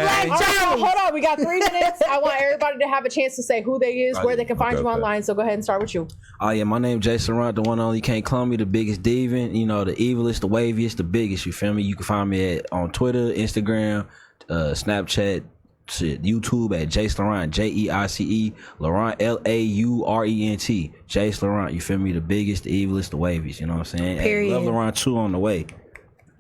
Hold on, we got 3 minutes. I want everybody to have a chance to say who they is, where they can find you online. So go ahead and start with you. Oh yeah, my name Jeice, Laurant, the one only. You can't clone me, the biggest diva. You know, the evilest, the waviest, the biggest. You feel me? You can find me on Twitter, Instagram, Snapchat, YouTube at Jeice Laurent, JEICE Laurent, LAURENT, Jeice Laurent. You feel me? The biggest, the evilest, the waviest. You know what I'm saying? Period. Love Laurent 2 on the way.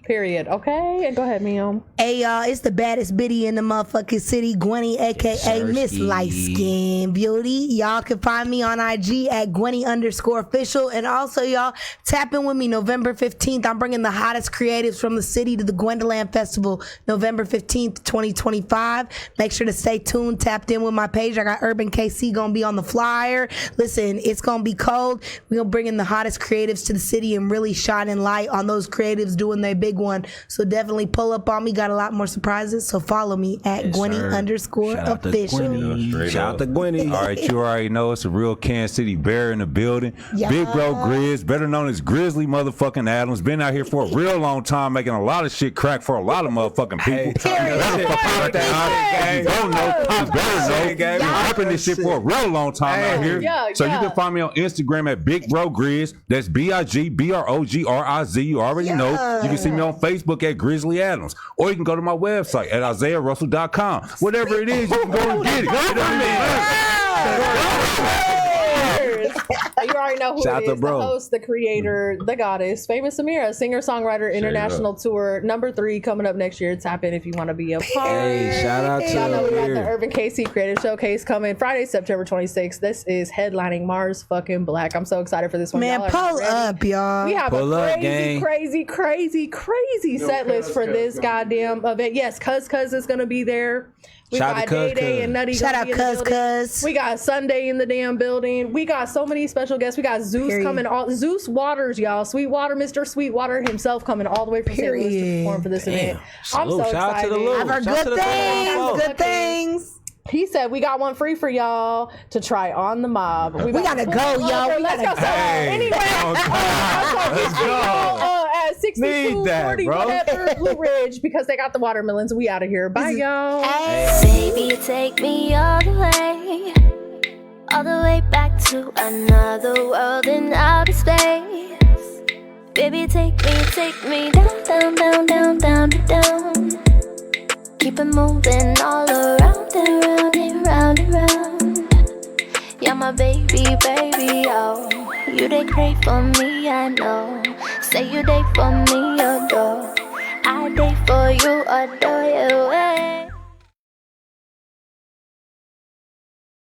Period. Okay, and go ahead, Mio. Hey y'all, it's the baddest biddy in the motherfucking city, Gwenny, aka Miss Light Skin Beauty. Y'all can find me on IG at Gwenny_official, and also y'all tap in with me November 15th. I'm bringing the hottest creatives from the city to the Gwendoland Festival, November 15th, 2025. Make sure to stay tuned, tapped in with my page. I got Urban KC gonna be on the flyer. Listen, it's gonna be cold. We're gonna bring in the hottest creatives to the city and really shining light on those creatives doing their big one. So definitely pull up on me. Got a lot more surprises. So follow me at Gwenny_official. Shout out to Gwenny. All right, you already know it's a real Kansas City bear in the building. Yeah. Big bro Grizz, better known as Grizzlee motherfucking Adamz. Been out here for a real long time, making a lot of shit crack for a lot of motherfucking people. You don't know, you better know. Been rapping this shit for a real long time out here. So you can find me on Instagram at Big Bro Grizz. That's BIGBROGRIZ. You already know. You can see me on Facebook at Grizzly Adamz, or you can go to my website at IsaiahRussell.com. Whatever it is, you can go and get it. You already know who it is. The host, the creator, the goddess, Faymis Amira, singer-songwriter, international tour, #3 coming up next year. Tap in if you want to be a part. Hey, shout out to y'all know we got the Urban KC Creative Showcase coming Friday, September 26th. This is headlining Mars fucking Black. I'm so excited for this one. Man, pull up, y'all. We have a crazy set list for this goddamn event. Yes, Cuz is gonna be there. We Shout got out to Day and Nutty. Shout gonna out be in the building. Cuz. We got Sunday in the damn building. We got so many special guests. We got Zeus Period. coming. Zeus Waters, y'all. Sweetwater, Mr. Sweetwater himself coming all the way from St. Louis to Period. perform for this event. I'm Salute. so Shout out to excited. the Lou. Have our Shout out to good the things. folks. Good things. He said we got one free for y'all to try on the mob. We gotta go, y'all. We Let's gotta go. So, Hey, anyway, let's go. At 6240 whatever Blue Ridge because they got the watermelons. We out of here. Bye, y'all. Baby, take me all the way back to another world in outer space. Baby, take me down, down, down, down, down, down. Keep it moving all around and round and round and round. Yeah, my baby, oh. You they crave for me, I know. Say you they for me, adore. I they for you, adore you.